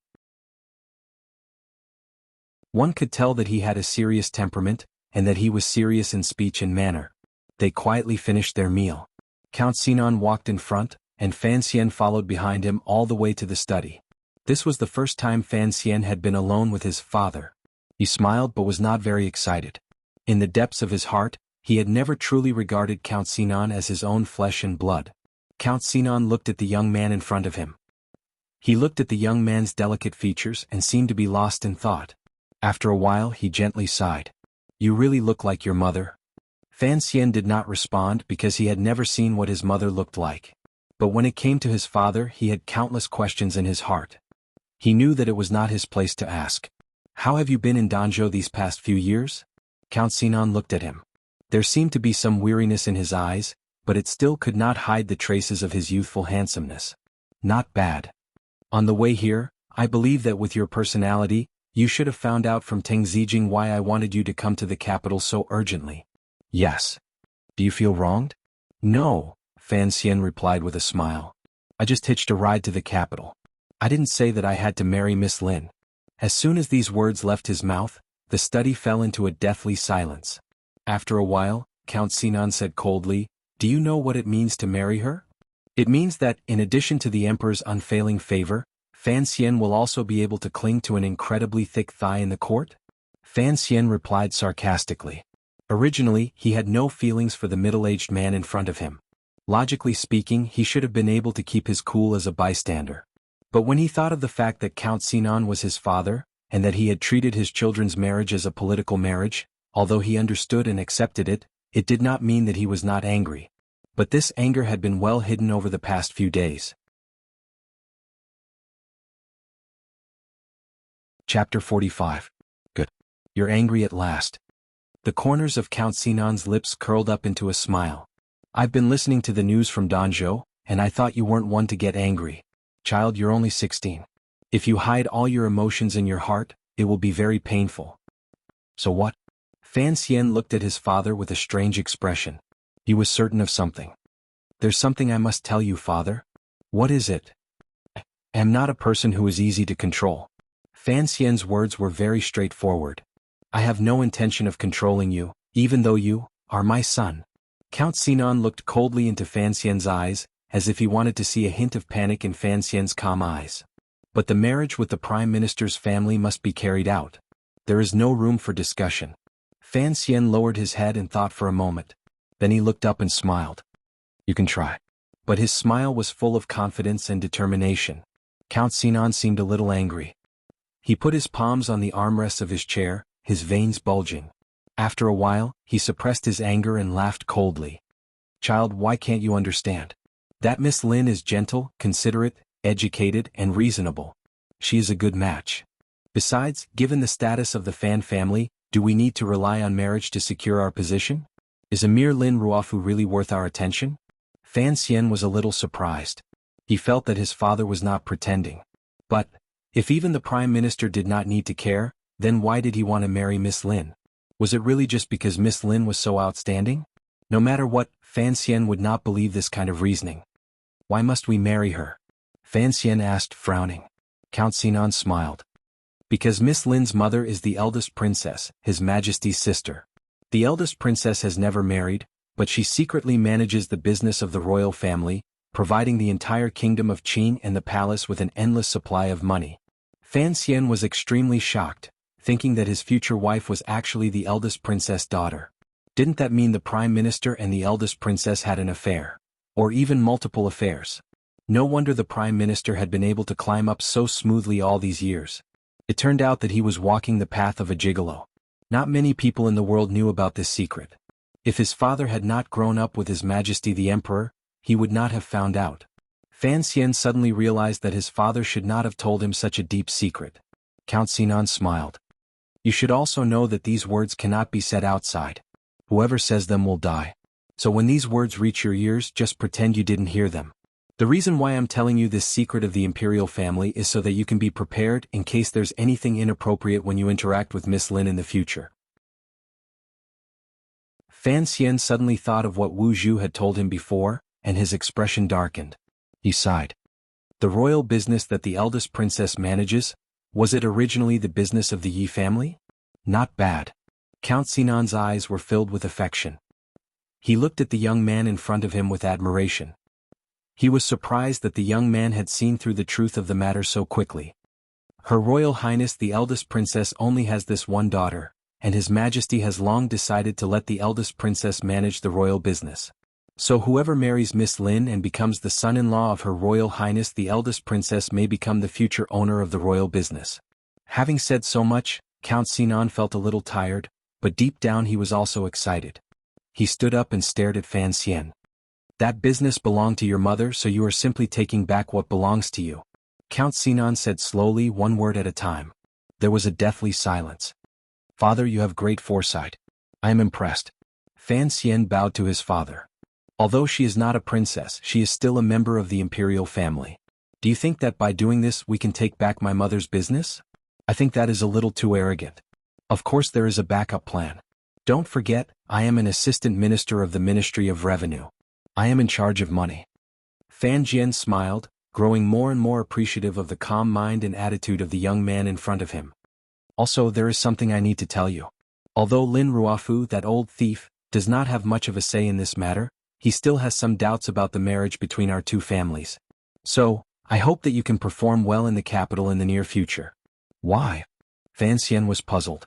A: One could tell that he had a serious temperament, and that he was serious in speech and manner. They quietly finished their meal. Count Sinan walked in front, and Fan Xian followed behind him all the way to the study. This was the first time Fan Xian had been alone with his father. He smiled but was not very excited. In the depths of his heart, he had never truly regarded Count Sinan as his own flesh and blood. Count Sinan looked at the young man in front of him. He looked at the young man's delicate features and seemed to be lost in thought. After a while he gently sighed. "You really look like your mother." Fan Xian did not respond because he had never seen what his mother looked like. But when it came to his father, he had countless questions in his heart. He knew that it was not his place to ask. "How have you been in Danzhou these past few years?" Count Sinan looked at him. There seemed to be some weariness in his eyes, but it still could not hide the traces of his youthful handsomeness. "Not bad. On the way here, I believe that with your personality, you should have found out from Teng Zijing why I wanted you to come to the capital so urgently." "Yes. Do you feel wronged?" "No," Fan Xian replied with a smile. "I just hitched a ride to the capital. I didn't say that I had to marry Miss Lin." As soon as these words left his mouth, the study fell into a deathly silence. After a while, Count Sinan said coldly, "Do you know what it means to marry her?" "It means that, in addition to the emperor's unfailing favor, Fan Xian will also be able to cling to an incredibly thick thigh in the court?" Fan Xian replied sarcastically. Originally, he had no feelings for the middle-aged man in front of him. Logically speaking, he should have been able to keep his cool as a bystander. But when he thought of the fact that Count Sinan was his father, and that he had treated his children's marriage as a political marriage, although he understood and accepted it, it did not mean that he was not angry. But this anger had been well hidden over the past few days. Chapter 45. Good. You're angry at last. The corners of Count Sinan's lips curled up into a smile. I've been listening to the news from Danzhou, and I thought you weren't one to get angry. Child, you're only 16. If you hide all your emotions in your heart, it will be very painful. So what? Fan Xian looked at his father with a strange expression. He was certain of something. There's something I must tell you, father. What is it? I am not a person who is easy to control. Fan Xian's words were very straightforward. I have no intention of controlling you, even though you are my son. Count Sinan looked coldly into Fan Xian's eyes, as if he wanted to see a hint of panic in Fan Xian's calm eyes. But the marriage with the Prime Minister's family must be carried out. There is no room for discussion. Fan Xian lowered his head and thought for a moment. Then he looked up and smiled. You can try. But his smile was full of confidence and determination. Count Sinan seemed a little angry. He put his palms on the armrests of his chair, his veins bulging. After a while, he suppressed his anger and laughed coldly. Child, why can't you understand? That Miss Lin is gentle, considerate, educated, and reasonable. She is a good match. Besides, given the status of the Fan family, do we need to rely on marriage to secure our position? Is Emir Lin Ruofu really worth our attention? Fan Xian was a little surprised. He felt that his father was not pretending. But, if even the Prime Minister did not need to care, then why did he want to marry Miss Lin? Was it really just because Miss Lin was so outstanding? No matter what, Fan Xian would not believe this kind of reasoning. Why must we marry her? Fan Xian asked, frowning. Count Sinan smiled. Because Miss Lin's mother is the eldest princess, His Majesty's sister. The eldest princess has never married, but she secretly manages the business of the royal family, providing the entire kingdom of Qin and the palace with an endless supply of money. Fan Xian was extremely shocked, thinking that his future wife was actually the eldest princess' daughter. Didn't that mean the Prime Minister and the eldest princess had an affair? Or even multiple affairs? No wonder the Prime Minister had been able to climb up so smoothly all these years. It turned out that he was walking the path of a gigolo. Not many people in the world knew about this secret. If his father had not grown up with His Majesty the Emperor, he would not have found out. Fan Xian suddenly realized that his father should not have told him such a deep secret. Count Sinan smiled. You should also know that these words cannot be said outside. Whoever says them will die. So when these words reach your ears, just pretend you didn't hear them. The reason why I'm telling you this secret of the imperial family is so that you can be prepared in case there's anything inappropriate when you interact with Miss Lin in the future. Fan Xian suddenly thought of what Wu Zhu had told him before, and his expression darkened. He sighed. The royal business that the eldest princess manages, was it originally the business of the Yi family? Not bad. Count Sinan's eyes were filled with affection. He looked at the young man in front of him with admiration. He was surprised that the young man had seen through the truth of the matter so quickly. Her Royal Highness the eldest princess only has this one daughter, and His Majesty has long decided to let the eldest princess manage the royal business. So whoever marries Miss Lin and becomes the son-in-law of Her Royal Highness the eldest princess may become the future owner of the royal business. Having said so much, Count Sinan felt a little tired, but deep down he was also excited. He stood up and stared at Fan Xian. That business belonged to your mother, so you are simply taking back what belongs to you. Count Sinan said slowly, one word at a time. There was a deathly silence. Father, you have great foresight. I am impressed. Fan Xian bowed to his father. Although she is not a princess, she is still a member of the imperial family. Do you think that by doing this we can take back my mother's business? I think that is a little too arrogant. Of course there is a backup plan. Don't forget, I am an assistant minister of the Ministry of Revenue. I am in charge of money. Fan Jian smiled, growing more and more appreciative of the calm mind and attitude of the young man in front of him. Also, there is something I need to tell you. Although Lin Ruofu, that old thief, does not have much of a say in this matter, he still has some doubts about the marriage between our two families. So, I hope that you can perform well in the capital in the near future. Why? Fan Xian was puzzled.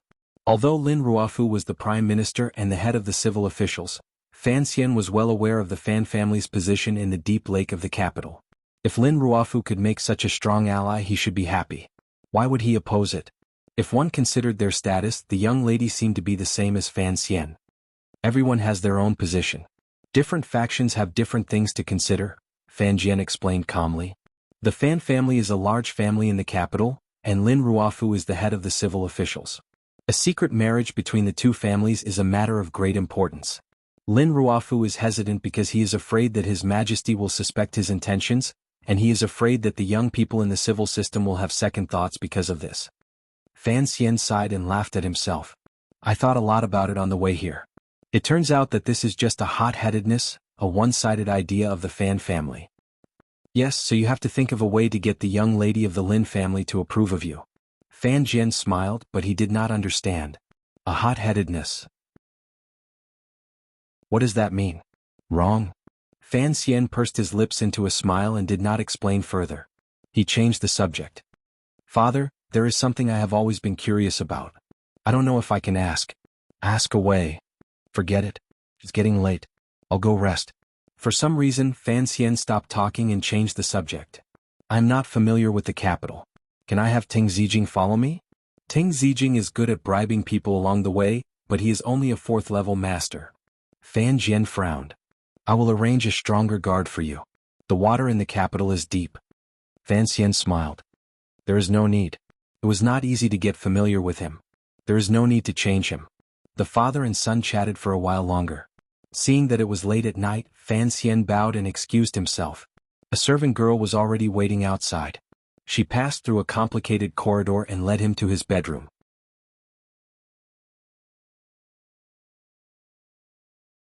A: Although Lin Ruofu was the prime minister and the head of the civil officials, Fan Xian was well aware of the Fan family's position in the deep lake of the capital. If Lin Ruofu could make such a strong ally, he should be happy. Why would he oppose it? If one considered their status, the young lady seemed to be the same as Fan Xian. Everyone has their own position. Different factions have different things to consider, Fan Jian explained calmly. The Fan family is a large family in the capital, and Lin Ruofu is the head of the civil officials. A secret marriage between the two families is a matter of great importance. Lin Ruofu is hesitant because he is afraid that His Majesty will suspect his intentions, and he is afraid that the young people in the civil system will have second thoughts because of this. Fan Xian sighed and laughed at himself. I thought a lot about it on the way here. It turns out that this is just a hot-headedness, a one-sided idea of the Fan family. Yes, so you have to think of a way to get the young lady of the Lin family to approve of you. Fan Jian smiled, but he did not understand. A hot-headedness. What does that mean? Wrong? Fan Xian pursed his lips into a smile and did not explain further. He changed the subject. Father, there is something I have always been curious about. I don't know if I can ask. Ask away. Forget it. It's getting late. I'll go rest. For some reason, Fan Xian stopped talking and changed the subject. I'm not familiar with the capital. Can I have Ting Zijing follow me? Ting Zijing is good at bribing people along the way, but he is only a 4th-level master. Fan Jian frowned. I will arrange a stronger guard for you. The water in the capital is deep. Fan Xian smiled. There is no need. It was not easy to get familiar with him. There is no need to change him. The father and son chatted for a while longer. Seeing that it was late at night, Fan Xian bowed and excused himself. A servant girl was already waiting outside. She passed through a complicated corridor and led him to his bedroom.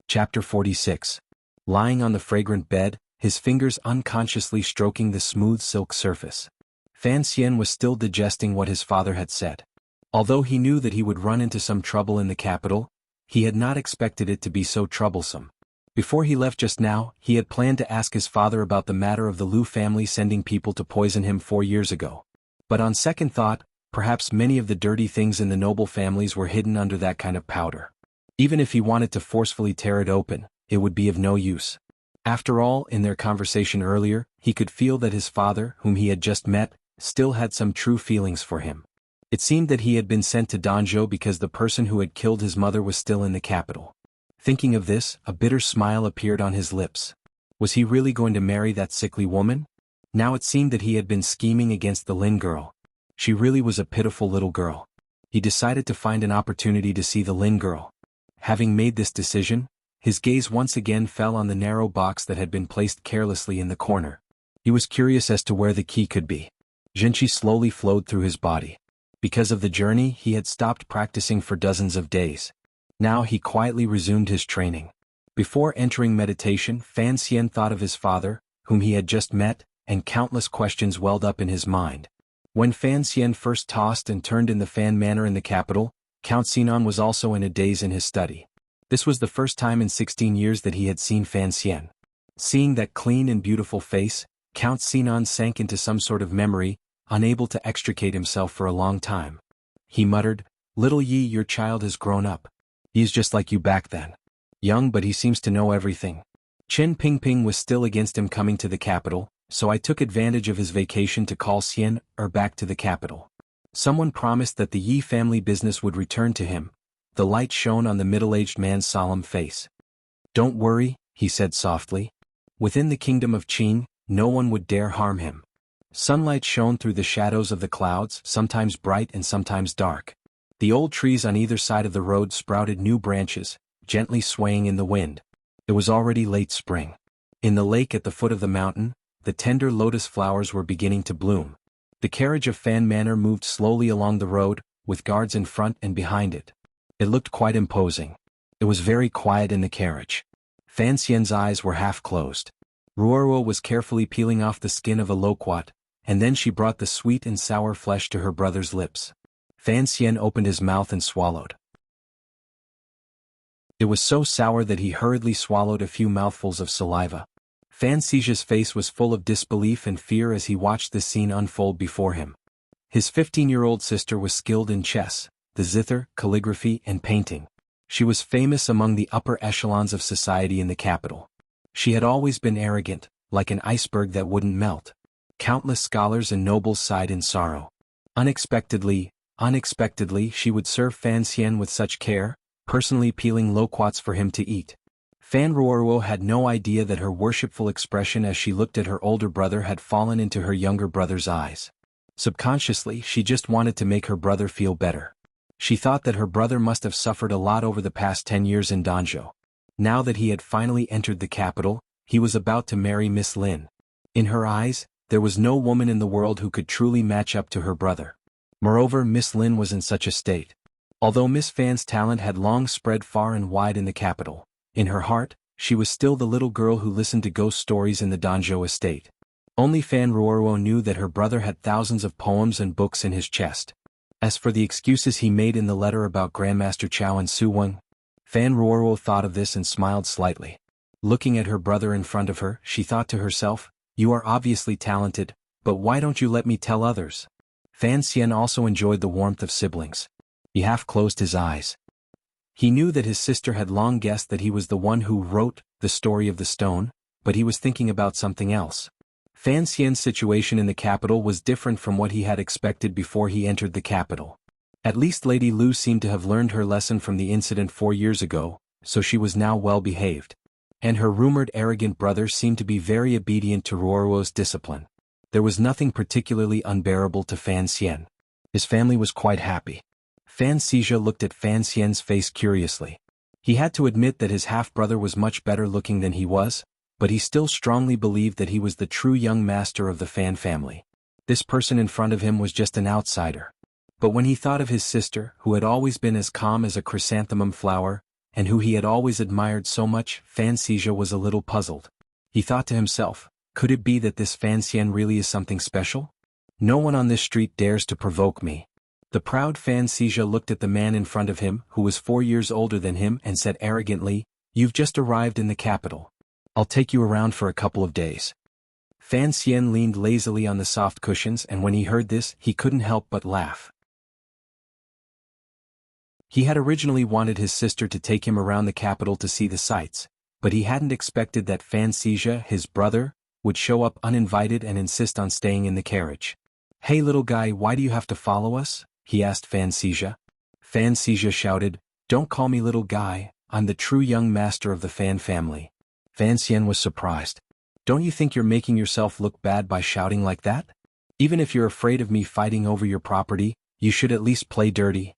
A: Chapter 46. Lying on the fragrant bed, his fingers unconsciously stroking the smooth silk surface. Fan Xian was still digesting what his father had said. Although he knew that he would run into some trouble in the capital, he had not expected it to be so troublesome. Before he left just now, he had planned to ask his father about the matter of the Liu family sending people to poison him 4 years ago. But on second thought, perhaps many of the dirty things in the noble families were hidden under that kind of powder. Even if he wanted to forcefully tear it open, it would be of no use. After all, in their conversation earlier, he could feel that his father, whom he had just met, still had some true feelings for him. It seemed that he had been sent to Danzhou because the person who had killed his mother was still in the capital. Thinking of this, a bitter smile appeared on his lips. Was he really going to marry that sickly woman? Now it seemed that he had been scheming against the Lin girl. She really was a pitiful little girl. He decided to find an opportunity to see the Lin girl. Having made this decision, his gaze once again fell on the narrow box that had been placed carelessly in the corner. He was curious as to where the key could be. Zhenqi slowly flowed through his body. Because of the journey, he had stopped practicing for dozens of days. Now he quietly resumed his training. Before entering meditation, Fan Xian thought of his father, whom he had just met, and countless questions welled up in his mind. When Fan Xian first tossed and turned in the Fan Manor in the capital, Count Sinan was also in a daze in his study. This was the first time in 16 years that he had seen Fan Xian. Seeing that clean and beautiful face, Count Sinan sank into some sort of memory, unable to extricate himself for a long time. He muttered, "Little Yi, your child has grown up. He is just like you back then. Young, but he seems to know everything." Chen Pingping was still against him coming to the capital, so I took advantage of his vacation to call Xian back to the capital. Someone promised that the Yi family business would return to him. The light shone on the middle-aged man's solemn face. "Don't worry," he said softly. Within the kingdom of Qing, no one would dare harm him. Sunlight shone through the shadows of the clouds, sometimes bright and sometimes dark. The old trees on either side of the road sprouted new branches, gently swaying in the wind. It was already late spring. In the lake at the foot of the mountain, the tender lotus flowers were beginning to bloom. The carriage of Fan Manor moved slowly along the road, with guards in front and behind it. It looked quite imposing. It was very quiet in the carriage. Fan Xian's eyes were half closed. Ruoruo was carefully peeling off the skin of a loquat, and then she brought the sweet and sour flesh to her brother's lips. Fan Xian opened his mouth and swallowed. It was so sour that he hurriedly swallowed a few mouthfuls of saliva. Fan Xia's face was full of disbelief and fear as he watched the scene unfold before him. His 15-year-old sister was skilled in chess, the zither, calligraphy, and painting. She was famous among the upper echelons of society in the capital. She had always been arrogant, like an iceberg that wouldn't melt. Countless scholars and nobles sighed in sorrow. Unexpectedly, she would serve Fan Xian with such care, personally peeling loquats for him to eat. Fan Ruoruo had no idea that her worshipful expression as she looked at her older brother had fallen into her younger brother's eyes. Subconsciously, she just wanted to make her brother feel better. She thought that her brother must have suffered a lot over the past 10 years in Danzhou. Now that he had finally entered the capital, he was about to marry Miss Lin. In her eyes, there was no woman in the world who could truly match up to her brother. Moreover, Miss Lin was in such a state. Although Miss Fan's talent had long spread far and wide in the capital, in her heart, she was still the little girl who listened to ghost stories in the Danzhou estate. Only Fan Ruoruo knew that her brother had thousands of poems and books in his chest. As for the excuses he made in the letter about Grandmaster Chao and Su Weng, Fan Ruoruo thought of this and smiled slightly. Looking at her brother in front of her, she thought to herself, "You are obviously talented, but why don't you let me tell others?" Fan Xian also enjoyed the warmth of siblings. He half closed his eyes. He knew that his sister had long guessed that he was the one who wrote the story of the stone, but he was thinking about something else. Fan Xian's situation in the capital was different from what he had expected before he entered the capital. At least Lady Lu seemed to have learned her lesson from the incident 4 years ago, so she was now well behaved. And her rumored arrogant brother seemed to be very obedient to Ruoruo's discipline. There was nothing particularly unbearable to Fan Xian. His family was quite happy. Fan Xizha looked at Fan Xian's face curiously. He had to admit that his half-brother was much better looking than he was, but he still strongly believed that he was the true young master of the Fan family. This person in front of him was just an outsider. But when he thought of his sister, who had always been as calm as a chrysanthemum flower, and who he had always admired so much, Fan Xizha was a little puzzled. He thought to himself, could it be that this Fan Xian really is something special? No one on this street dares to provoke me. The proud Fan Xizha looked at the man in front of him, who was 4 years older than him, and said arrogantly, "You've just arrived in the capital. I'll take you around for a couple of days." Fan Xian leaned lazily on the soft cushions, and when he heard this, he couldn't help but laugh. He had originally wanted his sister to take him around the capital to see the sights, but he hadn't expected that Fan Xizha, his brother, would show up uninvited and insist on staying in the carriage. "Hey little guy, why do you have to follow us?" he asked Fan Xizha. Fan Xizha shouted, "Don't call me little guy, I'm the true young master of the Fan family." Fan Xian was surprised. "Don't you think you're making yourself look bad by shouting like that? Even if you're afraid of me fighting over your property, you should at least play dirty."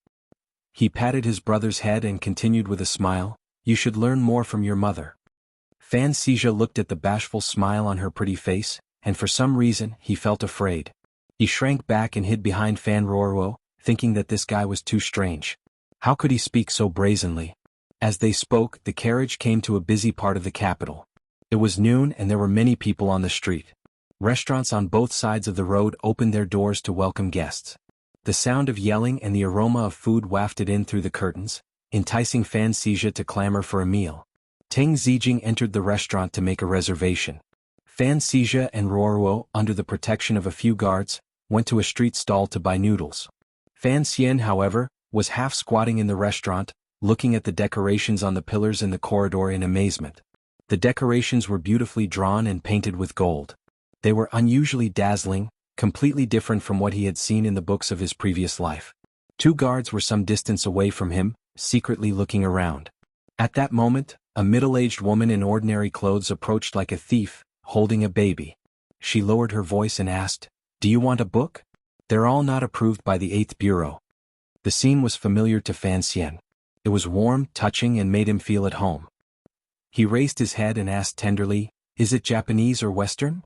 A: He patted his brother's head and continued with a smile, "You should learn more from your mother." Fan Xizha looked at the bashful smile on her pretty face, and for some reason, he felt afraid. He shrank back and hid behind Fan Ruoruo, thinking that this guy was too strange. How could he speak so brazenly? As they spoke, the carriage came to a busy part of the capital. It was noon and there were many people on the street. Restaurants on both sides of the road opened their doors to welcome guests. The sound of yelling and the aroma of food wafted in through the curtains, enticing Fan Xizha to clamor for a meal. Teng Zijing entered the restaurant to make a reservation. Fan Xizha and Ruoruo, under the protection of a few guards, went to a street stall to buy noodles. Fan Xian, however, was half squatting in the restaurant, looking at the decorations on the pillars in the corridor in amazement. The decorations were beautifully drawn and painted with gold. They were unusually dazzling, completely different from what he had seen in the books of his previous life. 2 guards were some distance away from him, secretly looking around. At that moment, a middle-aged woman in ordinary clothes approached like a thief, holding a baby. She lowered her voice and asked, "Do you want a book? They're all not approved by the 8th Bureau." The scene was familiar to Fan Xian. It was warm, touching, and made him feel at home. He raised his head and asked tenderly, "Is it Japanese or Western?"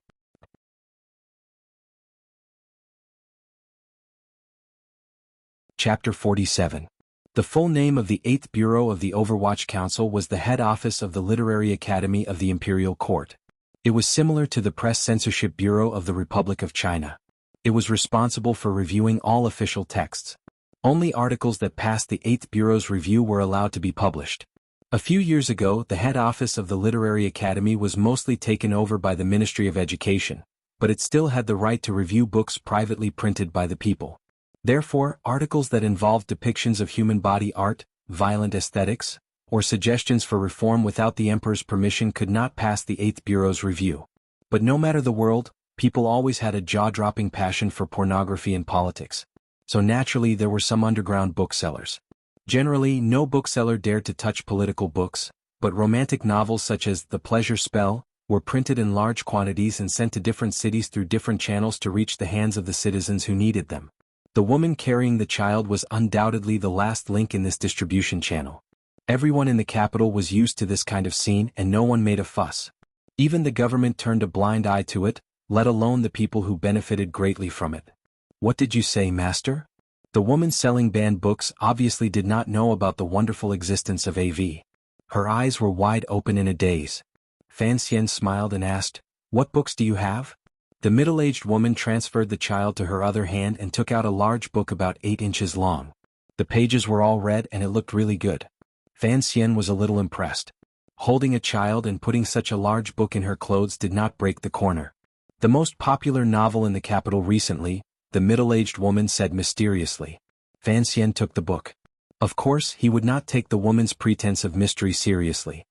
A: Chapter 47. The full name of the 8th Bureau of the Overwatch Council was the head office of the Literary Academy of the Imperial Court. It was similar to the Press Censorship Bureau of the Republic of China. It was responsible for reviewing all official texts. Only articles that passed the 8th Bureau's review were allowed to be published. A few years ago, the head office of the Literary Academy was mostly taken over by the Ministry of Education, but it still had the right to review books privately printed by the people. Therefore, articles that involved depictions of human body art, violent aesthetics, or suggestions for reform without the emperor's permission could not pass the Eighth Bureau's review. But no matter the world, people always had a jaw-dropping passion for pornography and politics. So naturally there were some underground booksellers. Generally, no bookseller dared to touch political books, but romantic novels such as The Pleasure Spell were printed in large quantities and sent to different cities through different channels to reach the hands of the citizens who needed them. The woman carrying the child was undoubtedly the last link in this distribution channel. Everyone in the capital was used to this kind of scene and no one made a fuss. Even the government turned a blind eye to it, let alone the people who benefited greatly from it. What did you say, master? The woman selling banned books obviously did not know about the wonderful existence of AV. Her eyes were wide open in a daze. Fan Xian smiled and asked, "What books do you have?" The middle-aged woman transferred the child to her other hand and took out a large book about 8 inches long. The pages were all red and it looked really good. Fan Xian was a little impressed. Holding a child and putting such a large book in her clothes did not break the corner. The most popular novel in the capital recently, the middle-aged woman said mysteriously. Fan Xian took the book. Of course, he would not take the woman's pretense of mystery seriously.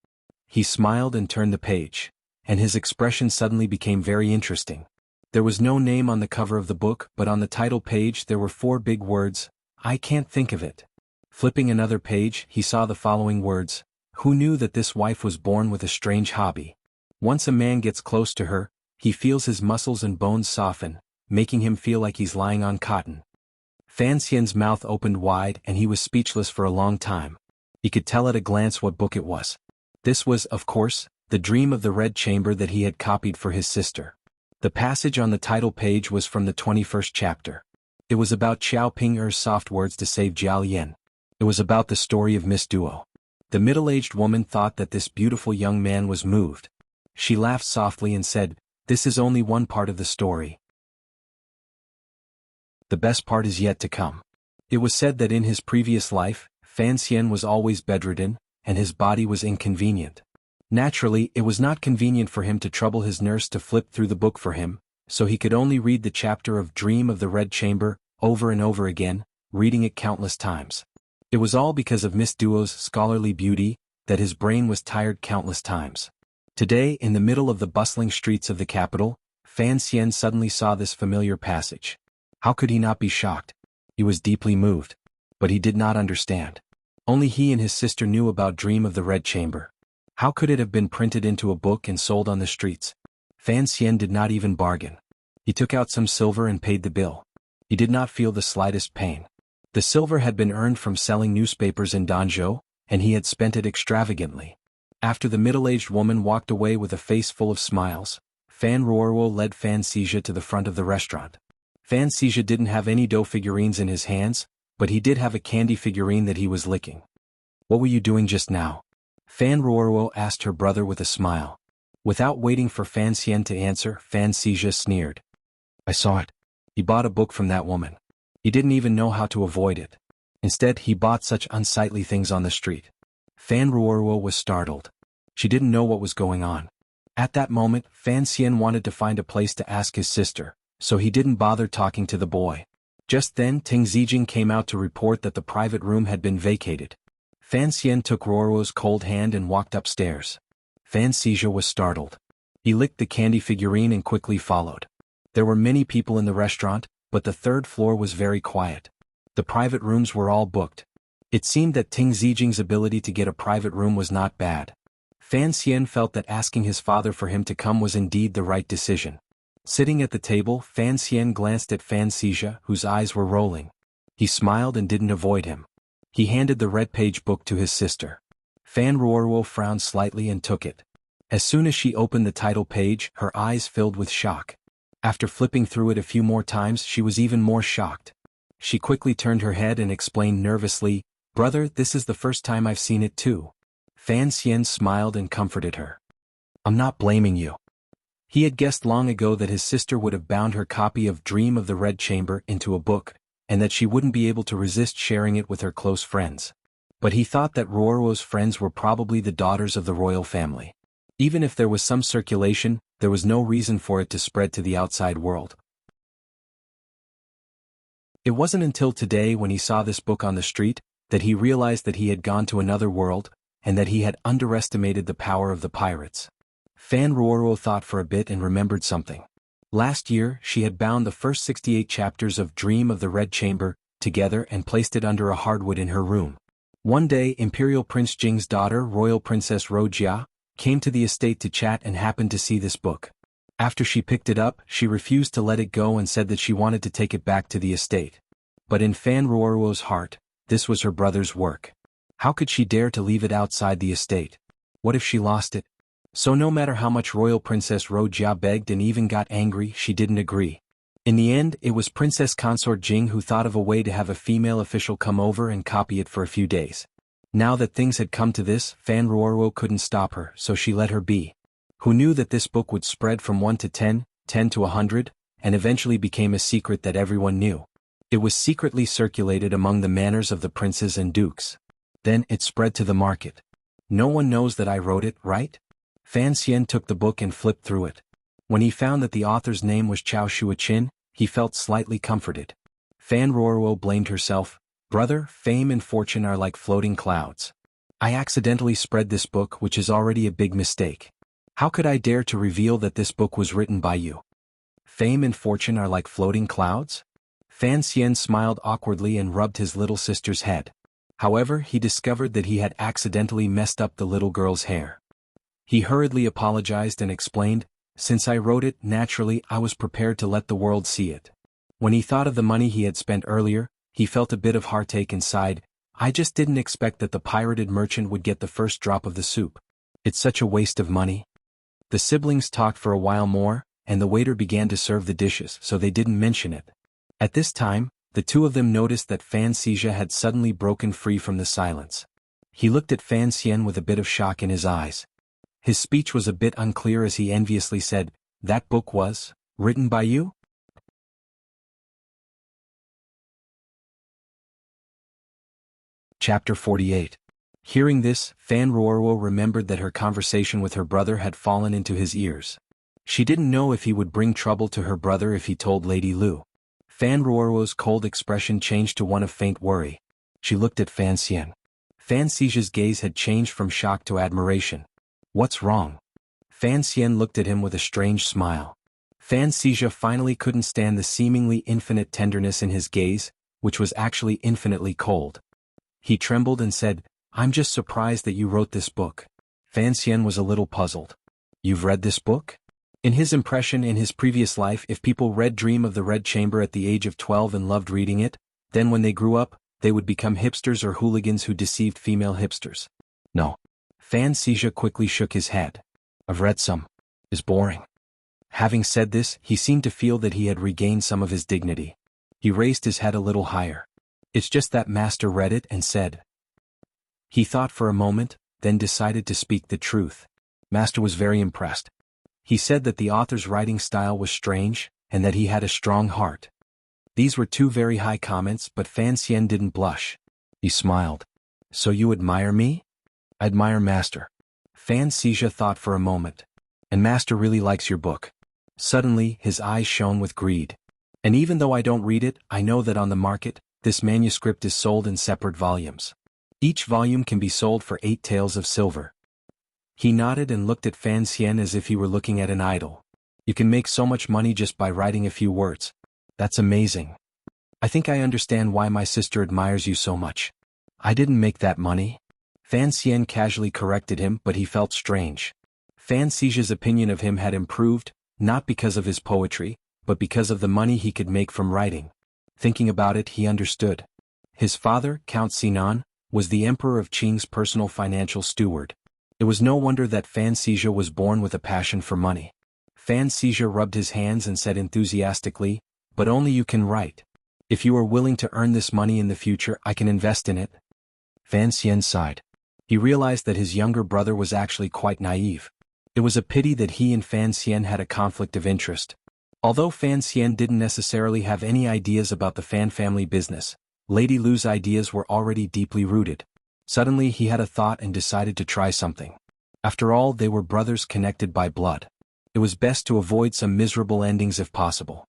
A: He smiled and turned the page, and his expression suddenly became very interesting. There was no name on the cover of the book, but on the title page there were 4 big words, "I can't think of it." Flipping another page, he saw the following words, "Who knew that this wife was born with a strange hobby? Once a man gets close to her, he feels his muscles and bones soften, making him feel like he's lying on cotton." Fan Xian's mouth opened wide and he was speechless for a long time. He could tell at a glance what book it was. This was, of course, The Dream of the Red Chamber that he had copied for his sister. The passage on the title page was from the 21st chapter. It was about Xiao Ping-er's soft words to save Jiao Lian. It was about the story of Miss Duo. The middle-aged woman thought that this beautiful young man was moved. She laughed softly and said, "This is only one part of the story. The best part is yet to come." It was said that in his previous life, Fan Xian was always bedridden, and his body was inconvenient. Naturally, it was not convenient for him to trouble his nurse to flip through the book for him, so he could only read the chapter of Dream of the Red Chamber over and over again, reading it countless times. It was all because of Miss Duo's scholarly beauty that his brain was tired countless times. Today, in the middle of the bustling streets of the capital, Fan Xian suddenly saw this familiar passage. How could he not be shocked? He was deeply moved. But he did not understand. Only he and his sister knew about Dream of the Red Chamber. How could it have been printed into a book and sold on the streets? Fan Xian did not even bargain. He took out some silver and paid the bill. He did not feel the slightest pain. The silver had been earned from selling newspapers in Danzhou, and he had spent it extravagantly. After the middle-aged woman walked away with a face full of smiles, Fan Ruoruo led Fan Xizha to the front of the restaurant. Fan Xizha didn't have any dough figurines in his hands, but he did have a candy figurine that he was licking. "What were you doing just now?" Fan Ruoruo asked her brother with a smile. Without waiting for Fan Xian to answer, Fan Xizha sneered. "I saw it. He bought a book from that woman. He didn't even know how to avoid it. Instead, he bought such unsightly things on the street." Fan Ruoruo was startled. She didn't know what was going on. At that moment, Fan Xian wanted to find a place to ask his sister, so he didn't bother talking to the boy. Just then, Ting Zijing came out to report that the private room had been vacated. Fan Xian took Ruoruo's cold hand and walked upstairs. Fan Xizha was startled. He licked the candy figurine and quickly followed. There were many people in the restaurant, but the 3rd floor was very quiet. The private rooms were all booked. It seemed that Ting Zijing's ability to get a private room was not bad. Fan Xian felt that asking his father for him to come was indeed the right decision. Sitting at the table, Fan Xian glanced at Fan Xizha, whose eyes were rolling. He smiled and didn't avoid him. He handed the red page book to his sister. Fan Ruoruo frowned slightly and took it. As soon as she opened the title page, her eyes filled with shock. After flipping through it a few more times, she was even more shocked. She quickly turned her head and explained nervously, "Brother, this is the first time I've seen it too." Fan Xian smiled and comforted her. "I'm not blaming you." He had guessed long ago that his sister would have bound her copy of Dream of the Red Chamber into a book, and that she wouldn't be able to resist sharing it with her close friends. But he thought that Ruoruo's friends were probably the daughters of the royal family. Even if there was some circulation, there was no reason for it to spread to the outside world. It wasn't until today when he saw this book on the street that he realized that he had gone to another world, and that he had underestimated the power of the pirates. Fan Ruoro thought for a bit and remembered something. Last year, she had bound the first 68 chapters of Dream of the Red Chamber together and placed it under a hardwood in her room. One day, Imperial Prince Jing's daughter, Royal Princess Rojia, came to the estate to chat and happened to see this book. After she picked it up, she refused to let it go and said that she wanted to take it back to the estate. But in Fan Ruoro's heart, this was her brother's work. How could she dare to leave it outside the estate? What if she lost it? So no matter how much Royal Princess Rojia begged and even got angry, she didn't agree. In the end, it was Princess Consort Jing who thought of a way to have a female official come over and copy it for a few days. Now that things had come to this, Fan Ruoro couldn't stop her, so she let her be. Who knew that this book would spread from 1 to 10, 10 to 100, and eventually became a secret that everyone knew. It was secretly circulated among the manors of the princes and dukes. Then it spread to the market. No one knows that I wrote it, right? Fan Xian took the book and flipped through it. When he found that the author's name was Chao Shuachin, he felt slightly comforted. Fan Ruoro blamed herself. Brother, fame and fortune are like floating clouds. I accidentally spread this book, which is already a big mistake. How could I dare to reveal that this book was written by you? Fame and fortune are like floating clouds? Fan Xian smiled awkwardly and rubbed his little sister's head. However, he discovered that he had accidentally messed up the little girl's hair. He hurriedly apologized and explained, since I wrote it, naturally I was prepared to let the world see it. When he thought of the money he had spent earlier, he felt a bit of heartache inside. I just didn't expect that the pirated merchant would get the first drop of the soup. It's such a waste of money. The siblings talked for a while more, and the waiter began to serve the dishes, so they didn't mention it. At this time, the two of them noticed that Fan Xizha had suddenly broken free from the silence. He looked at Fan Xian with a bit of shock in his eyes. His speech was a bit unclear as he enviously said, "That book was written by you?" Chapter 48. Hearing this, Fan Ruoro remembered that her conversation with her brother had fallen into his ears. She didn't know if he would bring trouble to her brother if he told Lady Lu. Fan Ruoro's cold expression changed to one of faint worry. She looked at Fan Xian. Fan Xizha's gaze had changed from shock to admiration. What's wrong? Fan Xian looked at him with a strange smile. Fan Xizha finally couldn't stand the seemingly infinite tenderness in his gaze, which was actually infinitely cold. He trembled and said, "I'm just surprised that you wrote this book." Fan Xian was a little puzzled. "You've read this book?" In his impression in his previous life, if people read Dream of the Red Chamber at the age of 12 and loved reading it, then when they grew up, they would become hipsters or hooligans who deceived female hipsters. No. Fan Xizha quickly shook his head. "I've read some. It's boring." Having said this, he seemed to feel that he had regained some of his dignity. He raised his head a little higher. "It's just that Master read it and said." He thought for a moment, then decided to speak the truth. Master was very impressed. He said that the author's writing style was strange, and that he had a strong heart. These were two very high comments, but Fan Xian didn't blush. He smiled. "So you admire me?" "I admire Master." Fan Xizha thought for a moment. "And Master really likes your book." Suddenly, his eyes shone with greed. "And even though I don't read it, I know that on the market, this manuscript is sold in separate volumes. Each volume can be sold for 8 taels of silver." He nodded and looked at Fan Xian as if he were looking at an idol. "You can make so much money just by writing a few words. That's amazing. I think I understand why my sister admires you so much." "I didn't make that money." Fan Xian casually corrected him, but he felt strange. Fan Xizha's opinion of him had improved, not because of his poetry, but because of the money he could make from writing. Thinking about it, he understood. His father, Count Sinan, was the Emperor of Qing's personal financial steward. It was no wonder that Fan Xizha was born with a passion for money. Fan Xizha rubbed his hands and said enthusiastically, "But only you can write. If you are willing to earn this money in the future, I can invest in it." Fan Xian sighed. He realized that his younger brother was actually quite naive. It was a pity that he and Fan Xian had a conflict of interest. Although Fan Xian didn't necessarily have any ideas about the Fan family business, Lady Lu's ideas were already deeply rooted. Suddenly he had a thought and decided to try something. After all, they were brothers connected by blood. It was best to avoid some miserable endings if possible.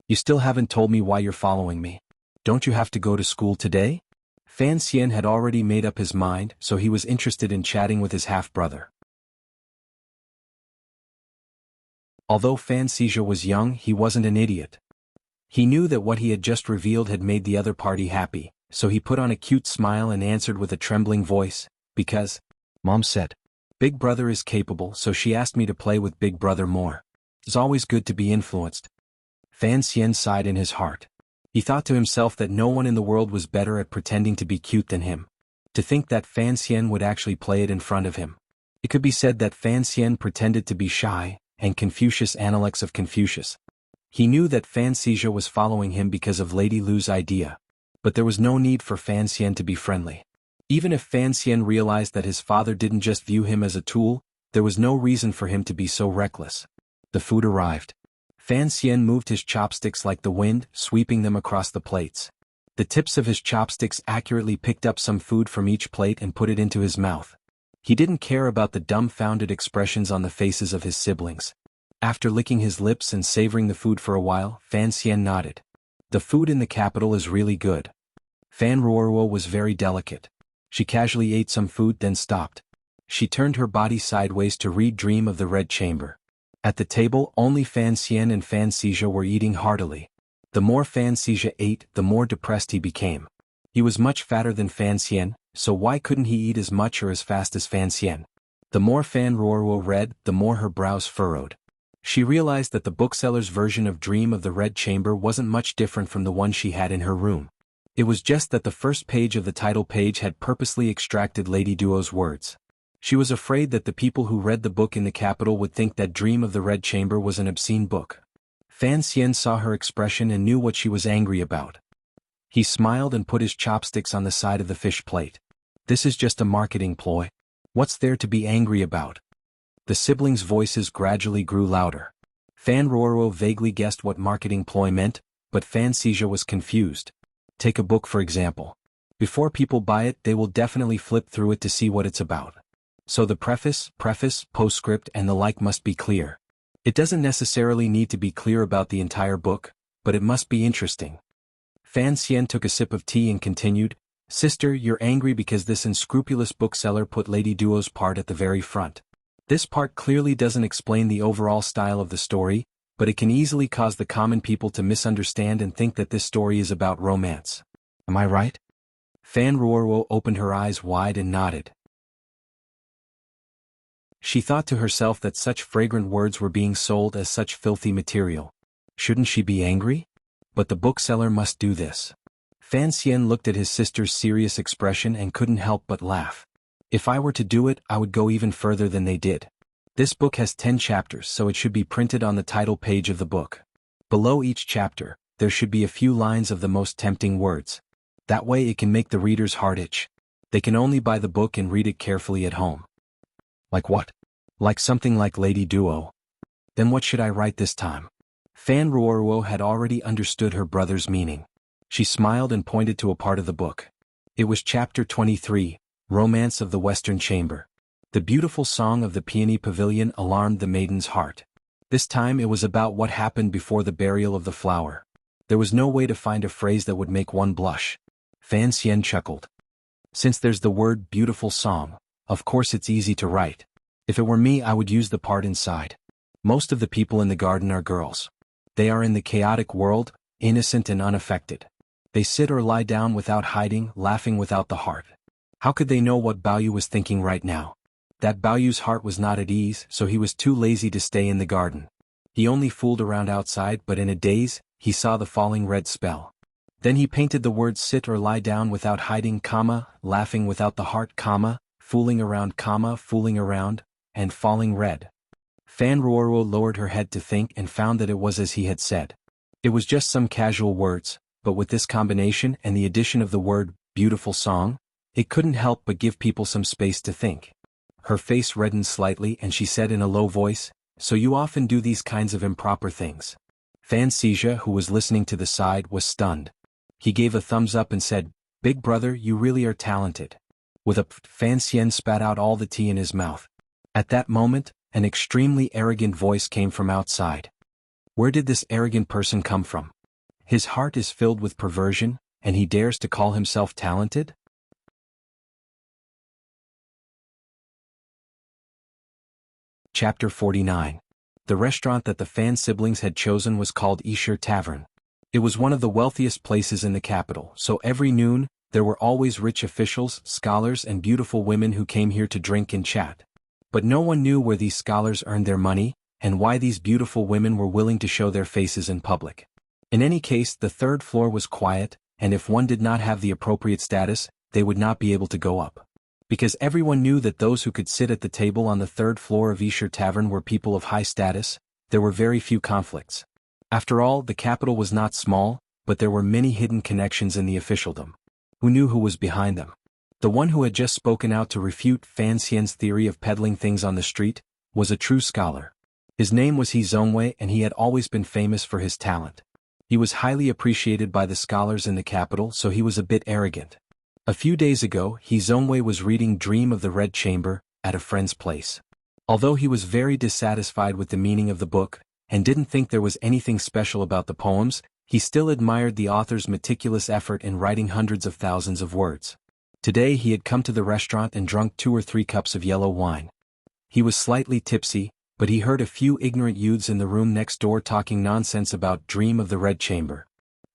A: "You still haven't told me why you're following me." Don't you have to go to school today? Fan Xian had already made up his mind, so he was interested in chatting with his half-brother. Although Fan Xizha was young, he wasn't an idiot. He knew that what he had just revealed had made the other party happy, so he put on a cute smile and answered with a trembling voice, because Mom said, Big Brother is capable, so she asked me to play with Big Brother more. It's always good to be influenced. Fan Xian sighed in his heart. He thought to himself that no one in the world was better at pretending to be cute than him. To think that Fan Xian would actually play it in front of him. It could be said that Fan Xian pretended to be shy, and Confucius Analects of Confucius. He knew that Fan Xizha was following him because of Lady Lu's idea. But there was no need for Fan Xian to be friendly. Even if Fan Xian realized that his father didn't just view him as a tool, there was no reason for him to be so reckless. The food arrived. Fan Xian moved his chopsticks like the wind, sweeping them across the plates. The tips of his chopsticks accurately picked up some food from each plate and put it into his mouth. He didn't care about the dumbfounded expressions on the faces of his siblings. After licking his lips and savoring the food for a while, Fan Xian nodded. The food in the capital is really good. Fan Ruoruo was very delicate. She casually ate some food then stopped. She turned her body sideways to read Dream of the Red Chamber. At the table, only Fan Xian and Fan Xizha were eating heartily. The more Fan Xizha ate, the more depressed he became. He was much fatter than Fan Xian, so why couldn't he eat as much or as fast as Fan Xian? The more Fan Ruoruo read, the more her brows furrowed. She realized that the bookseller's version of Dream of the Red Chamber wasn't much different from the one she had in her room. It was just that the first page of the title page had purposely extracted Lady Duo's words. She was afraid that the people who read the book in the capital would think that Dream of the Red Chamber was an obscene book. Fan Xian saw her expression and knew what she was angry about. He smiled and put his chopsticks on the side of the fish plate. This is just a marketing ploy. What's there to be angry about? The siblings' voices gradually grew louder. Fan Ruoruo vaguely guessed what marketing ploy meant, but Fan Xizha was confused. Take a book for example. Before people buy it, they will definitely flip through it to see what it's about. So the preface, postscript and the like must be clear. It doesn't necessarily need to be clear about the entire book, but it must be interesting. Fan Xian took a sip of tea and continued, Sister, you're angry because this unscrupulous bookseller put Lady Duo's part at the very front. This part clearly doesn't explain the overall style of the story, but it can easily cause the common people to misunderstand and think that this story is about romance. Am I right? Fan Ruoruo opened her eyes wide and nodded. She thought to herself that such fragrant words were being sold as such filthy material. Shouldn't she be angry? But the bookseller must do this. Fan Xian looked at his sister's serious expression and couldn't help but laugh. If I were to do it, I would go even further than they did. This book has 10 chapters, so it should be printed on the title page of the book. Below each chapter, there should be a few lines of the most tempting words. That way it can make the reader's heart itch. They can only buy the book and read it carefully at home. Like what? Like something like Lady Duo. Then what should I write this time? Fan Ruoruo had already understood her brother's meaning. She smiled and pointed to a part of the book. It was chapter 23, Romance of the Western Chamber. The beautiful song of the peony pavilion alarmed the maiden's heart. This time it was about what happened before the burial of the flower. There was no way to find a phrase that would make one blush. Fan Xian chuckled. Since there's the word beautiful song, of course it's easy to write. If it were me, I would use the part inside. Most of the people in the garden are girls. They are in the chaotic world, innocent and unaffected. They sit or lie down without hiding, laughing without the heart. How could they know what Baoyu was thinking right now? That Baoyu's heart was not at ease, so he was too lazy to stay in the garden. He only fooled around outside, but in a daze, he saw the falling red spell. Then he painted the words sit or lie down without hiding, laughing without the heart, fooling around, fooling around, and falling red. Fan Ruoruo lowered her head to think and found that it was as he had said. It was just some casual words, but with this combination and the addition of the word beautiful song, it couldn't help but give people some space to think. Her face reddened slightly and she said in a low voice, So you often do these kinds of improper things. Fan Xizha, who was listening to the side, was stunned. He gave a thumbs up and said, Big brother, you really are talented. With a Fan Xian spat out all the tea in his mouth. At that moment, an extremely arrogant voice came from outside. Where did this arrogant person come from? His heart is filled with perversion, and he dares to call himself talented? Chapter 49. The restaurant that the Fan siblings had chosen was called Wuxia Tavern. It was one of the wealthiest places in the capital, so every noon, there were always rich officials, scholars and beautiful women who came here to drink and chat. But no one knew where these scholars earned their money, and why these beautiful women were willing to show their faces in public. In any case, the third floor was quiet, and if one did not have the appropriate status, they would not be able to go up. Because everyone knew that those who could sit at the table on the third floor of Wuxia Tavern were people of high status, there were very few conflicts. After all, the capital was not small, but there were many hidden connections in the officialdom. Who knew who was behind them? The one who had just spoken out to refute Fan Xian's theory of peddling things on the street was a true scholar. His name was He Zongwei, and he had always been famous for his talent. He was highly appreciated by the scholars in the capital, so he was a bit arrogant. A few days ago, He Zongwei was reading Dream of the Red Chamber at a friend's place. Although he was very dissatisfied with the meaning of the book, and didn't think there was anything special about the poems, he still admired the author's meticulous effort in writing hundreds of thousands of words. Today he had come to the restaurant and drunk 2 or 3 cups of yellow wine. He was slightly tipsy, but he heard a few ignorant youths in the room next door talking nonsense about Dream of the Red Chamber.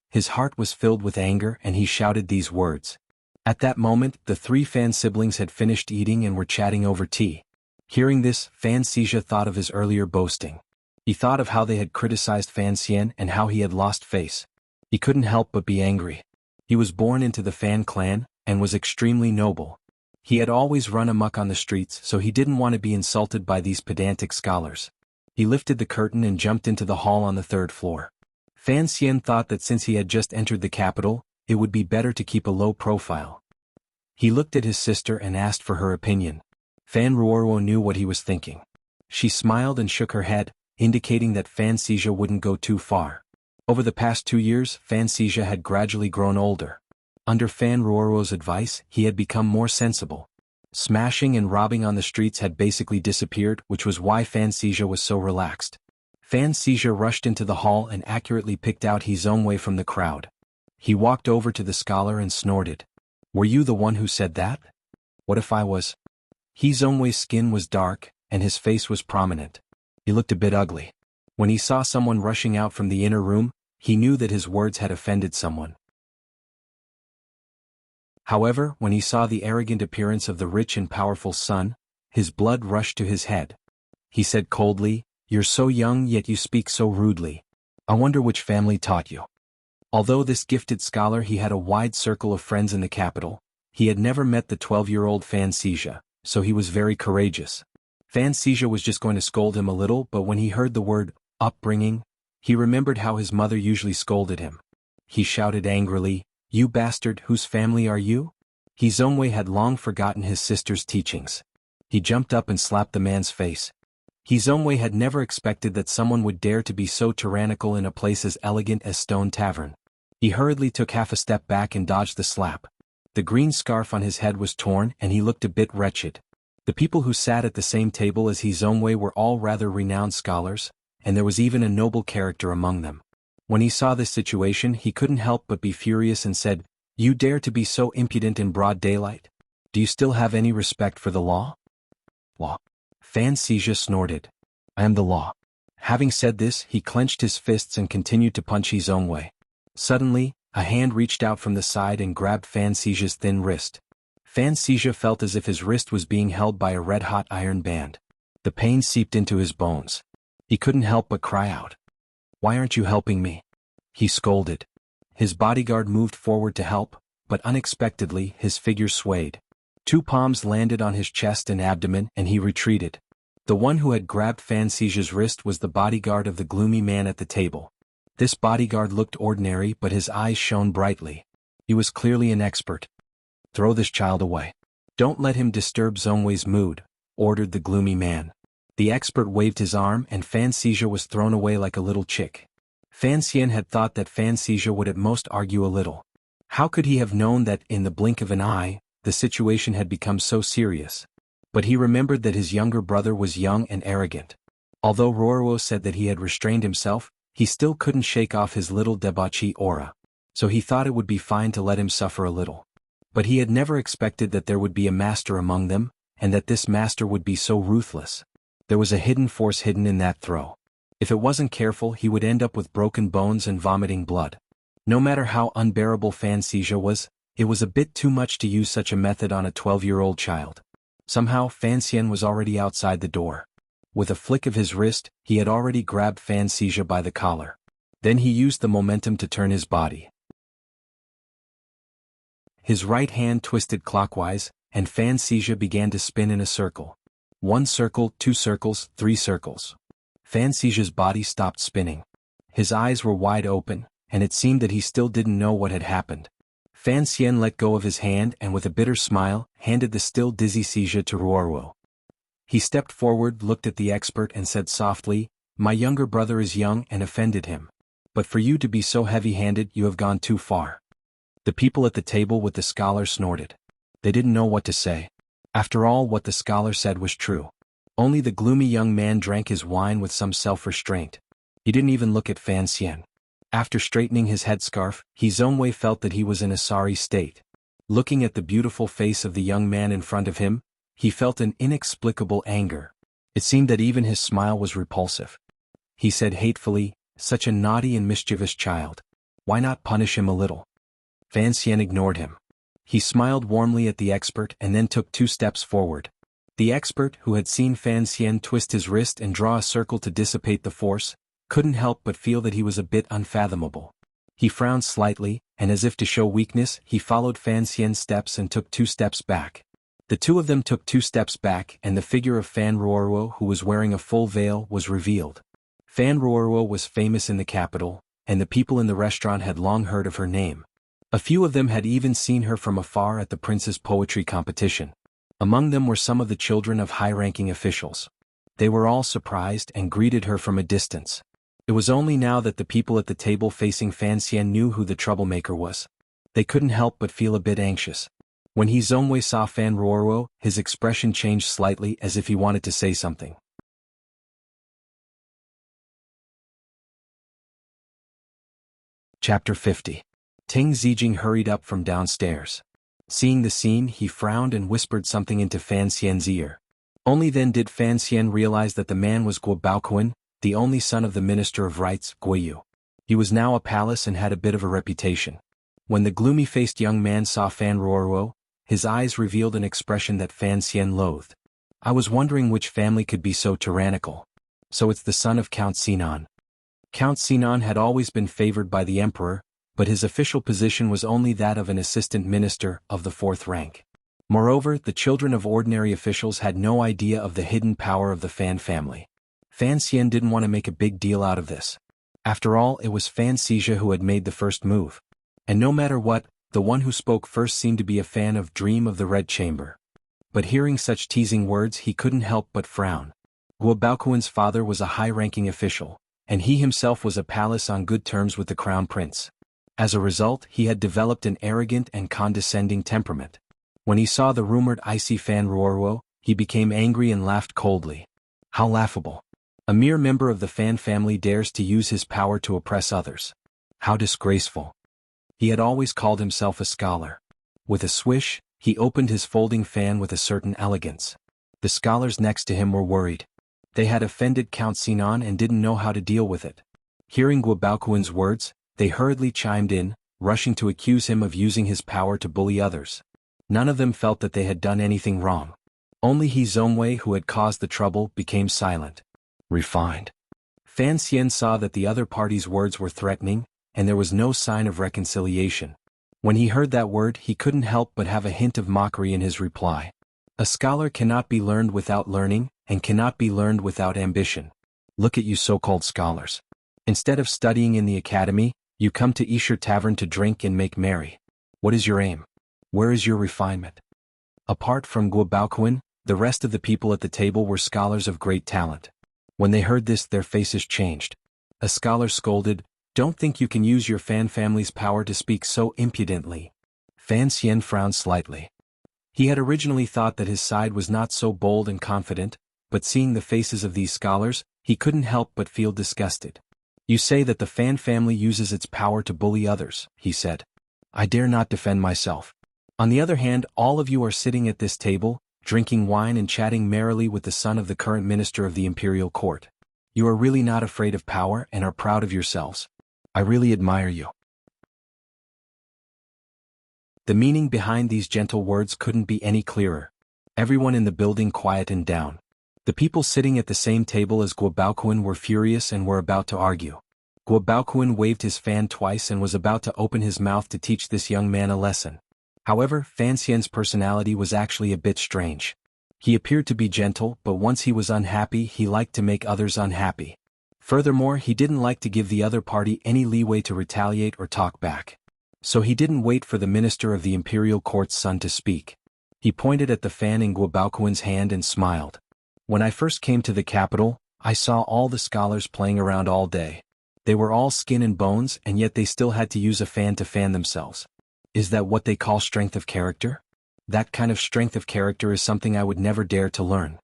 A: His heart was filled with anger and he shouted these words. At that moment, the 3 Fan siblings had finished eating and were chatting over tea. Hearing this, Fan Xizha thought of his earlier boasting. He thought of how they had criticized Fan Xian and how he had lost face. He couldn't help but be angry. He was born into the Fan clan, and was extremely noble. He had always run amok on the streets, so he didn't want to be insulted by these pedantic scholars. He lifted the curtain and jumped into the hall on the 3rd floor. Fan Xian thought that since he had just entered the capital, it would be better to keep a low profile. He looked at his sister and asked for her opinion. Fan Ruoruo knew what he was thinking. She smiled and shook her head, indicating that Fan Xizha wouldn't go too far. Over the past 2 years, Fan Xizha had gradually grown older. Under Fan Ruoruo's advice, he had become more sensible. Smashing and robbing on the streets had basically disappeared, which was why Fan Xizha was so relaxed. Fan Xizha rushed into the hall and accurately picked out He Zongwei from the crowd. He walked over to the scholar and snorted. "Were you the one who said that? What if I was?" He Zongwei's skin was dark, and his face was prominent. He looked a bit ugly. When he saw someone rushing out from the inner room, he knew that his words had offended someone. However, when he saw the arrogant appearance of the rich and powerful son, his blood rushed to his head. He said coldly, "You're so young yet you speak so rudely. I wonder which family taught you." Although this gifted scholar he had a wide circle of friends in the capital, he had never met the 12-year-old Fan Xizha, so he was very courageous. Fan Xizha was just going to scold him a little, but when he heard the word, upbringing, he remembered how his mother usually scolded him. He shouted angrily, "You bastard, whose family are you?" He Zongwei had long forgotten his sister's teachings. He jumped up and slapped the man's face. He Zongwei had never expected that someone would dare to be so tyrannical in a place as elegant as Stone Tavern. He hurriedly took half a step back and dodged the slap. The green scarf on his head was torn and he looked a bit wretched. The people who sat at the same table as He Zongwei were all rather renowned scholars, and there was even a noble character among them. When he saw this situation, he couldn't help but be furious and said, "You dare to be so impudent in broad daylight? Do you still have any respect for the law?" "Law?" Fan Xizha snorted. "I am the law." Having said this, he clenched his fists and continued to punch He Zongwei. Suddenly, a hand reached out from the side and grabbed Fan Xizha's thin wrist. Fan Xizha felt as if his wrist was being held by a red-hot iron band. The pain seeped into his bones. He couldn't help but cry out. "Why aren't you helping me?" he scolded. His bodyguard moved forward to help, but unexpectedly his figure swayed. 2 palms landed on his chest and abdomen and he retreated. The one who had grabbed Fan Xizha's wrist was the bodyguard of the gloomy man at the table. This bodyguard looked ordinary, but his eyes shone brightly. He was clearly an expert. "Throw this child away. Don't let him disturb Zongwei's mood," ordered the gloomy man. The expert waved his arm and Fan Xizha was thrown away like a little chick. Fan Xian had thought that Fan Xizha would at most argue a little. How could he have known that, in the blink of an eye, the situation had become so serious? But he remembered that his younger brother was young and arrogant. Although Ruoruo said that he had restrained himself, he still couldn't shake off his little debauchee aura. so he thought it would be fine to let him suffer a little. But he had never expected that there would be a master among them, and that this master would be so ruthless. There was a hidden force hidden in that throw. If it wasn't careful, he would end up with broken bones and vomiting blood. No matter how unbearable Fan Xizhi was, it was a bit too much to use such a method on a 12-year-old child. Somehow Fan Xian was already outside the door. With a flick of his wrist, he had already grabbed Fan Xizhi by the collar. Then he used the momentum to turn his body. His right hand twisted clockwise, and Fan Xizhi began to spin in a circle. 1 circle, 2 circles, 3 circles. Fan Xizhi's body stopped spinning. His eyes were wide open, and it seemed that he still didn't know what had happened. Fan Xian let go of his hand and with a bitter smile, handed the still dizzy Xizhi to Ruoruo. He stepped forward, looked at the expert and said softly, "My younger brother is young and offended him. But for you to be so heavy-handed, you have gone too far." The people at the table with the scholar snorted. They didn't know what to say. After all, what the scholar said was true. Only the gloomy young man drank his wine with some self-restraint. He didn't even look at Fan Xian. After straightening his headscarf, he Zhongwei felt that he was in a sorry state. Looking at the beautiful face of the young man in front of him, he felt an inexplicable anger. It seemed that even his smile was repulsive. He said hatefully, "Such a naughty and mischievous child. Why not punish him a little?" Fan Xian ignored him. He smiled warmly at the expert and then took 2 steps forward. The expert, who had seen Fan Xian twist his wrist and draw a circle to dissipate the force, couldn't help but feel that he was a bit unfathomable. He frowned slightly, and as if to show weakness, he followed Fan Xian's steps and took 2 steps back. The two of them took 2 steps back, and the figure of Fan Ruoruo, who was wearing a full veil, was revealed. Fan Ruoruo was famous in the capital, and the people in the restaurant had long heard of her name. A few of them had even seen her from afar at the prince's poetry competition. Among them were some of the children of high-ranking officials. They were all surprised and greeted her from a distance. It was only now that the people at the table facing Fan Xian knew who the troublemaker was. They couldn't help but feel a bit anxious. When he Zhongwei saw Fan Ruoruo, his expression changed slightly as if he wanted to say something. Chapter 50. Ting Zijing hurried up from downstairs. Seeing the scene, he frowned and whispered something into Fan Xian's ear. Only then did Fan Xian realize that the man was Guo Baoquan, the only son of the Minister of Rites, Guiyu. He was now a palace and had a bit of a reputation. When the gloomy-faced young man saw Fan Ruoruo, his eyes revealed an expression that Fan Xian loathed. "I was wondering which family could be so tyrannical. So it's the son of Count Sinan." Count Sinan had always been favored by the emperor, but his official position was only that of an assistant minister of the 4th rank. Moreover, the children of ordinary officials had no idea of the hidden power of the Fan family. Fan Xian didn't want to make a big deal out of this. After all, it was Fan Xizhi who had made the first move. And no matter what, the one who spoke first seemed to be a fan of Dream of the Red Chamber. But hearing such teasing words, he couldn't help but frown. Guo Baoquan's father was a high-ranking official, and he himself was a palace on good terms with the crown prince. As a result, he had developed an arrogant and condescending temperament. When he saw the rumored icy Fan Ruoruo, he became angry and laughed coldly. How laughable. A mere member of the Fan family dares to use his power to oppress others. How disgraceful. He had always called himself a scholar. With a swish, he opened his folding fan with a certain elegance. The scholars next to him were worried. They had offended Count Sinan and didn't know how to deal with it. Hearing Guo Baoquan's words, they hurriedly chimed in, rushing to accuse him of using his power to bully others. None of them felt that they had done anything wrong. Only he Zhongwei, who had caused the trouble, became silent. Refined. Fan Xian saw that the other party's words were threatening, and there was no sign of reconciliation. When he heard that word, he couldn't help but have a hint of mockery in his reply. A scholar cannot be learned without learning, and cannot be learned without ambition. Look at you so-called scholars. Instead of studying in the academy, you come to Isher Tavern to drink and make merry. What is your aim? Where is your refinement? Apart from Guo Baoquan, the rest of the people at the table were scholars of great talent. When they heard this, their faces changed. A scholar scolded, "Don't think you can use your Fan family's power to speak so impudently." Fan Xian frowned slightly. He had originally thought that his side was not so bold and confident, but seeing the faces of these scholars, he couldn't help but feel disgusted. You say that the Fan family uses its power to bully others, he said. I dare not defend myself. On the other hand, all of you are sitting at this table, drinking wine and chatting merrily with the son of the current minister of the imperial court. You are really not afraid of power and are proud of yourselves. I really admire you. The meaning behind these gentle words couldn't be any clearer. Everyone in the building quietened down. The people sitting at the same table as Guo Baoquan were furious and were about to argue. Guo Baoquan waved his fan twice and was about to open his mouth to teach this young man a lesson. However, Fan Xian's personality was actually a bit strange. He appeared to be gentle, but once he was unhappy, he liked to make others unhappy. Furthermore, he didn't like to give the other party any leeway to retaliate or talk back. So he didn't wait for the minister of the imperial court's son to speak. He pointed at the fan in Guo Baoquan's hand and smiled. When I first came to the capital, I saw all the scholars playing around all day. They were all skin and bones, and yet they still had to use a fan to fan themselves. Is that what they call strength of character? That kind of strength of character is something I would never dare to learn.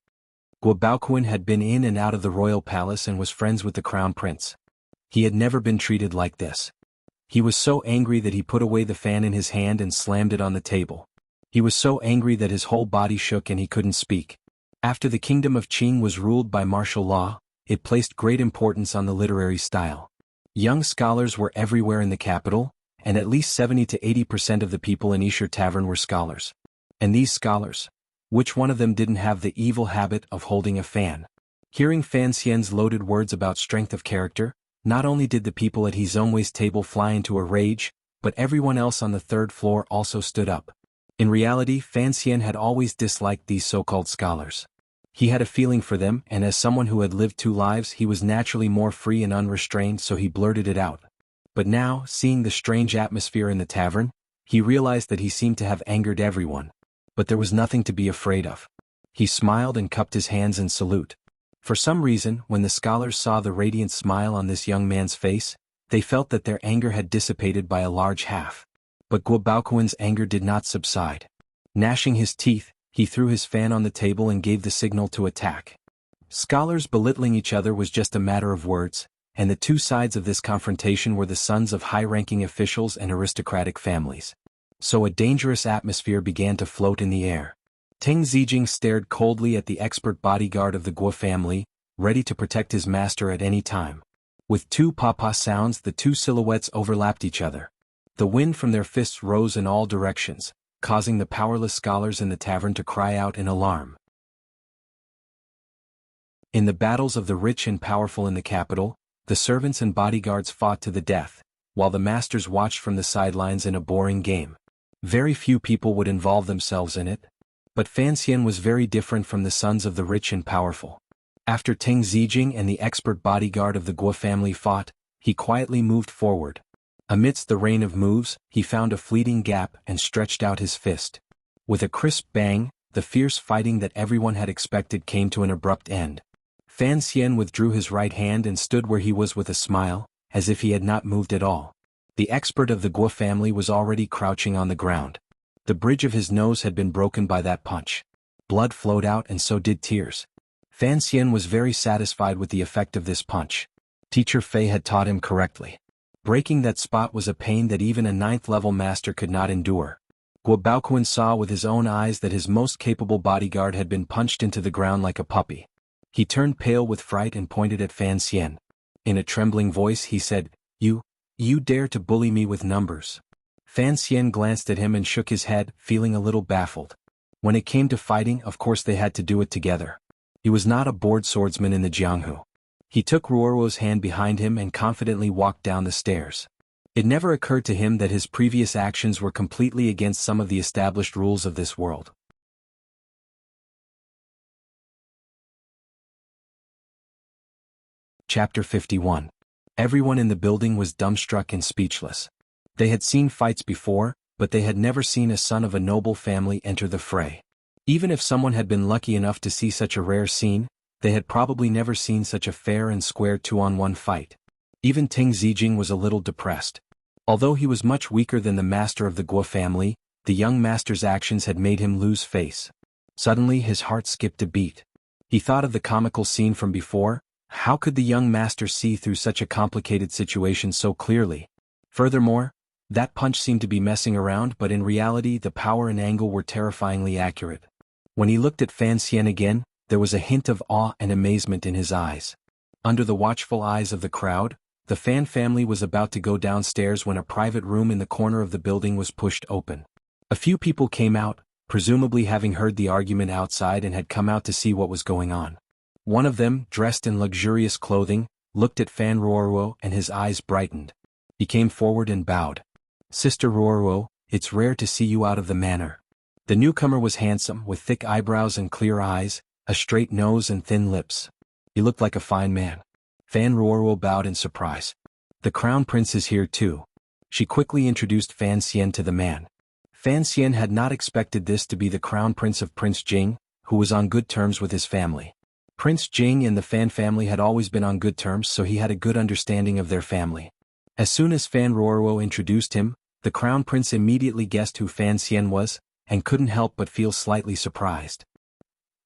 A: Guo Baoquan had been in and out of the royal palace and was friends with the crown prince. He had never been treated like this. He was so angry that he put away the fan in his hand and slammed it on the table. He was so angry that his whole body shook and he couldn't speak. After the kingdom of Qing was ruled by martial law, it placed great importance on the literary style. Young scholars were everywhere in the capital, and at least 70 to 80% of the people in Yisher Tavern were scholars. And these scholars, which one of them didn't have the evil habit of holding a fan? Hearing Fan Xian's loaded words about strength of character, not only did the people at Hizongwei's table fly into a rage, but everyone else on the third floor also stood up. In reality, Fan Xian had always disliked these so-called scholars. He had a feeling for them, and as someone who had lived 2 lives, he was naturally more free and unrestrained, so he blurted it out. But now, seeing the strange atmosphere in the tavern, he realized that he seemed to have angered everyone. But there was nothing to be afraid of. He smiled and cupped his hands in salute. For some reason, when the scholars saw the radiant smile on this young man's face, they felt that their anger had dissipated by a large half. But Guo Baoquan's anger did not subside. Gnashing his teeth, he threw his fan on the table and gave the signal to attack. Scholars belittling each other was just a matter of words, and the 2 sides of this confrontation were the sons of high-ranking officials and aristocratic families. So a dangerous atmosphere began to float in the air. Teng Zijing stared coldly at the expert bodyguard of the Guo family, ready to protect his master at any time. With 2 papa sounds, the 2 silhouettes overlapped each other. The wind from their fists rose in all directions, causing the powerless scholars in the tavern to cry out in alarm. In the battles of the rich and powerful in the capital, the servants and bodyguards fought to the death, while the masters watched from the sidelines in a boring game. Very few people would involve themselves in it. But Fan Xian was very different from the sons of the rich and powerful. After Teng Zijing and the expert bodyguard of the Guo family fought, he quietly moved forward. Amidst the rain of moves, he found a fleeting gap and stretched out his fist. With a crisp bang, the fierce fighting that everyone had expected came to an abrupt end. Fan Xian withdrew his right hand and stood where he was with a smile, as if he had not moved at all. The expert of the Guo family was already crouching on the ground. The bridge of his nose had been broken by that punch. Blood flowed out and so did tears. Fan Xian was very satisfied with the effect of this punch. Teacher Fei had taught him correctly. Breaking that spot was a pain that even a 9th-level master could not endure. Guo Baoquan saw with his own eyes that his most capable bodyguard had been punched into the ground like a puppy. He turned pale with fright and pointed at Fan Xian. In a trembling voice he said, You dare to bully me with numbers. Fan Xian glanced at him and shook his head, feeling a little baffled. When it came to fighting, of course they had to do it together. He was not a bored swordsman in the Jianghu. He took Ruoruo's hand behind him and confidently walked down the stairs. It never occurred to him that his previous actions were completely against some of the established rules of this world. Chapter 51. Everyone in the building was dumbstruck and speechless. They had seen fights before, but they had never seen a son of a noble family enter the fray. Even if someone had been lucky enough to see such a rare scene, they had probably never seen such a fair and square 2-on-1 fight. Even Teng Zijing was a little depressed. Although he was much weaker than the master of the Guo family, the young master's actions had made him lose face. Suddenly his heart skipped a beat. He thought of the comical scene from before, How could the young master see through such a complicated situation so clearly? Furthermore, that punch seemed to be messing around, but in reality the power and angle were terrifyingly accurate. When he looked at Fan Xian again, there was a hint of awe and amazement in his eyes. Under the watchful eyes of the crowd, the Fan family was about to go downstairs when a private room in the corner of the building was pushed open. A few people came out, presumably having heard the argument outside and had come out to see what was going on. One of them, dressed in luxurious clothing, looked at Fan Ruoruo and his eyes brightened. He came forward and bowed. "Sister Ruoruo, it's rare to see you out of the manor." The newcomer was handsome, with thick eyebrows and clear eyes, a straight nose and thin lips. He looked like a fine man. Fan Ruoruo bowed in surprise. "The Crown Prince is here too." She quickly introduced Fan Xian to the man. Fan Xian had not expected this to be the Crown Prince of Prince Jing, who was on good terms with his family. Prince Jing and the Fan family had always been on good terms, so he had a good understanding of their family. As soon as Fan Ruoruo introduced him, the Crown Prince immediately guessed who Fan Xian was, and couldn't help but feel slightly surprised.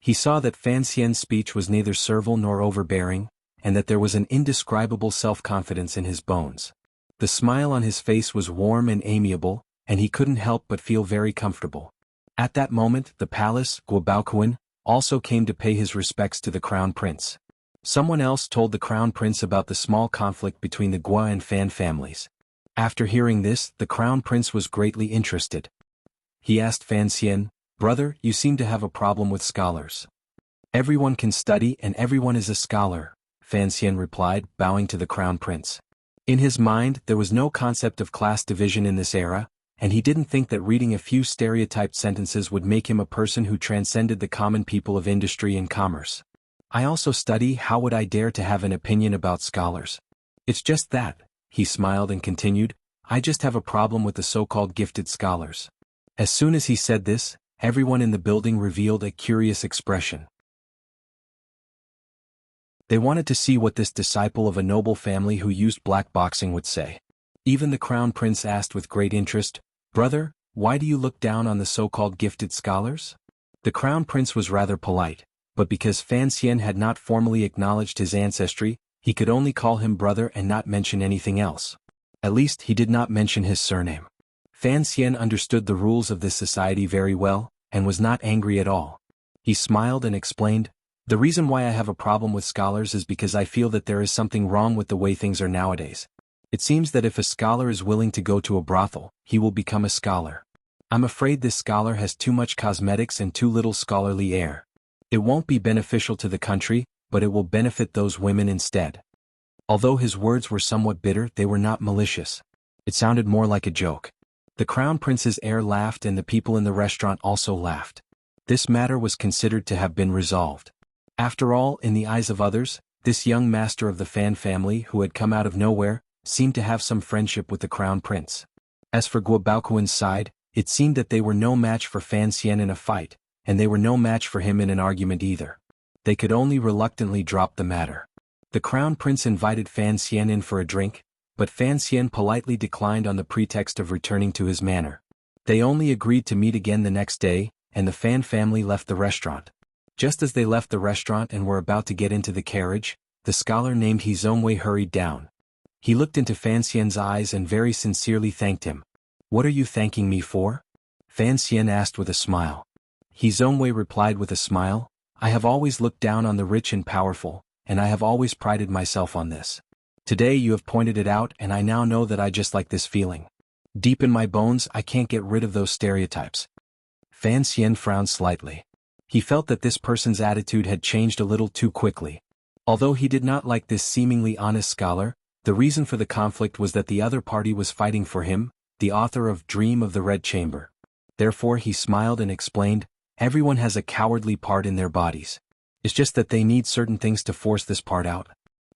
A: He saw that Fan Xian's speech was neither servile nor overbearing, and that there was an indescribable self-confidence in his bones. The smile on his face was warm and amiable, and he couldn't help but feel very comfortable. At that moment, the palace, Guobaoquan, also came to pay his respects to the Crown Prince. Someone else told the Crown Prince about the small conflict between the Gua and Fan families. After hearing this, the Crown Prince was greatly interested. He asked Fan Xian, "Brother, you seem to have a problem with scholars." "Everyone can study and everyone is a scholar," Fan Xian replied, bowing to the Crown Prince. In his mind, there was no concept of class division in this era, and he didn't think that reading a few stereotyped sentences would make him a person who transcended the common people of industry and commerce. "I also study. How would I dare to have an opinion about scholars? It's just that," he smiled and continued, "I just have a problem with the so-called gifted scholars." As soon as he said this, everyone in the building revealed a curious expression. They wanted to see what this disciple of a noble family who used black boxing would say. Even the Crown Prince asked with great interest, "Brother, why do you look down on the so-called gifted scholars?" The Crown Prince was rather polite, but because Fan Xian had not formally acknowledged his ancestry, he could only call him brother and not mention anything else. At least he did not mention his surname. Fan Xian understood the rules of this society very well, and was not angry at all. He smiled and explained, "The reason why I have a problem with scholars is because I feel that there is something wrong with the way things are nowadays. It seems that if a scholar is willing to go to a brothel, he will become a scholar. I'm afraid this scholar has too much cosmetics and too little scholarly air. It won't be beneficial to the country, but it will benefit those women instead." Although his words were somewhat bitter, they were not malicious. It sounded more like a joke. The Crown Prince's heir laughed and the people in the restaurant also laughed. This matter was considered to have been resolved. After all, in the eyes of others, this young master of the Fan family who had come out of nowhere, seemed to have some friendship with the Crown Prince. As for Guobaoquan's side, it seemed that they were no match for Fan Xian in a fight, and they were no match for him in an argument either. They could only reluctantly drop the matter. The Crown Prince invited Fan Xian in for a drink, but Fan Xian politely declined on the pretext of returning to his manor. They only agreed to meet again the next day, and the Fan family left the restaurant. Just as they left the restaurant and were about to get into the carriage, the scholar named He Zongwei hurried down. He looked into Fan Xian's eyes and very sincerely thanked him. "What are you thanking me for?" Fan Xian asked with a smile. He Zongwei replied with a smile, "I have always looked down on the rich and powerful, and I have always prided myself on this. Today you have pointed it out and I now know that I just like this feeling. Deep in my bones I can't get rid of those stereotypes." Fan Xian frowned slightly. He felt that this person's attitude had changed a little too quickly. Although he did not like this seemingly honest scholar, the reason for the conflict was that the other party was fighting for him, the author of Dream of the Red Chamber. Therefore he smiled and explained, "Everyone has a cowardly part in their bodies. It's just that they need certain things to force this part out.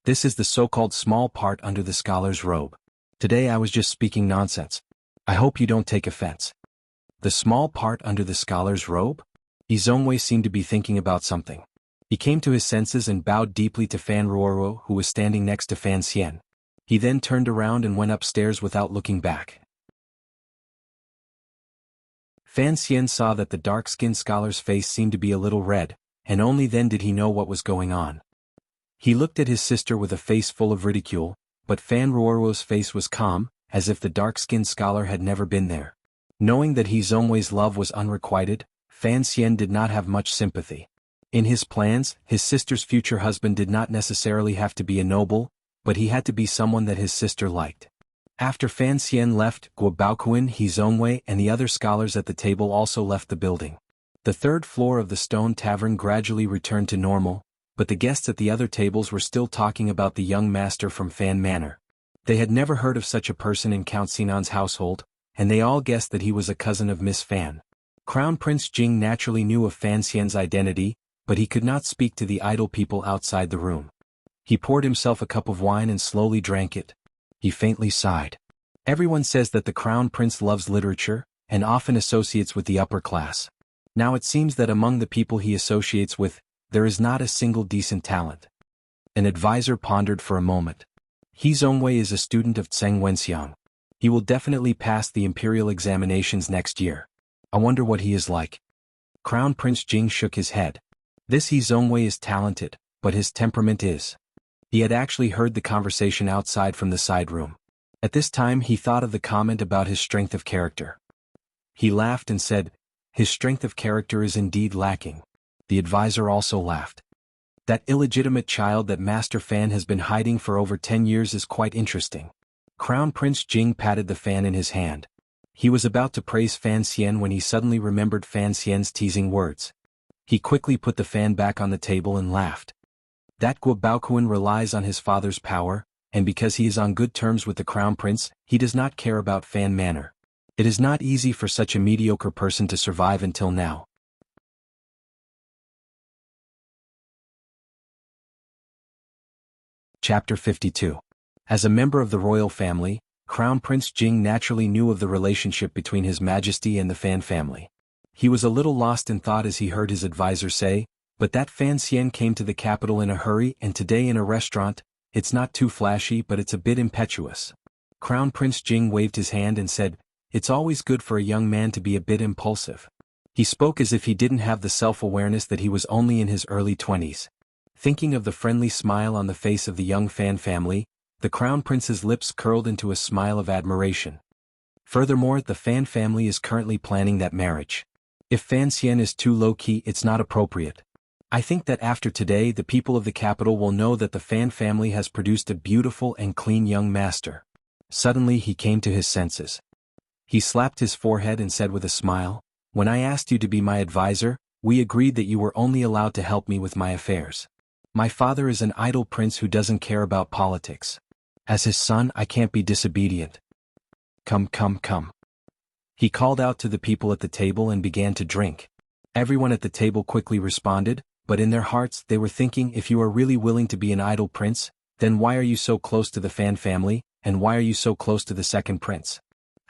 A: This is the so-called small part under the scholar's robe. Today I was just speaking nonsense. I hope you don't take offense." The small part under the scholar's robe? Izongwei seemed to be thinking about something. He came to his senses and bowed deeply to Fan Ruoro, who was standing next to Fan Xian. He then turned around and went upstairs without looking back. Fan Xian saw that the dark-skinned scholar's face seemed to be a little red, and only then did he know what was going on. He looked at his sister with a face full of ridicule, but Fan Ruoruo's face was calm, as if the dark-skinned scholar had never been there. Knowing that He Zongwei's love was unrequited, Fan Xian did not have much sympathy. In his plans, his sister's future husband did not necessarily have to be a noble, but he had to be someone that his sister liked. After Fan Xian left, Guo Baoquan, He Zongwei and the other scholars at the table also left the building. The third floor of the Stone Tavern gradually returned to normal, but the guests at the other tables were still talking about the young master from Fan Manor. They had never heard of such a person in Count Sinan's household, and they all guessed that he was a cousin of Miss Fan. Crown Prince Jing naturally knew of Fan Xian's identity, but he could not speak to the idle people outside the room. He poured himself a cup of wine and slowly drank it. He faintly sighed. Everyone says that the Crown Prince loves literature, and often associates with the upper class. Now it seems that among the people he associates with, there is not a single decent talent. An advisor pondered for a moment. He Zongwei is a student of Tseng Wenxiang. He will definitely pass the imperial examinations next year. I wonder what he is like. Crown Prince Jing shook his head. This He Zongwei is talented, but his temperament is. He had actually heard the conversation outside from the side room. At this time he thought of the comment about his strength of character. He laughed and said, "His strength of character is indeed lacking." The advisor also laughed. That illegitimate child that Master Fan has been hiding for over 10 years is quite interesting. Crown Prince Jing patted the fan in his hand. He was about to praise Fan Xian when he suddenly remembered Fan Xian's teasing words. He quickly put the fan back on the table and laughed. That Guo Baoquan relies on his father's power, and because he is on good terms with the Crown Prince, he does not care about Fan Manor. It is not easy for such a mediocre person to survive until now. Chapter 52. As a member of the royal family, Crown Prince Jing naturally knew of the relationship between His Majesty and the Fan family. He was a little lost in thought as he heard his advisor say, "But that Fan Xian came to the capital in a hurry and today in a restaurant, it's not too flashy but it's a bit impetuous." Crown Prince Jing waved his hand and said, "It's always good for a young man to be a bit impulsive." He spoke as if he didn't have the self-awareness that he was only in his early 20s. Thinking of the friendly smile on the face of the young Fan family, the Crown Prince's lips curled into a smile of admiration. Furthermore, the Fan family is currently planning that marriage. If Fan Xian is too low-key, it's not appropriate. I think that after today the people of the capital will know that the Fan family has produced a beautiful and clean young master. Suddenly he came to his senses. He slapped his forehead and said with a smile, "When I asked you to be my advisor, we agreed that you were only allowed to help me with my affairs. My father is an idle prince who doesn't care about politics. As his son, I can't be disobedient. Come, come, come." He called out to the people at the table and began to drink. Everyone at the table quickly responded, but in their hearts they were thinking, if you are really willing to be an idle prince, then why are you so close to the Fan family, and why are you so close to the second prince?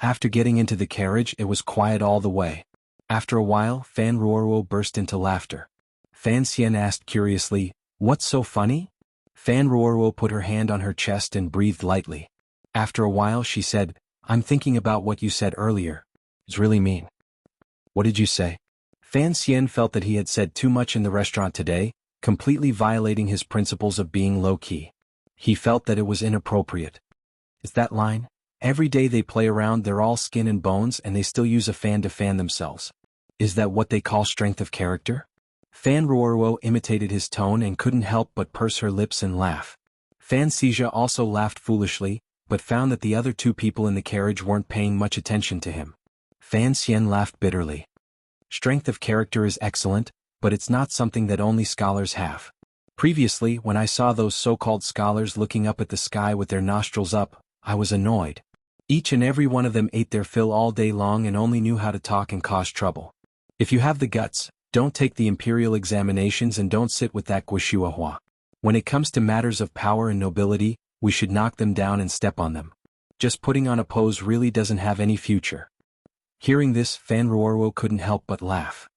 A: After getting into the carriage it was quiet all the way. After a while Fan Ruoruo burst into laughter. Fan Xian asked curiously, "What's so funny?" Fan Ruoruo put her hand on her chest and breathed lightly. After a while she said, "I'm thinking about what you said earlier. It's really mean." "What did you say?" Fan Xian felt that he had said too much in the restaurant today, completely violating his principles of being low-key. He felt that it was inappropriate. "Is that line? Every day they play around, they're all skin and bones and they still use a fan to fan themselves. Is that what they call strength of character?" Fan Ruoruo imitated his tone and couldn't help but purse her lips and laugh. Fan Xija also laughed foolishly, but found that the other two people in the carriage weren't paying much attention to him. Fan Xian laughed bitterly. Strength of character is excellent, but it's not something that only scholars have. Previously, when I saw those so-called scholars looking up at the sky with their nostrils up, I was annoyed. Each and every one of them ate their fill all day long and only knew how to talk and cause trouble. If you have the guts, don't take the imperial examinations and don't sit with that Guoshuahua. When it comes to matters of power and nobility, we should knock them down and step on them. Just putting on a pose really doesn't have any future. Hearing this, Fan Ruoruo couldn't help but laugh.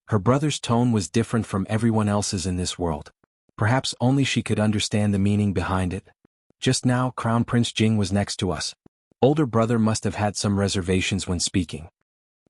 A: Her brother's tone was different from everyone else's in this world. Perhaps only she could understand the meaning behind it. Just now Crown Prince Jing was next to us. Older brother must have had some reservations when speaking.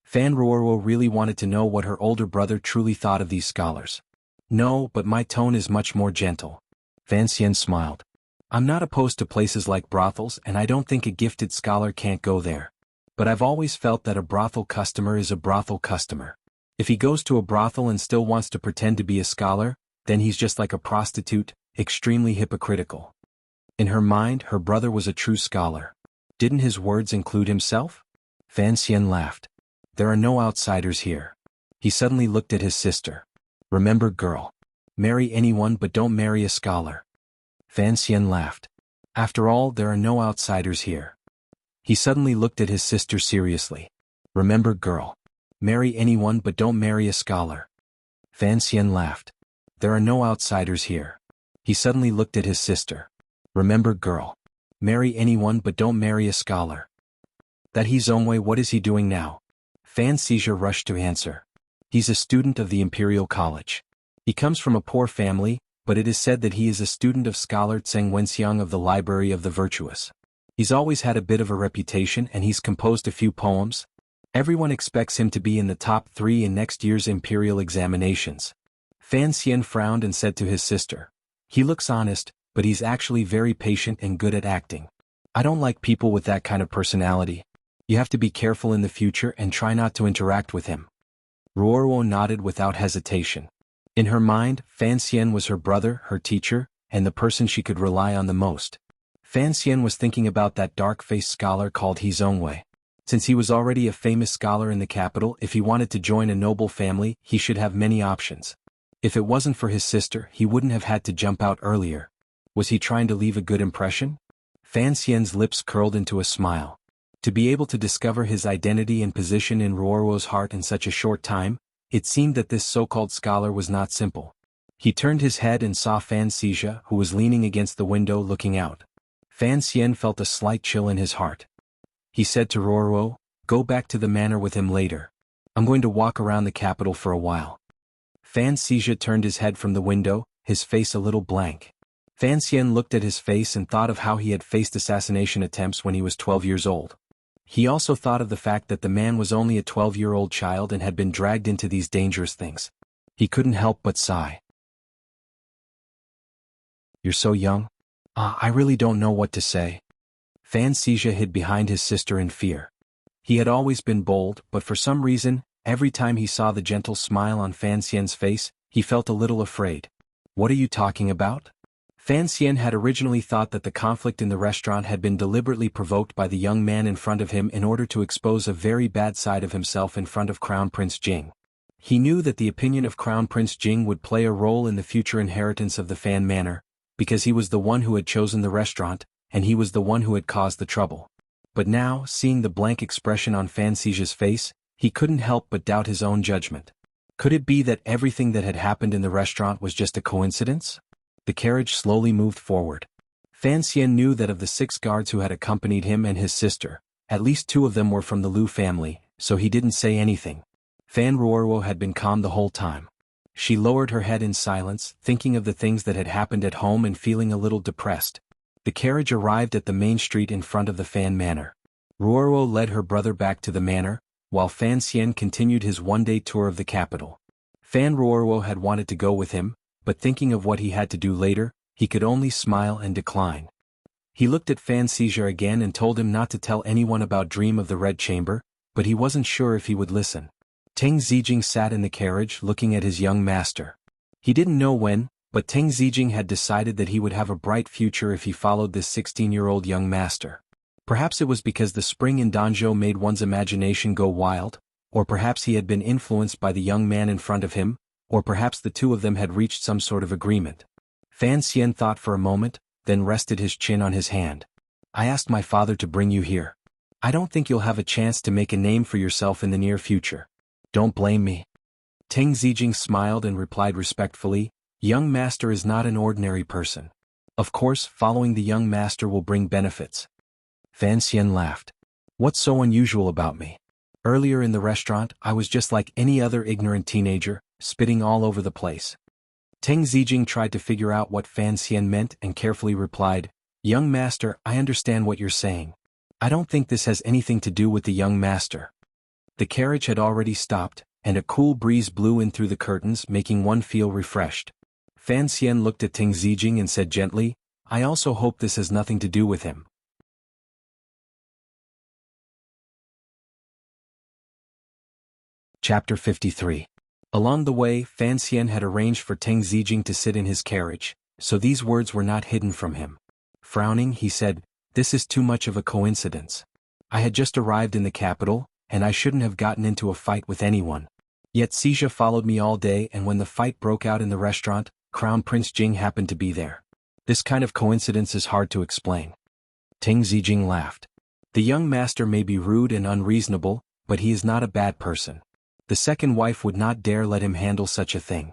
A: Fan Ruoruo really wanted to know what her older brother truly thought of these scholars. No, but my tone is much more gentle. Fan Xian smiled. I'm not opposed to places like brothels, and I don't think a gifted scholar can't go there. But I've always felt that a brothel customer is a brothel customer. If he goes to a brothel and still wants to pretend to be a scholar, then he's just like a prostitute, extremely hypocritical. In her mind, her brother was a true scholar. Didn't his words include himself? Fan Xian laughed. There are no outsiders here. He suddenly looked at his sister. Remember, girl. Marry anyone but don't marry a scholar. Fan Xian laughed. After all, there are no outsiders here. He suddenly looked at his sister seriously. Remember, girl. Marry anyone but don't marry a scholar. Fan Xian laughed. There are no outsiders here. He suddenly looked at his sister. Remember, girl. Marry anyone but don't marry a scholar. That he's Zongwei, what is he doing now? Fan Xizhi rushed to answer. He's a student of the Imperial College. He comes from a poor family, but it is said that he is a student of scholar Tseng Wenxiang of the Library of the Virtuous. He's always had a bit of a reputation and he's composed a few poems. Everyone expects him to be in the top 3 in next year's imperial examinations. Fan Xian frowned and said to his sister. He looks honest, but he's actually very patient and good at acting. I don't like people with that kind of personality. You have to be careful in the future and try not to interact with him. Ruoruo nodded without hesitation. In her mind, Fan Xian was her brother, her teacher, and the person she could rely on the most. Fan Xian was thinking about that dark-faced scholar called He Zongwei. Since he was already a famous scholar in the capital, if he wanted to join a noble family, he should have many options. If it wasn't for his sister, he wouldn't have had to jump out earlier. Was he trying to leave a good impression? Fan Xian's lips curled into a smile. To be able to discover his identity and position in Ruoruo's heart in such a short time, it seemed that this so-called scholar was not simple. He turned his head and saw Fan Xizhi, who was leaning against the window looking out. Fan Xian felt a slight chill in his heart. He said to Ruoruo, go back to the manor with him later. I'm going to walk around the capital for a while. Fan Xizhi turned his head from the window, his face a little blank. Fan Xian looked at his face and thought of how he had faced assassination attempts when he was 12 years old. He also thought of the fact that the man was only a 12-year-old child and had been dragged into these dangerous things. He couldn't help but sigh. You're so young. I really don't know what to say. Fan Xizhi hid behind his sister in fear. He had always been bold, but for some reason, every time he saw the gentle smile on Fan Xian's face, he felt a little afraid. What are you talking about? Fan Xian had originally thought that the conflict in the restaurant had been deliberately provoked by the young man in front of him in order to expose a very bad side of himself in front of Crown Prince Jing. He knew that the opinion of Crown Prince Jing would play a role in the future inheritance of the Fan Manor, because he was the one who had chosen the restaurant, and he was the one who had caused the trouble. But now, seeing the blank expression on Fan Xizhi's face, he couldn't help but doubt his own judgment. Could it be that everything that had happened in the restaurant was just a coincidence? The carriage slowly moved forward. Fan Xian knew that of the 6 guards who had accompanied him and his sister, at least 2 of them were from the Lu family, so he didn't say anything. Fan Ruoruo had been calm the whole time. She lowered her head in silence, thinking of the things that had happened at home and feeling a little depressed. The carriage arrived at the main street in front of the Fan Manor. Ruoruo led her brother back to the manor, while Fan Xian continued his one-day tour of the capital. Fan Ruoruo had wanted to go with him, but thinking of what he had to do later, he could only smile and decline. He looked at Fan Xizhi again and told him not to tell anyone about Dream of the Red Chamber, but he wasn't sure if he would listen. Teng Zijing sat in the carriage looking at his young master. He didn't know when, but Teng Zijing had decided that he would have a bright future if he followed this 16-year-old young master. Perhaps it was because the spring in Danzhou made one's imagination go wild, or perhaps he had been influenced by the young man in front of him, or perhaps the 2 of them had reached some sort of agreement. Fan Xian thought for a moment, then rested his chin on his hand. I asked my father to bring you here. I don't think you'll have a chance to make a name for yourself in the near future. Don't blame me. Teng Zijing smiled and replied respectfully, young master is not an ordinary person. Of course, following the young master will bring benefits. Fan Xian laughed. What's so unusual about me? Earlier in the restaurant, I was just like any other ignorant teenager, spitting all over the place. Teng Zijing tried to figure out what Fan Xian meant and carefully replied, young master, I understand what you're saying. I don't think this has anything to do with the young master. The carriage had already stopped, and a cool breeze blew in through the curtains, making one feel refreshed. Fan Xian looked at Ting Zijing and said gently, "I also hope this has nothing to do with him." Chapter 53. Along the way, Fan Xian had arranged for Ting Zijing to sit in his carriage, so these words were not hidden from him. Frowning, he said, "This is too much of a coincidence. I had just arrived in the capital, and I shouldn't have gotten into a fight with anyone. Yet Xia followed me all day, and when the fight broke out in the restaurant, Crown Prince Jing happened to be there. This kind of coincidence is hard to explain." Ting Zijing laughed. "The young master may be rude and unreasonable, but he is not a bad person. The second wife would not dare let him handle such a thing."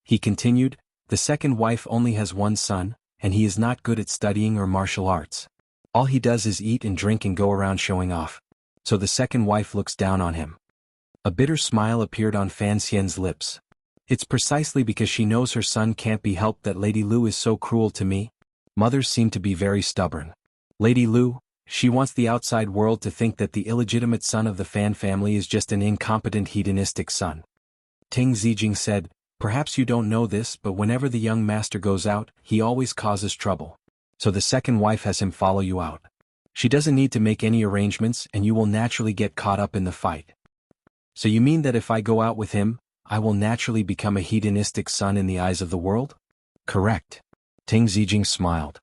A: He continued, "The second wife only has one son, and he is not good at studying or martial arts. All he does is eat and drink and go around showing off. So the second wife looks down on him." A bitter smile appeared on Fan Xian's lips. "It's precisely because she knows her son can't be helped that Lady Lu is so cruel to me. Mothers seem to be very stubborn. Lady Lu, she wants the outside world to think that the illegitimate son of the Fan family is just an incompetent hedonistic son." Ting Zijing said, "Perhaps you don't know this, but whenever the young master goes out, he always causes trouble. So the second wife has him follow you out. She doesn't need to make any arrangements and you will naturally get caught up in the fight." "So you mean that if I go out with him, I will naturally become a hedonistic son in the eyes of the world?" "Correct." Ting Zijing smiled.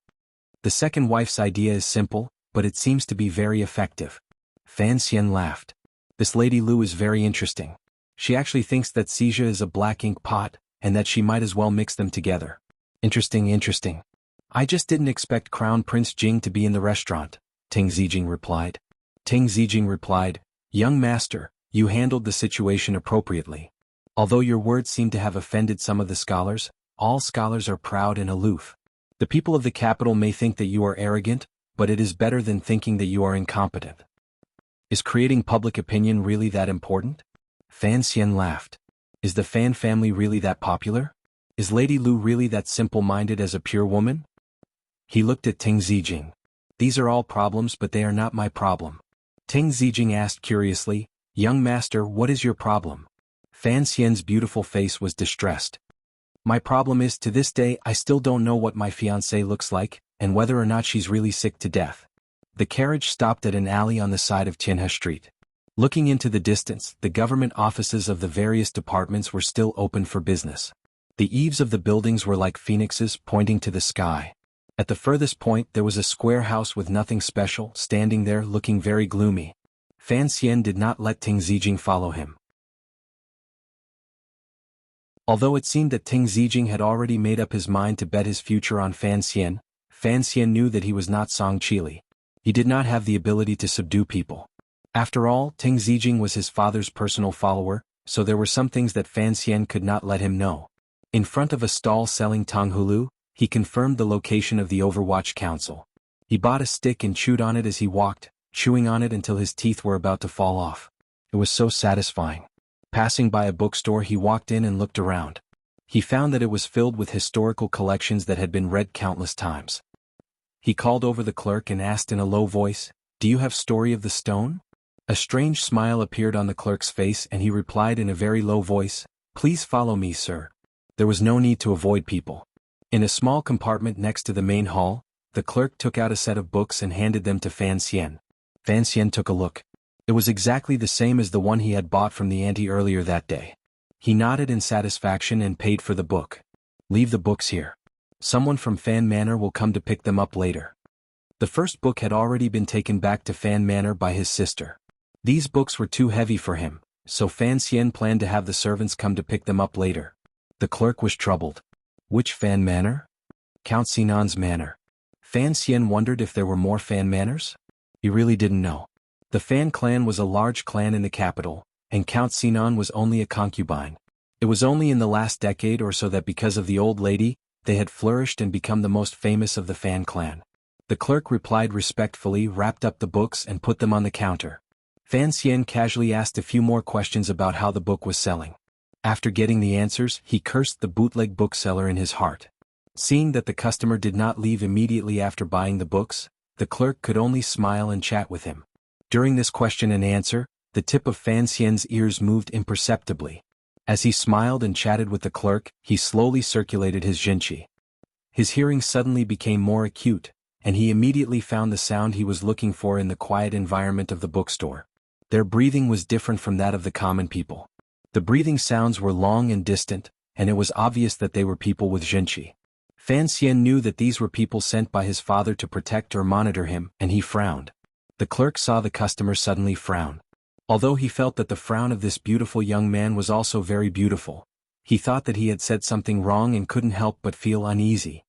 A: "The second wife's idea is simple, but it seems to be very effective." Fan Xian laughed. "This Lady Lu is very interesting. She actually thinks that Xia is a black ink pot, and that she might as well mix them together. Interesting. I just didn't expect Crown Prince Jing to be in the restaurant," Ting Zijing replied. Ting Zijing replied, "Young master, you handled the situation appropriately. Although your words seem to have offended some of the scholars, all scholars are proud and aloof. The people of the capital may think that you are arrogant, but it is better than thinking that you are incompetent. Is creating public opinion really that important?" Fan Xian laughed. "Is the Fan family really that popular? Is Lady Lu really that simple-minded as a pure woman?" He looked at Ting Zijing. "These are all problems, but they are not my problem." Ting Zijing asked curiously, "Young master, what is your problem?" Fan Xian's beautiful face was distressed. "My problem is, to this day I still don't know what my fiancée looks like, and whether or not she's really sick to death." The carriage stopped at an alley on the side of Tianhe Street. Looking into the distance, the government offices of the various departments were still open for business. The eaves of the buildings were like phoenixes pointing to the sky. At the furthest point there was a square house with nothing special, standing there looking very gloomy. Fan Xian did not let Ting Zijing follow him. Although it seemed that Ting Zijing had already made up his mind to bet his future on Fan Xian knew that he was not Song Qili. He did not have the ability to subdue people. After all, Ting Zijing was his father's personal follower, so there were some things that Fan Xian could not let him know. In front of a stall selling Tonghulu, he confirmed the location of the Overwatch Council. He bought a stick and chewed on it as he walked, chewing on it until his teeth were about to fall off. It was so satisfying. Passing by a bookstore, he walked in and looked around. He found that it was filled with historical collections that had been read countless times. He called over the clerk and asked in a low voice, "Do you have Story of the Stone?" A strange smile appeared on the clerk's face and he replied in a very low voice, "Please follow me, sir." There was no need to avoid people. In a small compartment next to the main hall, the clerk took out a set of books and handed them to Fan Xian. Fan Xian took a look. It was exactly the same as the one he had bought from the auntie earlier that day. He nodded in satisfaction and paid for the book. "Leave the books here. Someone from Fan Manor will come to pick them up later." The first book had already been taken back to Fan Manor by his sister. These books were too heavy for him, so Fan Xian planned to have the servants come to pick them up later. The clerk was troubled. Which Fan Manor? Count Sinan's manor. Fan Xian wondered if there were more Fan Manors? He really didn't know. The Fan clan was a large clan in the capital, and Count Sinan was only a concubine. It was only in the last decade or so that because of the old lady, they had flourished and become the most famous of the Fan clan. The clerk replied respectfully, wrapped up the books and put them on the counter. Fan Xian casually asked a few more questions about how the book was selling. After getting the answers, he cursed the bootleg bookseller in his heart. Seeing that the customer did not leave immediately after buying the books, the clerk could only smile and chat with him. During this question and answer, The tip of Fan Xian's ears moved imperceptibly. As he smiled and chatted with the clerk, he slowly circulated his jinqi. His hearing suddenly became more acute, and he immediately found the sound he was looking for in the quiet environment of the bookstore. Their breathing was different from that of the common people. The breathing sounds were long and distant, and it was obvious that they were people with jinqi. Fan Xian knew that these were people sent by his father to protect or monitor him, and he frowned. The clerk saw the customer suddenly frown. Although he felt that the frown of this beautiful young man was also very beautiful, he thought that he had said something wrong and couldn't help but feel uneasy.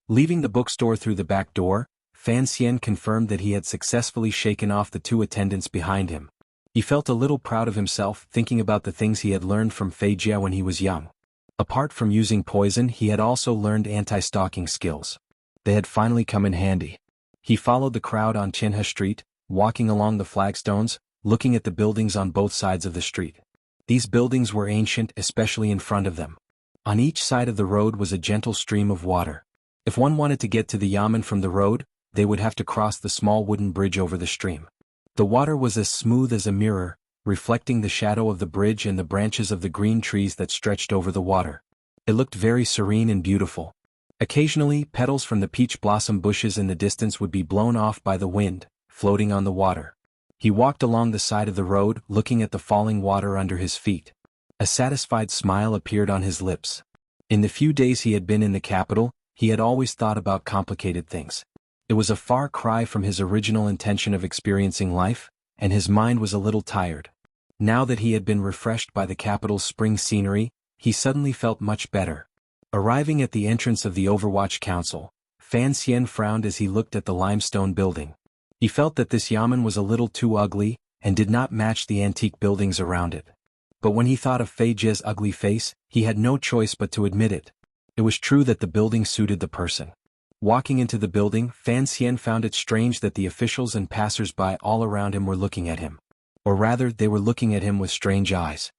A: Leaving the bookstore through the back door, Fan Xian confirmed that he had successfully shaken off the two attendants behind him. He felt a little proud of himself thinking about the things he had learned from Fei Jia when he was young. Apart from using poison, he had also learned anti-stalking skills. They had finally come in handy. He followed the crowd on Qinhe Street, walking along the flagstones, looking at the buildings on both sides of the street. These buildings were ancient, especially in front of them. On each side of the road was a gentle stream of water. If one wanted to get to the yamen from the road, they would have to cross the small wooden bridge over the stream. The water was as smooth as a mirror, reflecting the shadow of the bridge and the branches of the green trees that stretched over the water. It looked very serene and beautiful. Occasionally, petals from the peach blossom bushes in the distance would be blown off by the wind, floating on the water. He walked along the side of the road, looking at the falling water under his feet. A satisfied smile appeared on his lips. In the few days he had been in the capital, he had always thought about complicated things. It was a far cry from his original intention of experiencing life, and his mind was a little tired. Now that he had been refreshed by the capital's spring scenery, he suddenly felt much better. Arriving at the entrance of the Overwatch Council, Fan Xian frowned as he looked at the limestone building. He felt that this yamen was a little too ugly, and did not match the antique buildings around it. But when he thought of Fei Jia's ugly face, he had no choice but to admit it. It was true that the building suited the person. Walking into the building, Fan Xian found it strange that the officials and passers-by all around him were looking at him. Or rather, they were looking at him with strange eyes.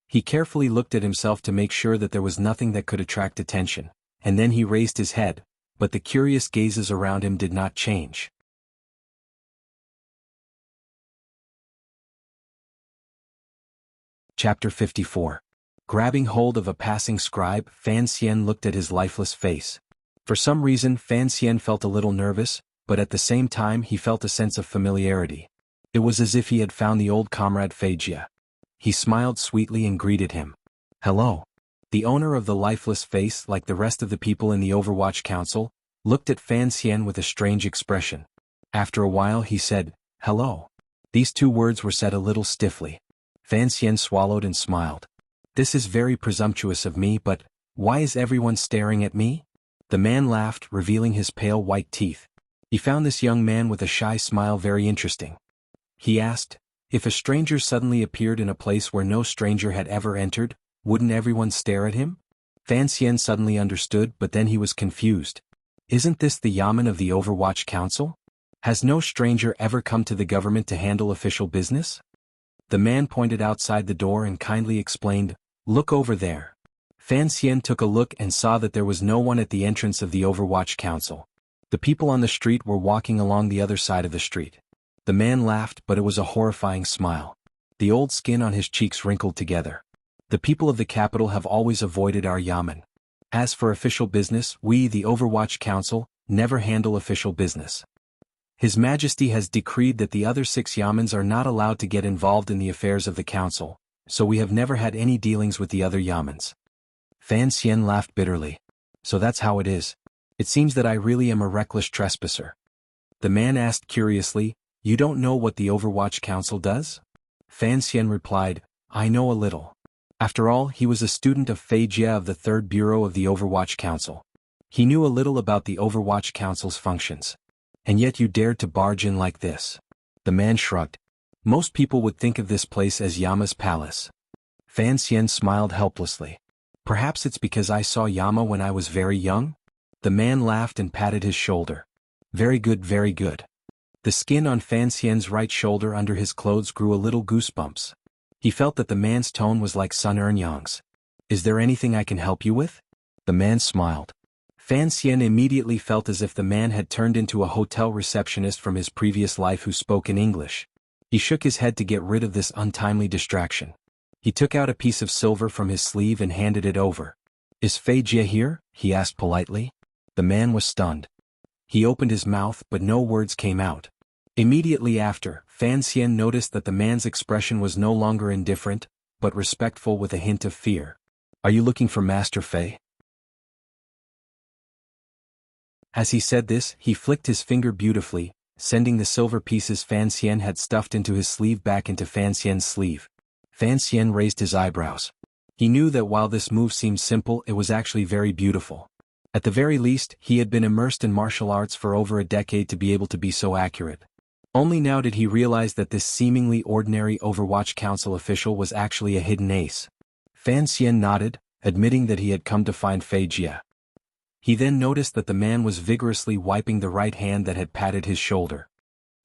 A: He carefully looked at himself to make sure that there was nothing that could attract attention, and then he raised his head, but the curious gazes around him did not change. Chapter 54. Grabbing hold of a passing scribe, Fan Xian looked at his lifeless face. For some reason, Fan Xian felt a little nervous, but at the same time he felt a sense of familiarity. It was as if he had found the old comrade Fei Jia. He smiled sweetly and greeted him. "Hello." The owner of the lifeless face, like the rest of the people in the Overwatch Council, looked at Fan Xian with a strange expression. After a while he said, "Hello." These two words were said a little stiffly. Fan Xian swallowed and smiled. "This is very presumptuous of me, but why is everyone staring at me?" The man laughed, revealing his pale white teeth. He found this young man with a shy smile very interesting. He asked, if a stranger suddenly appeared in a place where no stranger had ever entered, wouldn't everyone stare at him? Fan Xian suddenly understood, but then he was confused. Isn't this the yamen of the Overwatch Council? Has no stranger ever come to the government to handle official business? The man pointed outside the door and kindly explained, "Look over there." Fan Xian took a look and saw that there was no one at the entrance of the Overwatch Council. The people on the street were walking along the other side of the street. The man laughed, but it was a horrifying smile. The old skin on his cheeks wrinkled together. "The people of the capital have always avoided our yamen. As for official business, we, the Overwatch Council, never handle official business. His Majesty has decreed that the other 6 yamens are not allowed to get involved in the affairs of the council, so we have never had any dealings with the other yamens." Fan Xian laughed bitterly. "So that's how it is. It seems that I really am a reckless trespasser." The man asked curiously, "You don't know what the Overwatch Council does?" Fan Xian replied, "I know a little." After all, he was a student of Fei Jia of the 3rd Bureau of the Overwatch Council. He knew a little about the Overwatch Council's functions. "And yet you dared to barge in like this." The man shrugged. "Most people would think of this place as Yama's palace." Fan Xian smiled helplessly. "Perhaps it's because I saw Yama when I was very young?" The man laughed and patted his shoulder. "Very good, very good." The skin on Fan Xian's right shoulder under his clothes grew a little goosebumps. He felt that the man's tone was like Sun Ernyang's. "Is there anything I can help you with?" The man smiled. Fan Xian immediately felt as if the man had turned into a hotel receptionist from his previous life who spoke in English. He shook his head to get rid of this untimely distraction. He took out a piece of silver from his sleeve and handed it over. "Is Fei Jie here?" he asked politely. The man was stunned. He opened his mouth but no words came out. Immediately after, Fan Xian noticed that the man's expression was no longer indifferent, but respectful with a hint of fear. "Are you looking for Master Fei?" As he said this, he flicked his finger beautifully, sending the silver pieces Fan Xian had stuffed into his sleeve back into Fan Xian's sleeve. Fan Xian raised his eyebrows. He knew that while this move seemed simple, it was actually very beautiful. At the very least, he had been immersed in martial arts for over a decade to be able to be so accurate. Only now did he realize that this seemingly ordinary Overwatch Council official was actually a hidden ace. Fan Xian nodded, admitting that he had come to find Fei Jie. He then noticed that the man was vigorously wiping the right hand that had patted his shoulder.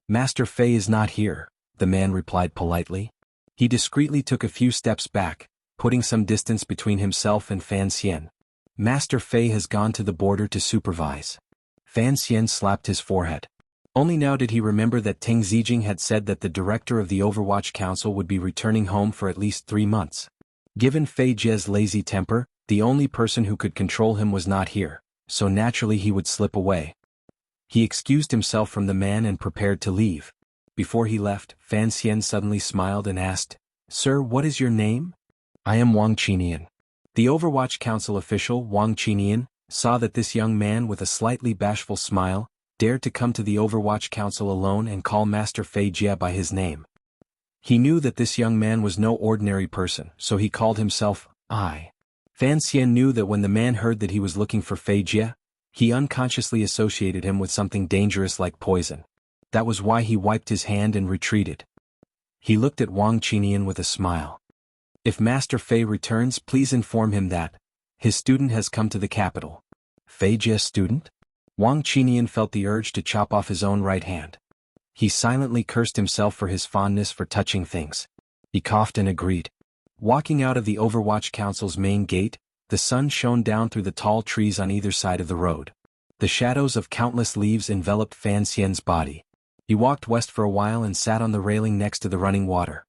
A: "Master Fei is not here," the man replied politely. He discreetly took a few steps back, putting some distance between himself and Fan Xian. "Master Fei has gone to the border to supervise." Fan Xian slapped his forehead. Only now did he remember that Ting Zijing had said that the director of the Overwatch Council would be returning home for at least 3 months. Given Fei Jie's lazy temper, the only person who could control him was not here, so naturally he would slip away. He excused himself from the man and prepared to leave. Before he left, Fan Xian suddenly smiled and asked, "Sir, what is your name?" "I am Wang Qinian." The Overwatch Council official, Wang Qinian, saw that this young man with a slightly bashful smile dared to come to the Overwatch Council alone and call Master Fei Jie by his name. He knew that this young man was no ordinary person, so he called himself I. Fan Xian knew that when the man heard that he was looking for Fei Jie, he unconsciously associated him with something dangerous like poison. That was why he wiped his hand and retreated. He looked at Wang Qinian with a smile. "If Master Fei returns, please inform him that his student has come to the capital." "Fei Jie's student?" Wang Qinian felt the urge to chop off his own right hand. He silently cursed himself for his fondness for touching things. He coughed and agreed. Walking out of the Overwatch Council's main gate, the sun shone down through the tall trees on either side of the road. The shadows of countless leaves enveloped Fan Xian's body. He walked west for a while and sat on the railing next to the running water.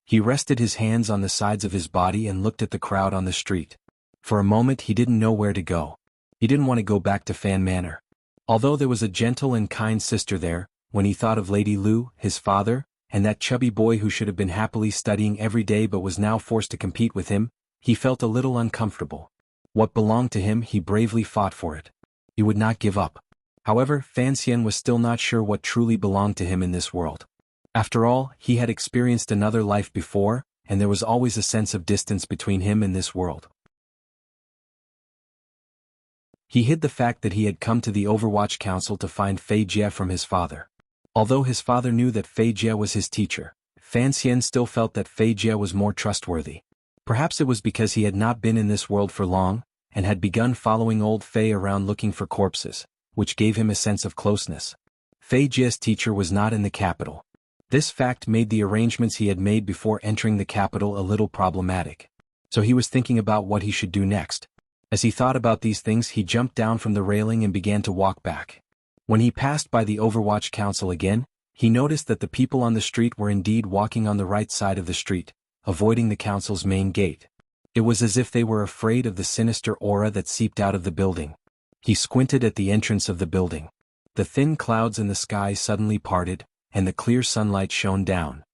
A: He rested his hands on the sides of his body and looked at the crowd on the street. For a moment he didn't know where to go. He didn't want to go back to Fan Manor. Although there was a gentle and kind sister there, when he thought of Lady Lu, his father, and that chubby boy who should have been happily studying every day but was now forced to compete with him, he felt a little uncomfortable. What belonged to him, he bravely fought for it. He would not give up. However, Fan Xian was still not sure what truly belonged to him in this world. After all, he had experienced another life before, and there was always a sense of distance between him and this world. He hid the fact that he had come to the Overwatch Council to find Fei Jie from his father. Although his father knew that Fei Jie was his teacher, Fan Xian still felt that Fei Jie was more trustworthy. Perhaps it was because he had not been in this world for long, and had begun following old Fei around looking for corpses, which gave him a sense of closeness. Fei Jie's teacher was not in the capital. This fact made the arrangements he had made before entering the capital a little problematic. So he was thinking about what he should do next. As he thought about these things, he jumped down from the railing and began to walk back. When he passed by the Overwatch Council again, he noticed that the people on the street were indeed walking on the right side of the street, avoiding the council's main gate. It was as if they were afraid of the sinister aura that seeped out of the building. He squinted at the entrance of the building. The thin clouds in the sky suddenly parted, and the clear sunlight shone down.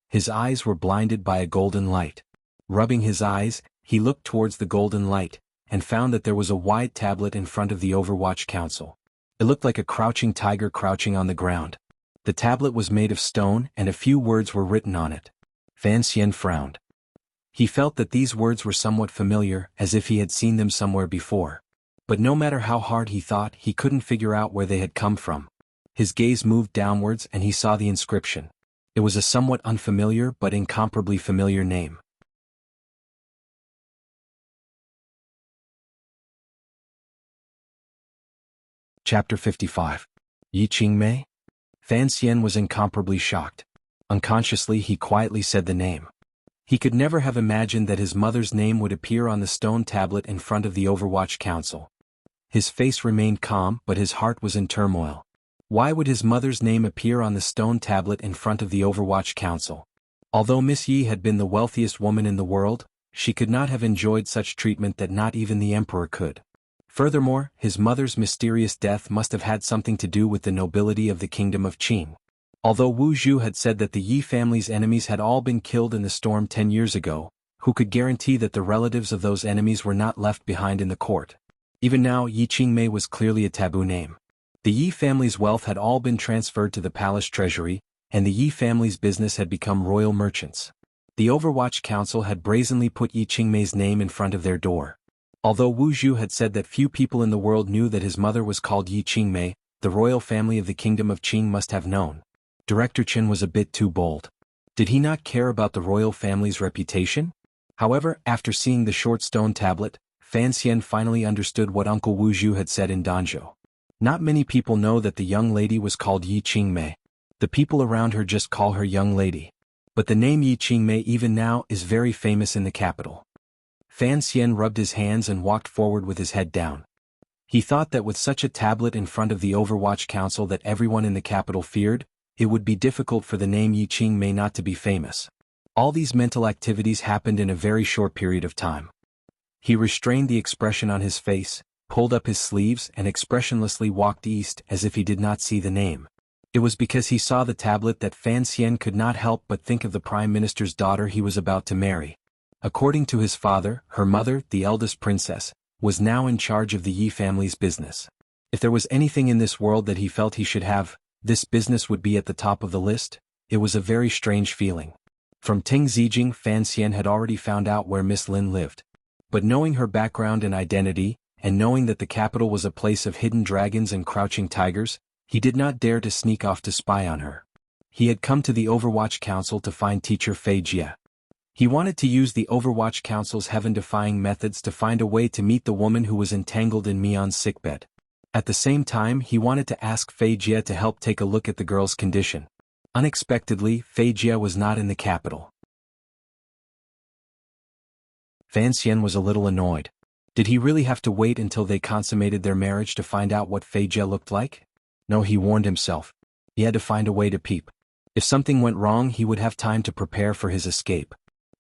A: His eyes were blinded by a golden light. Rubbing his eyes, he looked towards the golden light, and found that there was a wide tablet in front of the Overwatch Council. It looked like a crouching tiger crouching on the ground. The tablet was made of stone and a few words were written on it. Fan Xian frowned. He felt that these words were somewhat familiar, as if he had seen them somewhere before. But no matter how hard he thought, he couldn't figure out where they had come from. His gaze moved downwards and he saw the inscription. It was a somewhat unfamiliar but incomparably familiar name. Chapter 55. Yi Qingmei? Fan Xian was incomparably shocked. Unconsciously he quietly said the name. He could never have imagined that his mother's name would appear on the stone tablet in front of the Overwatch Council. His face remained calm, but his heart was in turmoil. Why would his mother's name appear on the stone tablet in front of the Overwatch Council? Although Miss Yi had been the wealthiest woman in the world, she could not have enjoyed such treatment that not even the emperor could. Furthermore, his mother's mysterious death must have had something to do with the nobility of the kingdom of Qing. Although Wu Zhu had said that the Yi family's enemies had all been killed in the storm 10 years ago, who could guarantee that the relatives of those enemies were not left behind in the court? Even now, Yi Qingmei was clearly a taboo name. The Yi family's wealth had all been transferred to the palace treasury, and the Yi family's business had become royal merchants. The Overwatch Council had brazenly put Yi Qingmei's name in front of their door. Although Wu Zhu had said that few people in the world knew that his mother was called Yi Qingmei, the royal family of the kingdom of Qing must have known. Director Chen was a bit too bold. Did he not care about the royal family's reputation? However, after seeing the short stone tablet, Fan Xian finally understood what Uncle Wu Zhu had said in Danzhou. Not many people know that the young lady was called Yi Qingmei. The people around her just call her young lady. But the name Yi Qingmei even now is very famous in the capital. Fan Xian rubbed his hands and walked forward with his head down. He thought that with such a tablet in front of the Overwatch Council that everyone in the capital feared, it would be difficult for the name Yi Qingmei not to be famous. All these mental activities happened in a very short period of time. He restrained the expression on his face, pulled up his sleeves and expressionlessly walked east as if he did not see the name. It was because he saw the tablet that Fan Xian could not help but think of the Prime Minister's daughter he was about to marry. According to his father, her mother, the eldest princess, was now in charge of the Yi family's business. If there was anything in this world that he felt he should have, this business would be at the top of the list. It was a very strange feeling. From Ting Zijing, Fan Xian had already found out where Miss Lin lived. But knowing her background and identity, and knowing that the capital was a place of hidden dragons and crouching tigers, he did not dare to sneak off to spy on her. He had come to the Overwatch Council to find teacher Fei Jie. He wanted to use the Overwatch Council's heaven-defying methods to find a way to meet the woman who was entangled in Mion's sickbed. At the same time, he wanted to ask Fei Jie to help take a look at the girl's condition. Unexpectedly, Fei Jie was not in the capital. Fan Xian was a little annoyed. Did he really have to wait until they consummated their marriage to find out what Fei Jie looked like? No, he warned himself. He had to find a way to peep. If something went wrong, he would have time to prepare for his escape.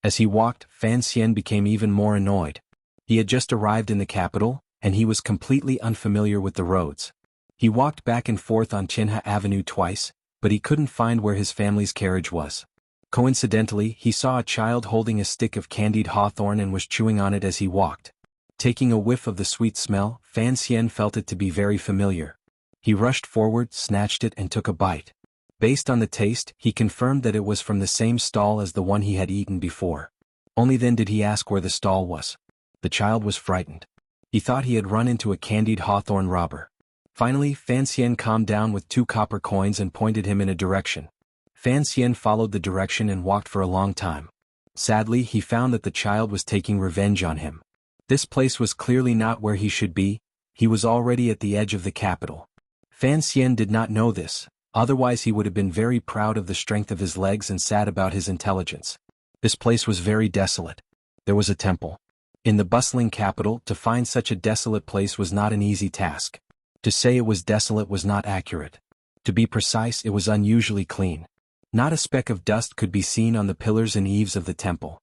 A: As he walked, Fan Xian became even more annoyed. He had just arrived in the capital, and he was completely unfamiliar with the roads. He walked back and forth on Chinha Avenue twice, but he couldn't find where his family's carriage was. Coincidentally, he saw a child holding a stick of candied hawthorn and was chewing on it as he walked. Taking a whiff of the sweet smell, Fan Xian felt it to be very familiar. He rushed forward, snatched it and took a bite. Based on the taste, he confirmed that it was from the same stall as the one he had eaten before. Only then did he ask where the stall was. The child was frightened. He thought he had run into a candied hawthorn robber. Finally, Fan Xian calmed down with 2 copper coins and pointed him in a direction. Fan Xian followed the direction and walked for a long time. Sadly, he found that the child was taking revenge on him. This place was clearly not where he should be. He was already at the edge of the capital. Fan Xian did not know this, otherwise he would have been very proud of the strength of his legs and sad about his intelligence. This place was very desolate. There was a temple. In the bustling capital, to find such a desolate place was not an easy task. To say it was desolate was not accurate. To be precise, it was unusually clean. Not a speck of dust could be seen on the pillars and eaves of the temple.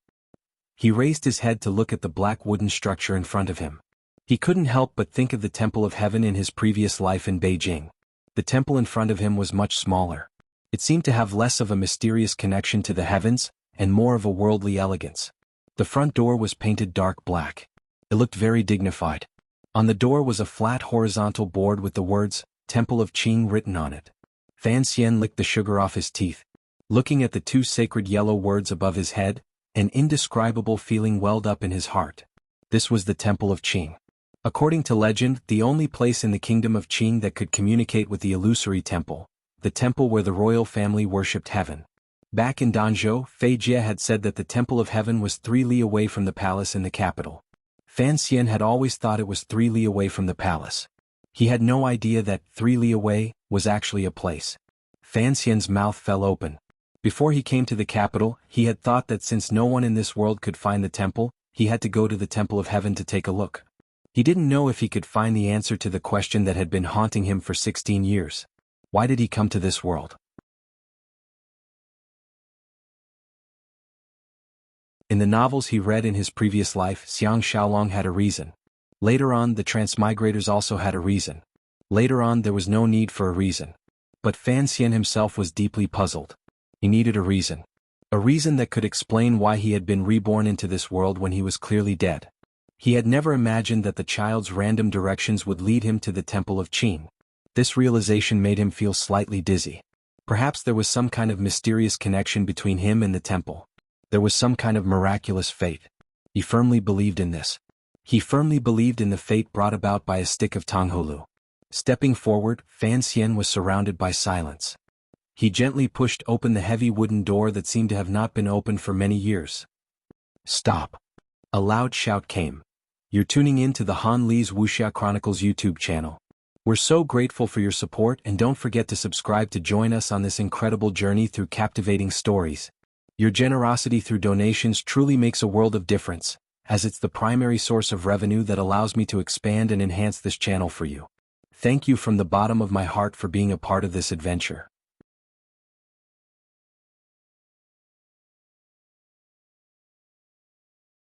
A: He raised his head to look at the black wooden structure in front of him. He couldn't help but think of the Temple of Heaven in his previous life in Beijing. The temple in front of him was much smaller. It seemed to have less of a mysterious connection to the heavens, and more of a worldly elegance. The front door was painted dark black. It looked very dignified. On the door was a flat horizontal board with the words, Temple of Qing written on it. Fan Xian licked the sugar off his teeth. Looking at the 2 sacred yellow words above his head, an indescribable feeling welled up in his heart. This was the Temple of Qing. According to legend, the only place in the kingdom of Qing that could communicate with the illusory temple, the temple where the royal family worshipped heaven. Back in Danzhou, Fei Jie had said that the Temple of Heaven was 3 li away from the palace in the capital. Fan Xian had always thought it was 3 li away from the palace. He had no idea that 3 li away was actually a place. Fan Xian's mouth fell open. Before he came to the capital, he had thought that since no one in this world could find the temple, he had to go to the Temple of Heaven to take a look. He didn't know if he could find the answer to the question that had been haunting him for 16 years. Why did he come to this world? In the novels he read in his previous life, Xiang Xiaolong had a reason. Later on, the transmigrators also had a reason. Later on, there was no need for a reason. But Fan Xian himself was deeply puzzled. He needed a reason. A reason that could explain why he had been reborn into this world when he was clearly dead. He had never imagined that the child's random directions would lead him to the Temple of Qin. This realization made him feel slightly dizzy. Perhaps there was some kind of mysterious connection between him and the temple. There was some kind of miraculous fate. He firmly believed in this. He firmly believed in the fate brought about by a stick of Tongholu. Stepping forward, Fan Xian was surrounded by silence. He gently pushed open the heavy wooden door that seemed to have not been opened for many years. Stop! A loud shout came. You're tuning in to the Han Li's Wuxia Chronicles YouTube channel. We're so grateful for your support, and don't forget to subscribe to join us on this incredible journey through captivating stories. Your generosity through donations truly makes a world of difference, as it's the primary source of revenue that allows me to expand and enhance this channel for you. Thank you from the bottom of my heart for being a part of this adventure.